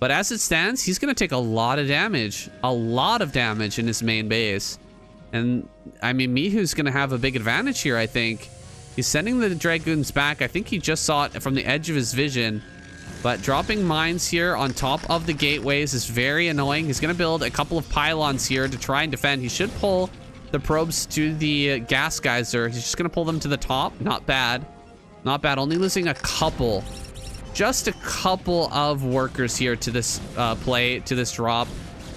But as it stands, he's going to take a lot of damage. A lot of damage in his main base. And, I mean, MIHU's going to have a big advantage here, I think. He's sending the Dragoons back. I think he just saw it from the edge of his vision. But dropping mines here on top of the gateways is very annoying. He's going to build a couple of pylons here to try and defend. He should pull the probes to the gas geyser. He's just going to pull them to the top. Not bad. Not bad. Only losing a couple. Just a couple of workers here to this play, to this drop.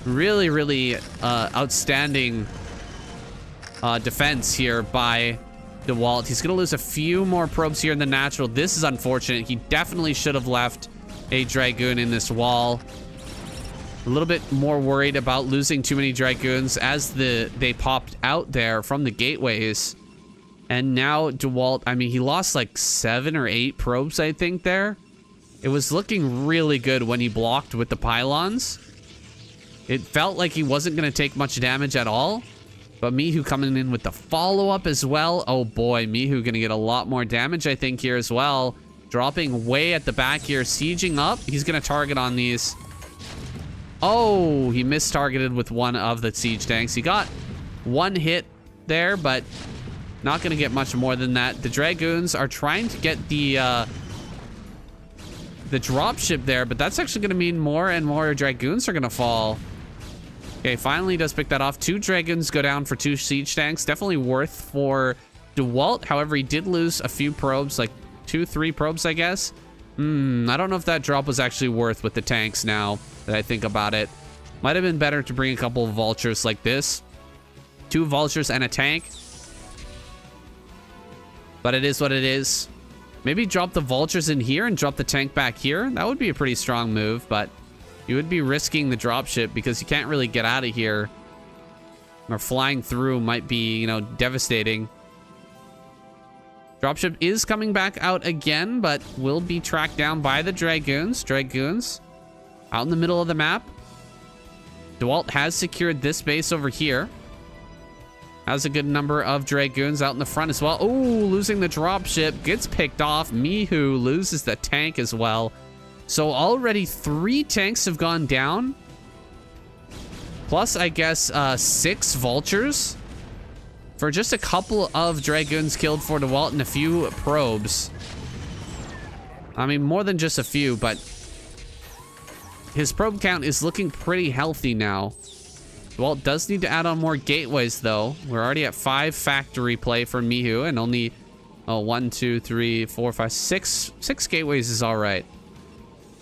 Really, really outstanding defense here by Dewalt. He's going to lose a few more probes here in the natural. This is unfortunate. He definitely should have left a Dragoon in this wall. A little bit more worried about losing too many Dragoons as they popped out there from the gateways. And now Dewalt, I mean, he lost like 7 or 8 probes, I think, there. It was looking really good when he blocked with the pylons. It felt like he wasn't going to take much damage at all. But MIHU coming in with the follow-up as well. Oh boy, MIHU going to get a lot more damage, I think, here as well. Dropping way at the back here, sieging up. He's going to target on these. Oh, he missed-targeted with one of the siege tanks. He got one hit there, but not going to get much more than that. The Dragoons are trying to get the dropship there, but that's actually going to mean more and more Dragoons are going to fall. Okay, finally does pick that off. 2 Dragoons go down for 2 siege tanks. Definitely worth for Dewalt. However, he did lose a few probes, like 2-3 probes, I guess. I don't know if that drop was actually worth with the tanks now that I think about it. Might have been better to bring a couple of vultures like this. 2 vultures and a tank. But it is what it is. Maybe drop the vultures in here and drop the tank back here. That would be a pretty strong move, but you would be risking the dropship because you can't really get out of here. Or flying through might be, you know, devastating. Dropship is coming back out again, but will be tracked down by the Dragoons. Dragoons out in the middle of the map. Dewalt has secured this base over here. Has a good number of Dragoons out in the front as well. Oh, losing the dropship. Gets picked off. MIHU loses the tank as well. So already 3 tanks have gone down. Plus, I guess, 6 vultures. For just a couple of Dragoons killed for Dewalt and a few probes. I mean, more than just a few, but his probe count is looking pretty healthy now. Dewalt does need to add on more gateways, though. We're already at 5 factory play for MIHU, and only 1, 2, 3, 4, 5, 6 gateways is all right.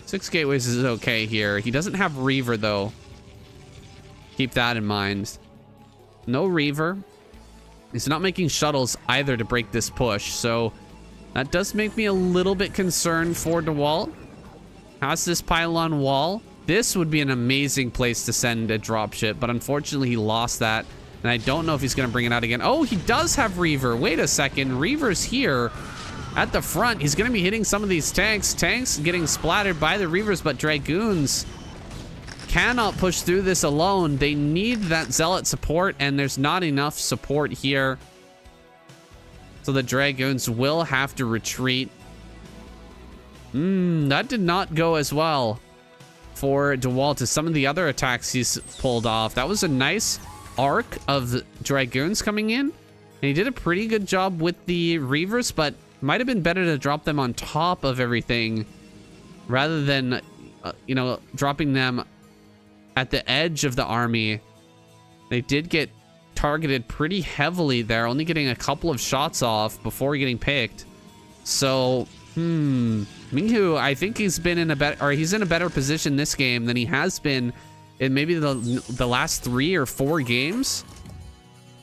6 gateways is okay here. He doesn't have Reaver, though. Keep that in mind. No Reaver. He's not making shuttles either to break this push, so that does make me a little bit concerned for Dewalt. Has this pylon wall. This would be an amazing place to send a dropship, but unfortunately he lost that, and I don't know if he's going to bring it out again. Oh, he does have Reaver. Wait a second. Reaver's here at the front. He's going to be hitting some of these tanks. Tanks getting splattered by the Reavers, but Dragoons cannot push through this alone. They need that Zealot support, and there's not enough support here. So the Dragoons will have to retreat. That did not go as well for Dewalt as some of the other attacks he's pulled off. That was a nice arc of the Dragoons coming in, and he did a pretty good job with the Reavers, but might have been better to drop them on top of everything rather than, you know, dropping them at the edge of the army. They did get targeted pretty heavily there, only getting a couple of shots off before getting picked. So, MIHU, I think he's been in a better position this game than he has been in maybe the last 3 or 4 games.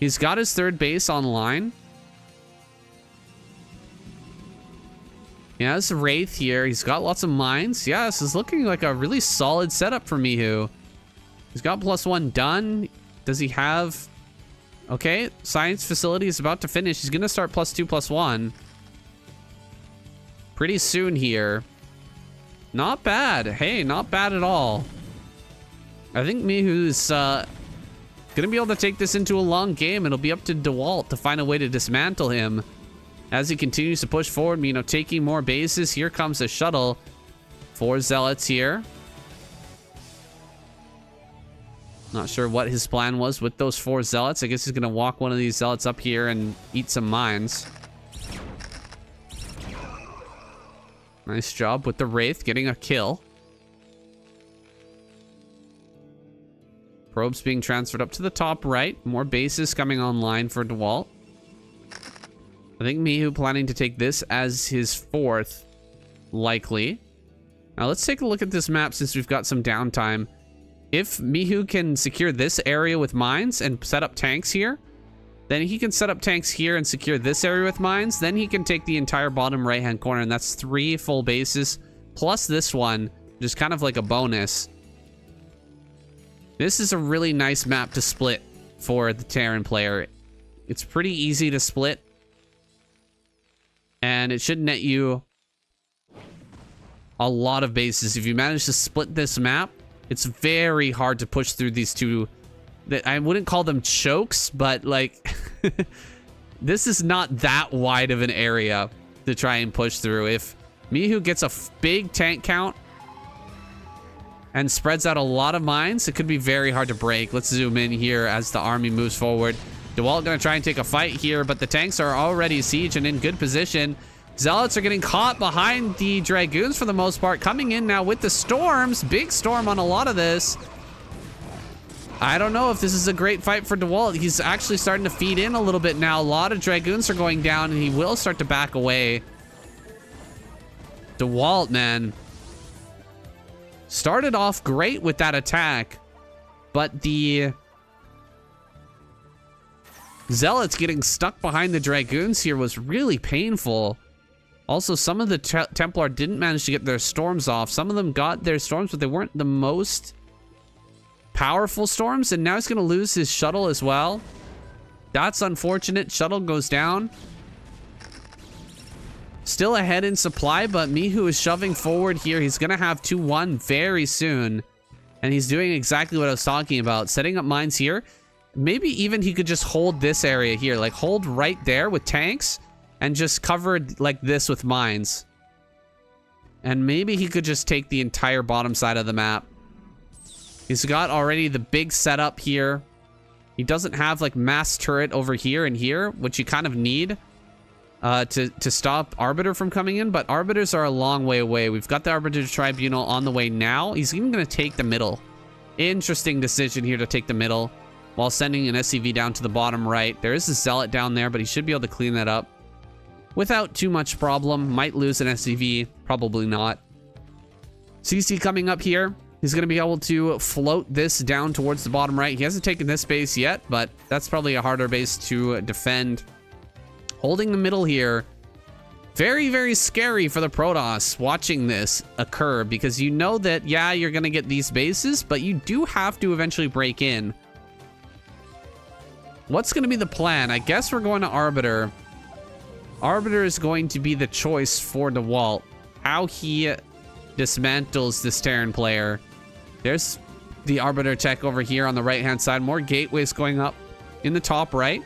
He's got his 3rd base online. He has Wraith here. He's got lots of mines. Yeah, this is looking like a really solid setup for MIHU. He's got +1 done. Does he have... Okay, science facility is about to finish. He's going to start +2, +1. pretty soon here. Not bad. Hey, not bad at all. I think MIHU's gonna be able to take this into a long game. It'll be up to Dewalt to find a way to dismantle him as he continues to push forward, you know, taking more bases. Here comes the shuttle. 4 zealots here. Not sure what his plan was with those 4 zealots. I guess he's gonna walk one of these zealots up here and eat some mines. Nice job with the Wraith getting a kill. Probes being transferred up to the top right. More bases coming online for Dewalt. I think MIHU planning to take this as his 4th, likely. Now let's take a look at this map since we've got some downtime. If MIHU can secure this area with mines and set up tanks here, then he can set up tanks here and secure this area with mines. Then he can take the entire bottom right-hand corner, and that's 3 full bases, plus this one, which is kind of like a bonus. This is a really nice map to split for the Terran player. It's pretty easy to split, and it should net you a lot of bases. If you manage to split this map, it's very hard to push through these two. I wouldn't call them chokes, but like this is not that wide of an area to try and push through. If MIHU gets a big tank count and spreads out a lot of mines, it could be very hard to break. Let's zoom in here as the army moves forward. Dewalt gonna try and take a fight here, but the tanks are already sieged and in good position. Zealots are getting caught behind the Dragoons for the most part. Coming in now with the storms. Big storm on a lot of this. I don't know if this is a great fight for Dewalt. He's actually starting to feed in a little bit now. A lot of Dragoons are going down, and he will start to back away. Dewalt, man, started off great with that attack, but the Zealots getting stuck behind the Dragoons here was really painful. Also, some of the Templar didn't manage to get their storms off. Some of them got their storms, but they weren't the most powerful storms, and now he's going to lose his shuttle as well. That's unfortunate. Shuttle goes down. Still ahead in supply, but MIHU is shoving forward here. He's going to have 2-1 very soon, and he's doing exactly what I was talking about, setting up mines here. Maybe even he could just hold this area here, like hold right there with tanks and just cover it like this with mines. And maybe he could just take the entire bottom side of the map. He's got already the big setup here. He doesn't have like mass turret over here and here, which you kind of need to stop Arbiter from coming in. But Arbiters are a long way away. We've got the Arbiter Tribunal on the way now. He's even going to take the middle. Interesting decision here to take the middle while sending an SCV down to the bottom right. There is a Zealot down there, but he should be able to clean that up without too much problem. Might lose an SCV, probably not. CC coming up here. He's going to be able to float this down towards the bottom right. He hasn't taken this base yet, but that's probably a harder base to defend. Holding the middle here. Very, very scary for the Protoss watching this occur, because you know that, yeah, you're going to get these bases, but you do have to eventually break in. What's going to be the plan? I guess we're going to Arbiter. Arbiter is going to be the choice for Dewalt. How he dismantles this Terran player. There's the Arbiter tech over here on the right-hand side. More gateways going up in the top right.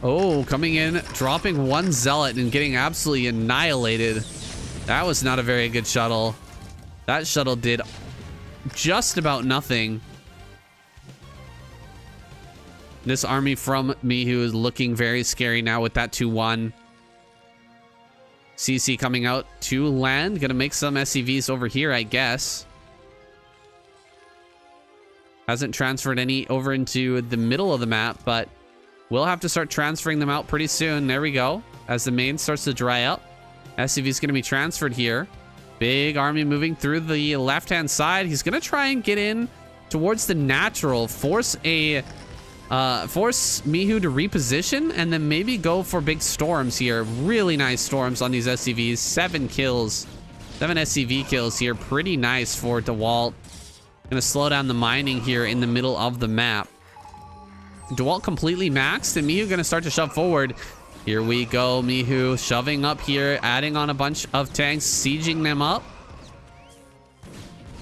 Oh, coming in, dropping 1 Zealot and getting absolutely annihilated. That was not a very good shuttle. That shuttle did just about nothing. This army from MIHU is looking very scary now with that 2-1. CC coming out to land. Gonna make some SCVs over here, I guess. Hasn't transferred any over into the middle of the map, but we'll have to start transferring them out pretty soon. There we go. As the main starts to dry up, SCV is gonna be transferred here. Big army moving through the left-hand side. He's gonna try and get in towards the natural, force MIHU to reposition, and then maybe go for big storms here. Really nice storms on these SCVs. 7 kills. 7 SCV kills here. Pretty nice for Dewalt. Gonna slow down the mining here in the middle of the map. Dewalt completely maxed, and MIHU gonna start to shove forward. Here we go, MIHU shoving up here, adding on a bunch of tanks, sieging them up.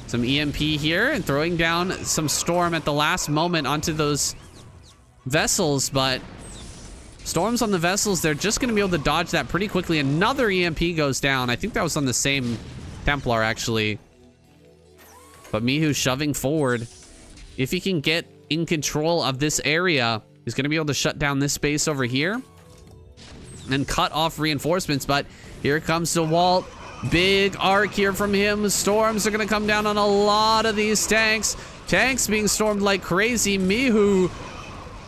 Some EMP here and throwing down some storm at the last moment onto those vessels, but storms on the vessels, they're just going to be able to dodge that pretty quickly. Another EMP goes down. I think that was on the same Templar, actually. But MIHU shoving forward. If he can get in control of this area, he's going to be able to shut down this space over here and cut off reinforcements. But here comes Dewalt. Big arc here from him. Storms are going to come down on a lot of these tanks. Tanks being stormed like crazy. MIHU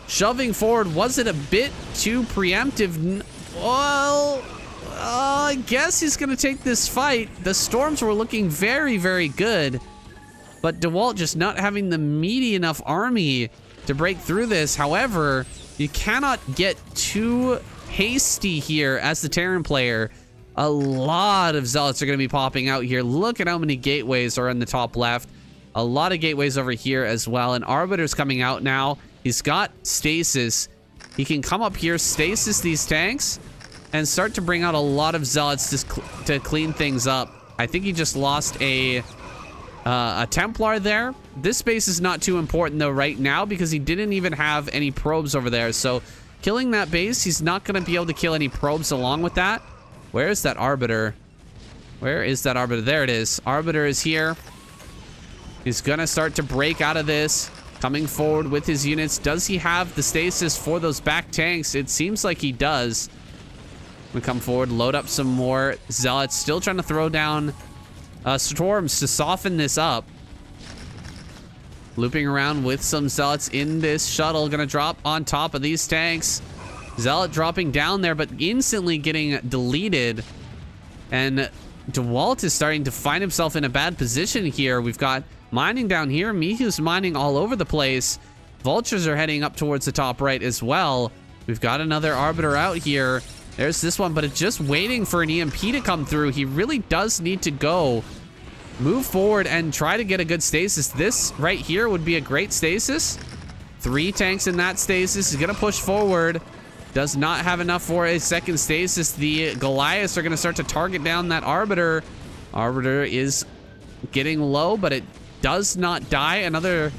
shoving forward. Was it a bit too preemptive? Well, I guess he's going to take this fight. The storms were looking very, very good. But Dewalt just not having the meaty enough army to break through this. However, you cannot get too hasty here as the Terran player. A lot of zealots are going to be popping out here. Look at how many gateways are in the top left. A lot of gateways over here as well. And Arbiter's coming out now. He's got stasis. He can come up here, stasis these tanks, and start to bring out a lot of zealots to clean things up. I think he just lost a Templar there. This base is not too important though right now because he didn't even have any probes over there. So killing that base, he's not going to be able to kill any probes along with that. Where is that Arbiter? Where is that Arbiter? There it is. Arbiter is here. He's going to start to break out of this. Coming forward with his units. Does he have the stasis for those back tanks? It seems like he does. We come forward, load up some more zealots. Still trying to throw down storms to soften this up. Looping around with some zealots in this shuttle. Gonna drop on top of these tanks. Zealot dropping down there, but instantly getting deleted. And Dewalt is starting to find himself in a bad position here. We've got mining down here. MIHU's mining all over the place. Vultures are heading up towards the top right as well. We've got another Arbiter out here. There's this one, but it's just waiting for an EMP to come through. He really does need to go move forward and try to get a good stasis. This right here would be a great stasis. 3 tanks in that stasis. He's gonna push forward. Does not have enough for a second stasis. The Goliaths are gonna start to target down that Arbiter. Arbiter is getting low, but it does not die. Another,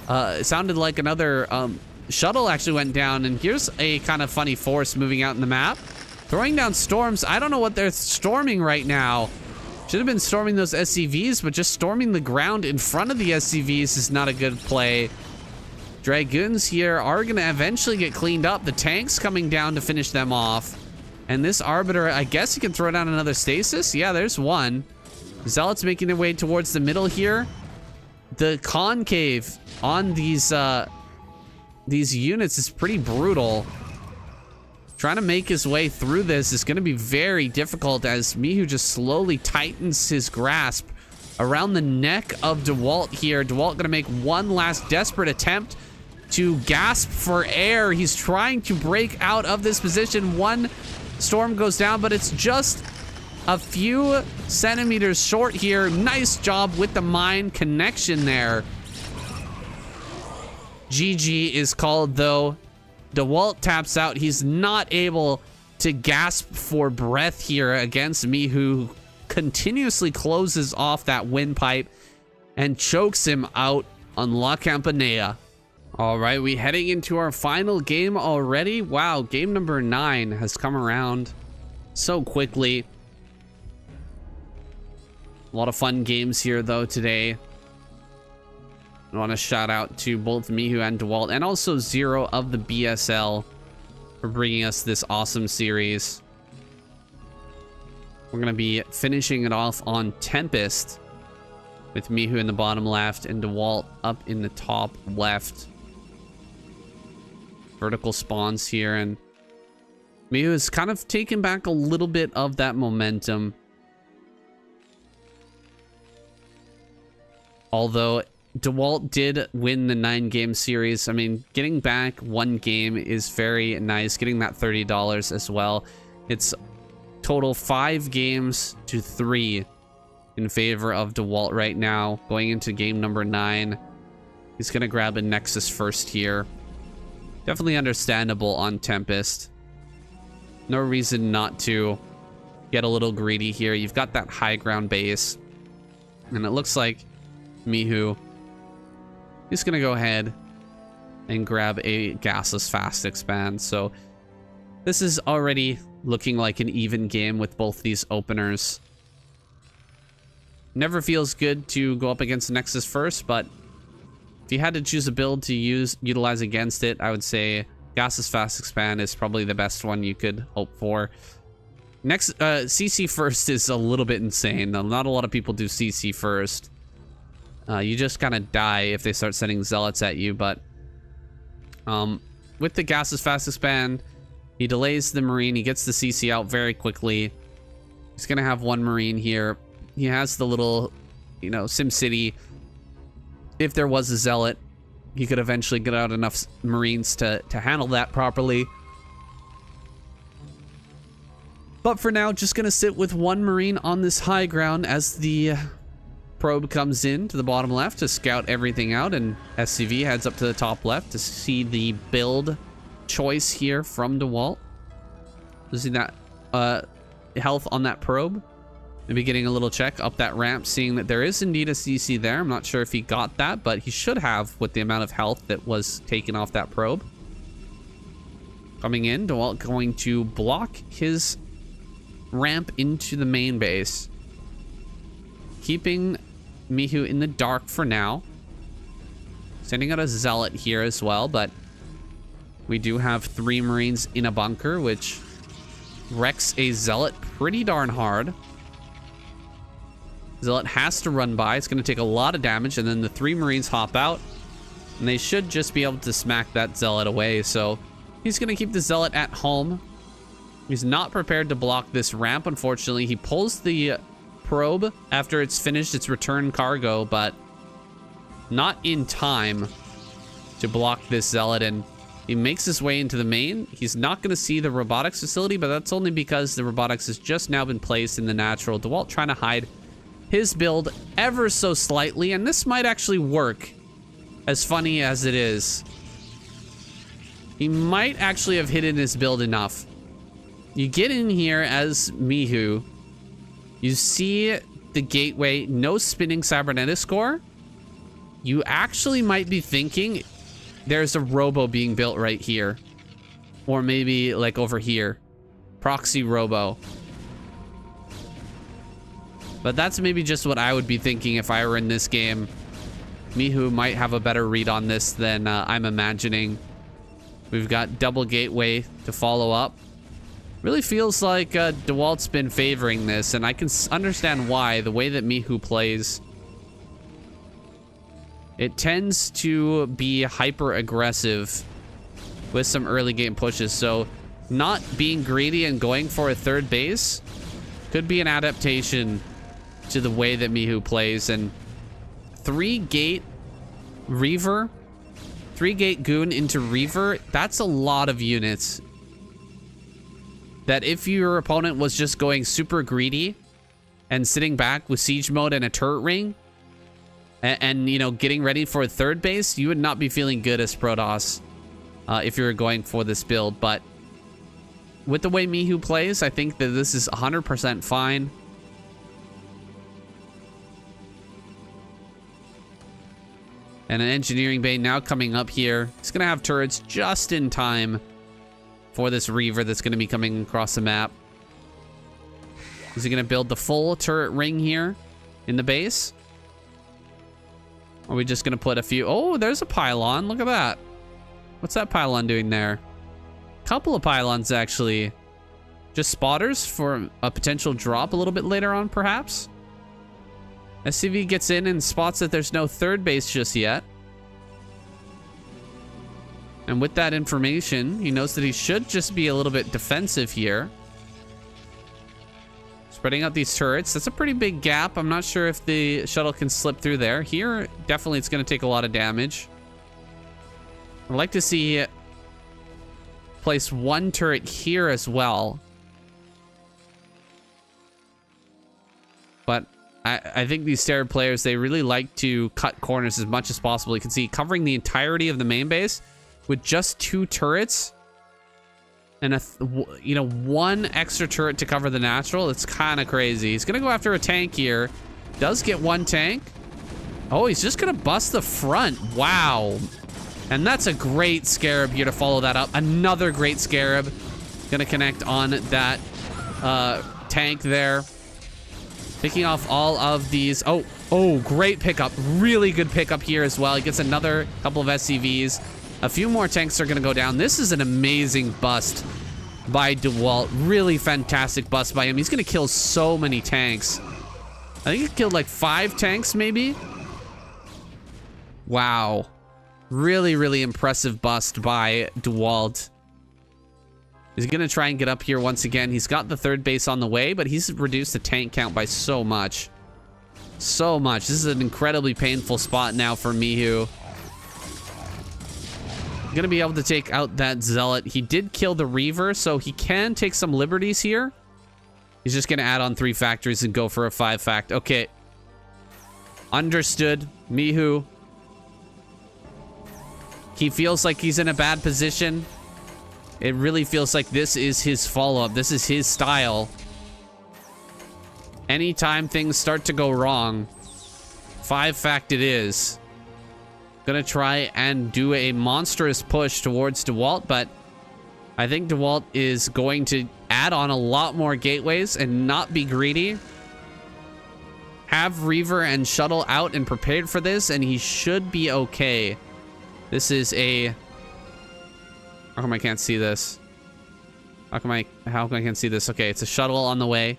it sounded like another shuttle actually went down. And here's a kind of funny force moving out in the map. Throwing down storms. I don't know what they're storming right now. Should have been storming those SCVs, but just storming the ground in front of the SCVs is not a good play. Dragoons here are going to eventually get cleaned up. The tanks coming down to finish them off. And this Arbiter, I guess he can throw down another stasis. Yeah, there's one. Zealots making their way towards the middle here. The concave on these units is pretty brutal. Trying to make his way through this is going to be very difficult as MIHU just slowly tightens his grasp around the neck of Dewalt here. Dewalt going to make one last desperate attempt to gasp for air. He's trying to break out of this position. One storm goes down, but it's just a few centimeters short here. Nice job with the mine connection there. GG is called though. Dewalt taps out. He's not able to gasp for breath here against MIHU, who continuously closes off that windpipe and chokes him out on La Campanella. All right, we heading into our final game already. Wow, game number 9 has come around so quickly. A lot of fun games here though today. I want to shout out to both MIHU and Dewalt, and also Zero of the BSL for bringing us this awesome series. We're going to be finishing it off on Tempest with MIHU in the bottom left and Dewalt up in the top left. Vertical spawns here, and MIHU has kind of taken back a little bit of that momentum. Although Dewalt did win the 9-game series. I mean, getting back 1 game is very nice. Getting that $30 as well. It's total 5 games to 3 in favor of Dewalt right now. Going into game number 9. He's going to grab a Nexus first here. Definitely understandable on Tempest. No reason not to get a little greedy here. You've got that high ground base. And it looks like MIHU is going to go ahead and grab a gasless fast expand. So this is already looking like an even game with both these openers. Never feels good to go up against Nexus first, but if you had to choose a build to utilize against it, I would say gasless fast expand is probably the best one you could hope for. Next, CC first is a little bit insane. Not a lot of people do CC first. You just kind of die if they start sending zealots at you, but with the gasless fast expand, he delays the Marine. He gets the CC out very quickly. He's going to have one Marine here. He has the little, you know, Sim City. If there was a Zealot, he could eventually get out enough Marines to handle that properly. But for now, just going to sit with one Marine on this high ground as the probe comes in to the bottom left to scout everything out, and SCV heads up to the top left to see the build choice here from Dewalt. Losing that health on that probe. Maybe getting a little check up that ramp, seeing that there is indeed a CC there. I'm not sure if he got that, but he should have with the amount of health that was taken off that probe. Coming in, Dewalt going to block his ramp into the main base. Keeping MIHU in the dark for now. Sending out a Zealot here as well, but we do have 3 Marines in a bunker, which wrecks a Zealot pretty darn hard. Zealot has to run by. It's going to take a lot of damage, and then the 3 Marines hop out, and they should just be able to smack that Zealot away. So he's going to keep the Zealot at home. He's not prepared to block this ramp, unfortunately. He pulls the probe after it's finished its return cargo, but not in time to block this Zealot, and he makes his way into the main. He's not going to see the robotics facility, but that's only because the robotics has just now been placed in the natural. Dewalt trying to hide his build ever so slightly, and this might actually work, as funny as it is. He might actually have hidden his build enough. You get in here as MIHU, you see the gateway, no spinning cybernetics core. You actually might be thinking there's a robo being built right here, or maybe like over here, proxy robo. But that's maybe just what I would be thinking if I were in this game. MIHU might have a better read on this than I'm imagining. We've got double gateway to follow up. Really feels like Dewalt's been favoring this, and I can understand why. The way that MIHU plays, it tends to be hyper aggressive with some early game pushes. So not being greedy and going for a third base could be an adaptation to the way that MIHU plays. And 3-gate Reaver, 3-gate Goon into Reaver, that's a lot of units. That if your opponent was just going super greedy and sitting back with siege mode and a turret ring and you know, getting ready for a third base, you would not be feeling good as Protoss if you were going for this build. But with the way MIHU plays, I think that this is 100% fine. And an engineering bay now coming up here. He's going to have turrets just in time for this Reaver that's going to be coming across the map. Is he going to build the full turret ring here in the base? Or are we just going to put a few? Oh, there's a pylon. Look at that. What's that pylon doing there? Couple of pylons, actually. Just spotters for a potential drop a little bit later on, perhaps? SCV gets in and spots that there's no third base just yet. And with that information, he knows that he should just be a little bit defensive here. Spreading out these turrets. That's a pretty big gap. I'm not sure if the shuttle can slip through there. Here, definitely it's going to take a lot of damage. I'd like to see place one turret here as well. But I think these Terror players, they really like to cut corners as much as possible. You can see covering the entirety of the main base with just 2 turrets. and you know, one extra turret to cover the natural. It's kind of crazy. He's gonna go after a tank here. Does get one tank. Oh, he's just gonna bust the front. Wow. And that's a great Scarab here to follow that up. Another great Scarab. Gonna connect on that tank there. Picking off all of these. Oh, great pickup. Really good pickup here as well. He gets another couple of SCVs. A few more tanks are gonna go down. This is an amazing bust by Dewalt. Really fantastic bust by him. He's gonna kill so many tanks. I think he killed like 5 tanks maybe. Wow. Really, really impressive bust by Dewalt. He's going to try and get up here once again. He's got the third base on the way, but he's reduced the tank count by so much. So much. This is an incredibly painful spot now for MIHU. Going to be able to take out that Zealot. He did kill the Reaver, so he can take some liberties here. He's just going to add on 3 factories and go for a 5 fact. Okay. Understood. MIHU. He feels like he's in a bad position. It really feels like this is his follow-up. This is his style. Anytime things start to go wrong, 5 fact it is. Gonna try and do a monstrous push towards Dewalt, but I think Dewalt is going to add on a lot more gateways and not be greedy. Have Reaver and Shuttle out and prepared for this, and he should be okay. This is a... How come I can't see this? How come I can't see this? Okay, it's a Shuttle on the way.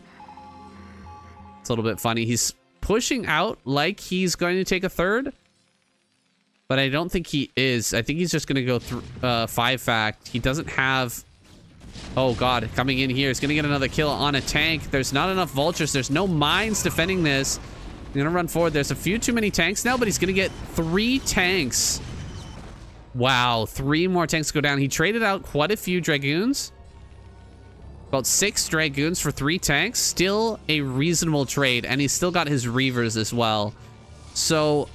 It's a little bit funny. He's pushing out like he's going to take a third, but I don't think he is. I think he's just going to go through 5 fact. He doesn't have... Oh god, coming in here. He's going to get another kill on a tank. There's not enough vultures. There's no mines defending this. He's going to run forward. There's a few too many tanks now, but he's going to get 3 tanks. Wow, 3 more tanks go down. He traded out quite a few Dragoons. About 6 Dragoons for 3 tanks. Still a reasonable trade, and he's still got his Reavers as well. So,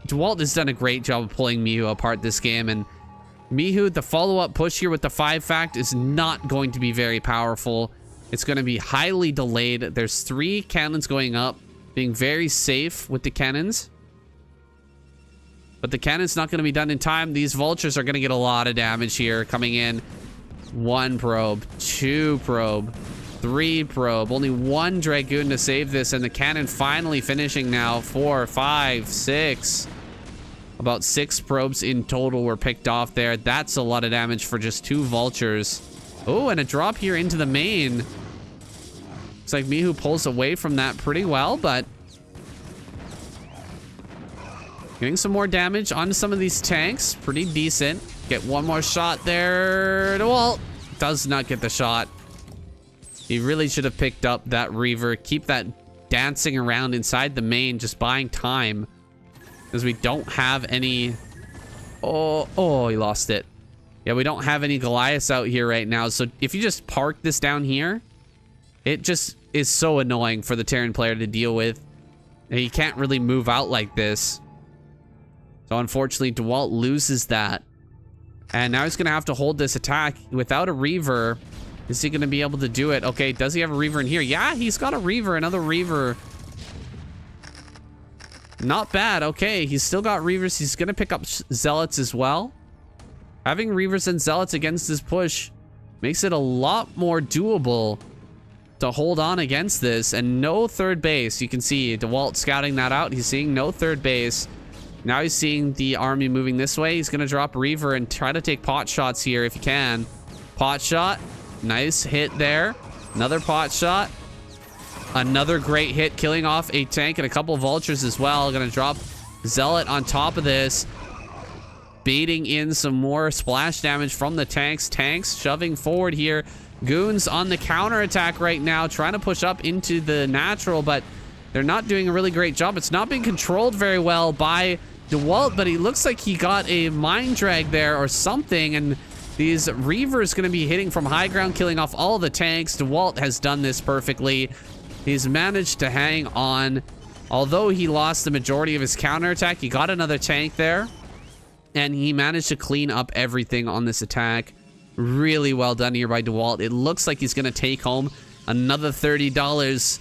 Dewalt has done a great job of pulling MIHU apart this game, and MIHU, the follow-up push here with the 5 fact is not going to be very powerful. It's going to be highly delayed. There's 3 cannons going up, being very safe with the cannons. But the cannon's not going to be done in time. These vultures are going to get a lot of damage here coming in. 1 probe, 2 probe, 3 probe. Only 1 Dragoon to save this, and the cannon finally finishing now. 4, 5, 6. About 6 probes in total were picked off there. That's a lot of damage for just 2 vultures. Oh, and a drop here into the main. Looks like MIHU pulls away from that pretty well, but... Getting some more damage onto some of these tanks. Pretty decent. Get 1 more shot there. Dewalt does not get the shot. He really should have picked up that Reaver. Keep that dancing around inside the main, just buying time. Because we don't have any... Oh, he lost it. Yeah, we don't have any Goliaths out here right now. So if you just park this down here, it just is so annoying for the Terran player to deal with. And he can't really move out like this. So unfortunately, Dewalt loses that. And now he's going to have to hold this attack without a Reaver. Is he going to be able to do it? Okay, does he have a Reaver in here? Yeah, he's got a Reaver, another Reaver. Not bad. Okay, he's still got Reavers. He's going to pick up Zealots as well. Having Reavers and Zealots against this push makes it a lot more doable to hold on against this. And no third base. You can see Dewalt scouting that out. He's seeing no third base. Now he's seeing the army moving this way. He's going to drop Reaver and try to take pot shots here if he can. Pot shot. Nice hit there. Another pot shot. Another great hit, killing off a tank and a couple of vultures as well. Going to drop Zealot on top of this. Baiting in some more splash damage from the tanks. Tanks shoving forward here. Goons on the counterattack right now, trying to push up into the natural, but they're not doing a really great job. It's not being controlled very well by Dewalt, but he looks like he got a mine drag there or something, and these Reavers going to be hitting from high ground, killing off all the tanks. Dewalt has done this perfectly. He's managed to hang on. Although he lost the majority of his counterattack, he got another tank there, and he managed to clean up everything on this attack. Really well done here by Dewalt. It looks like he's going to take home another $30.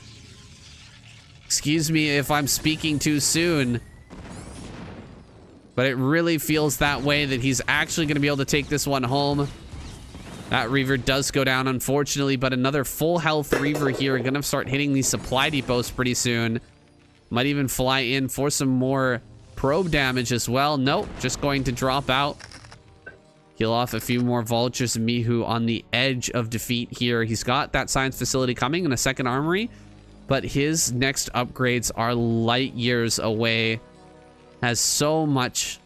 Excuse me if I'm speaking too soon, but it really feels that way, that he's actually going to be able to take this one home. That Reaver does go down, unfortunately, but another full health Reaver here. Going to start hitting these supply depots pretty soon. Might even fly in for some more probe damage as well. Nope, just going to drop out. Kill off a few more vultures. MIHU on the edge of defeat here. He's got that science facility coming and a second armory, but his next upgrades are light years away. Has so much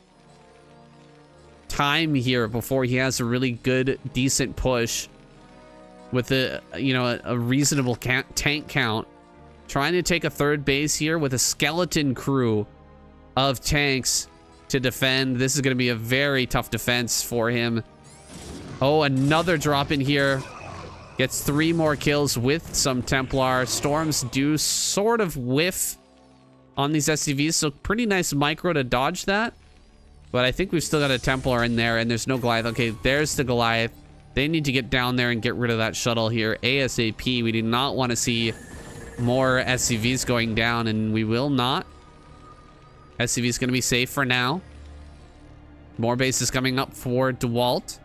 time here before he has a really good, decent push with a, you know, a reasonable tank count. Trying to take a third base here with a skeleton crew of tanks to defend. This is going to be a very tough defense for him. Oh, another drop in here. Gets 3 more kills with some Templar. Storms do sort of whiff on these SCVs, so pretty nice micro to dodge that. But I think we've still got a Templar in there, and there's no Goliath. Okay, there's the Goliath. They need to get down there and get rid of that shuttle here ASAP. We do not want to see more SCVs going down, and we will not. SCV is going to be safe for now. More bases coming up for Dewalt.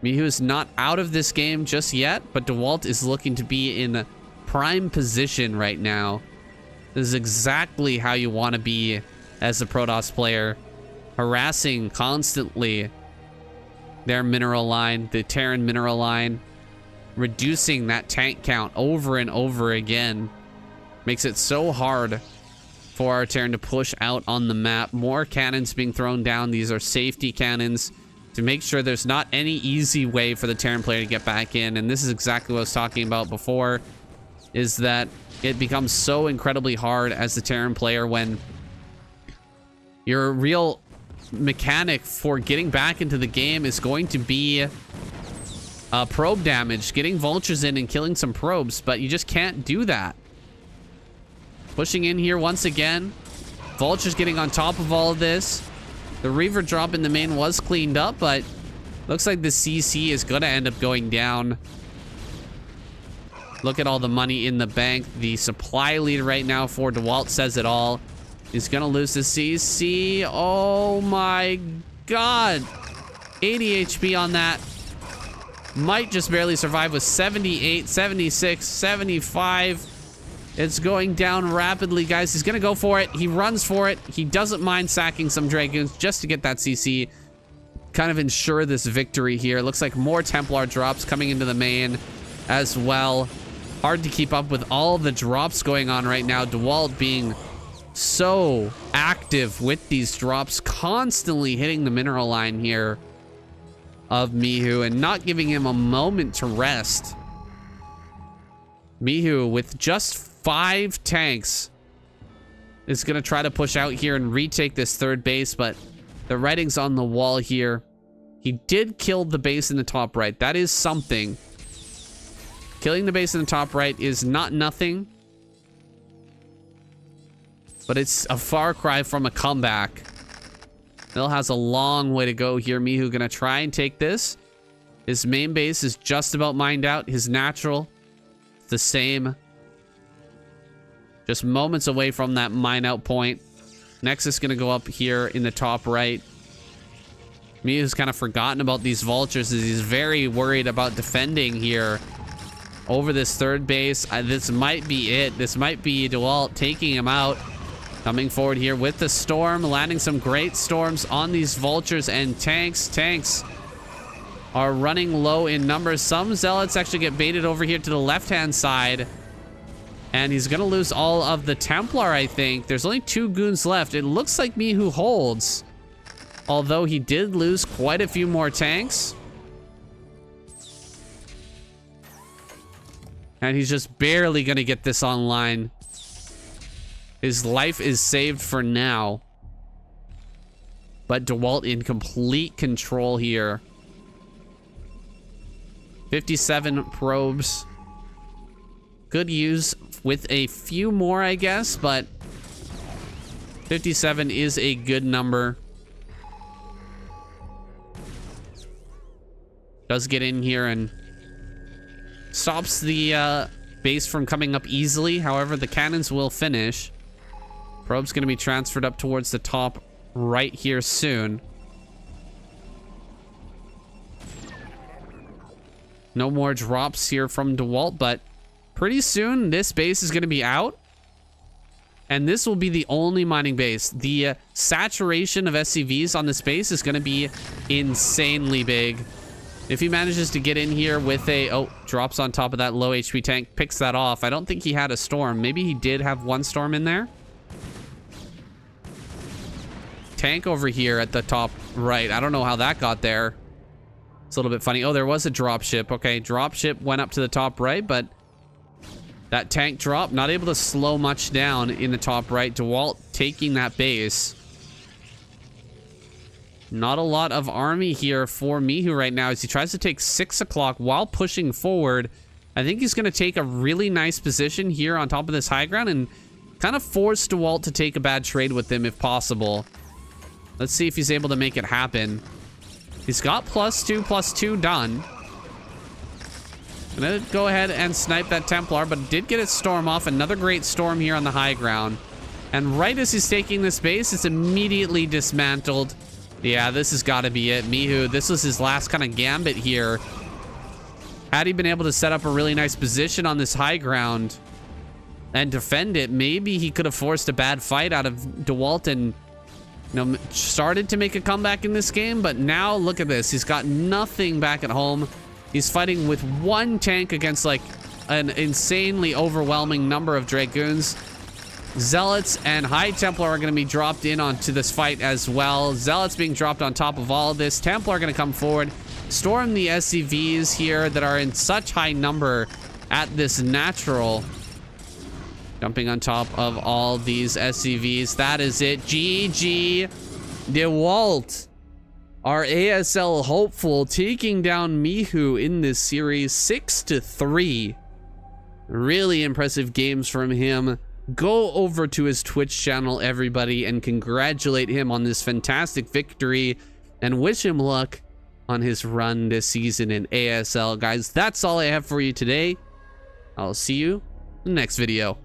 MIHU is not out of this game just yet, but Dewalt is looking to be in prime position right now. This is exactly how you want to be as a Protoss player. Harassing constantly their mineral line, the Terran mineral line. Reducing that tank count over and over again. Makes it so hard for our Terran to push out on the map. More cannons being thrown down. These are safety cannons to make sure there's not any easy way for the Terran player to get back in. And this is exactly what I was talking about before, is that it becomes so incredibly hard as the Terran player when your real mechanic for getting back into the game is going to be probe damage, getting vultures in and killing some probes, but you just can't do that. Pushing in here once again. Vultures getting on top of all of this. The Reaver drop in the main was cleaned up, but looks like the CC is going to end up going down. Look at all the money in the bank. The supply lead right now for Dewalt says it all. He's going to lose the CC. Oh my god. 80 HP on that. Might just barely survive with 78, 76, 75. It's going down rapidly, guys. He's going to go for it. He runs for it. He doesn't mind sacking some Dragoons just to get that CC. Kind of ensure this victory here. Looks like more Templar drops coming into the main as well. Hard to keep up with all the drops going on right now. Dewalt being so active with these drops, constantly hitting the mineral line here of MIHU and not giving him a moment to rest. MIHU with just 5 tanks is going to try to push out here and retake this third base, but the writing's on the wall here. He did kill the base in the top right. That is something. Killing the base in the top right is not nothing, but it's a far cry from a comeback. Still has a long way to go here. MIHU gonna try and take this. His main base is just about mined out. His natural, the same. Just moments away from that mine out point. Nexus gonna go up here in the top right. MIHU's kind of forgotten about these vultures as he's very worried about defending here over this third base. This might be it. This might be Dewalt taking him out. Coming forward here with the storm, landing some great storms on these vultures and tanks. Tanks are running low in numbers. Some zealots actually get baited over here to the left-hand side. And he's going to lose all of the Templar, I think. There's only 2 goons left. It looks like MIHU holds, although he did lose quite a few more tanks. And he's just barely going to get this online. His life is saved for now. But Dewalt in complete control here. 57 probes. Could use with a few more, I guess, but 57 is a good number. Does get in here and stops the base from coming up easily. However, the cannons will finish. Probe's going to be transferred up towards the top right here soon. No more drops here from Dewalt, but pretty soon this base is going to be out. And this will be the only mining base. The saturation of SCVs on this base is going to be insanely big. If he manages to get in here with a... Oh, drops on top of that low HP tank. Picks that off. I don't think he had a storm. Maybe he did have one storm in there. Tank over here at the top right. I don't know how that got there. It's a little bit funny. Oh, there was a dropship. Okay, dropship went up to the top right, but that tank drop, not able to slow much down in the top right. Dewalt taking that base. Not a lot of army here for MIHU right now as he tries to take 6 o'clock while pushing forward. I think he's going to take a really nice position here on top of this high ground and kind of force Dewalt to take a bad trade with him if possible. Let's see if he's able to make it happen. He's got +2/+2 done. Gonna go ahead and snipe that Templar, but did get its storm off. Another great storm here on the high ground. And right as he's taking this base, it's immediately dismantled. Yeah, this has got to be it. MIHU, this was his last kind of gambit here. Had he been able to set up a really nice position on this high ground and defend it, maybe he could have forced a bad fight out of Dewalt and, you know, started to make a comeback in this game. But now look at this. He's got nothing back at home. He's fighting with one tank against like an insanely overwhelming number of Dragoons. Zealots and High Templar are going to be dropped in onto this fight as well. Zealots being dropped on top of all of this. Templar are going to come forward, storm the SCVs here that are in such high number at this natural. Jumping on top of all these SCVs. That is it. GG. Dewalt, our ASL hopeful, taking down MIHU in this series 6-3. Really impressive games from him. Go over to his Twitch channel, everybody, and congratulate him on this fantastic victory and wish him luck on his run this season in ASL. Guys, that's all I have for you today. I'll see you in the next video.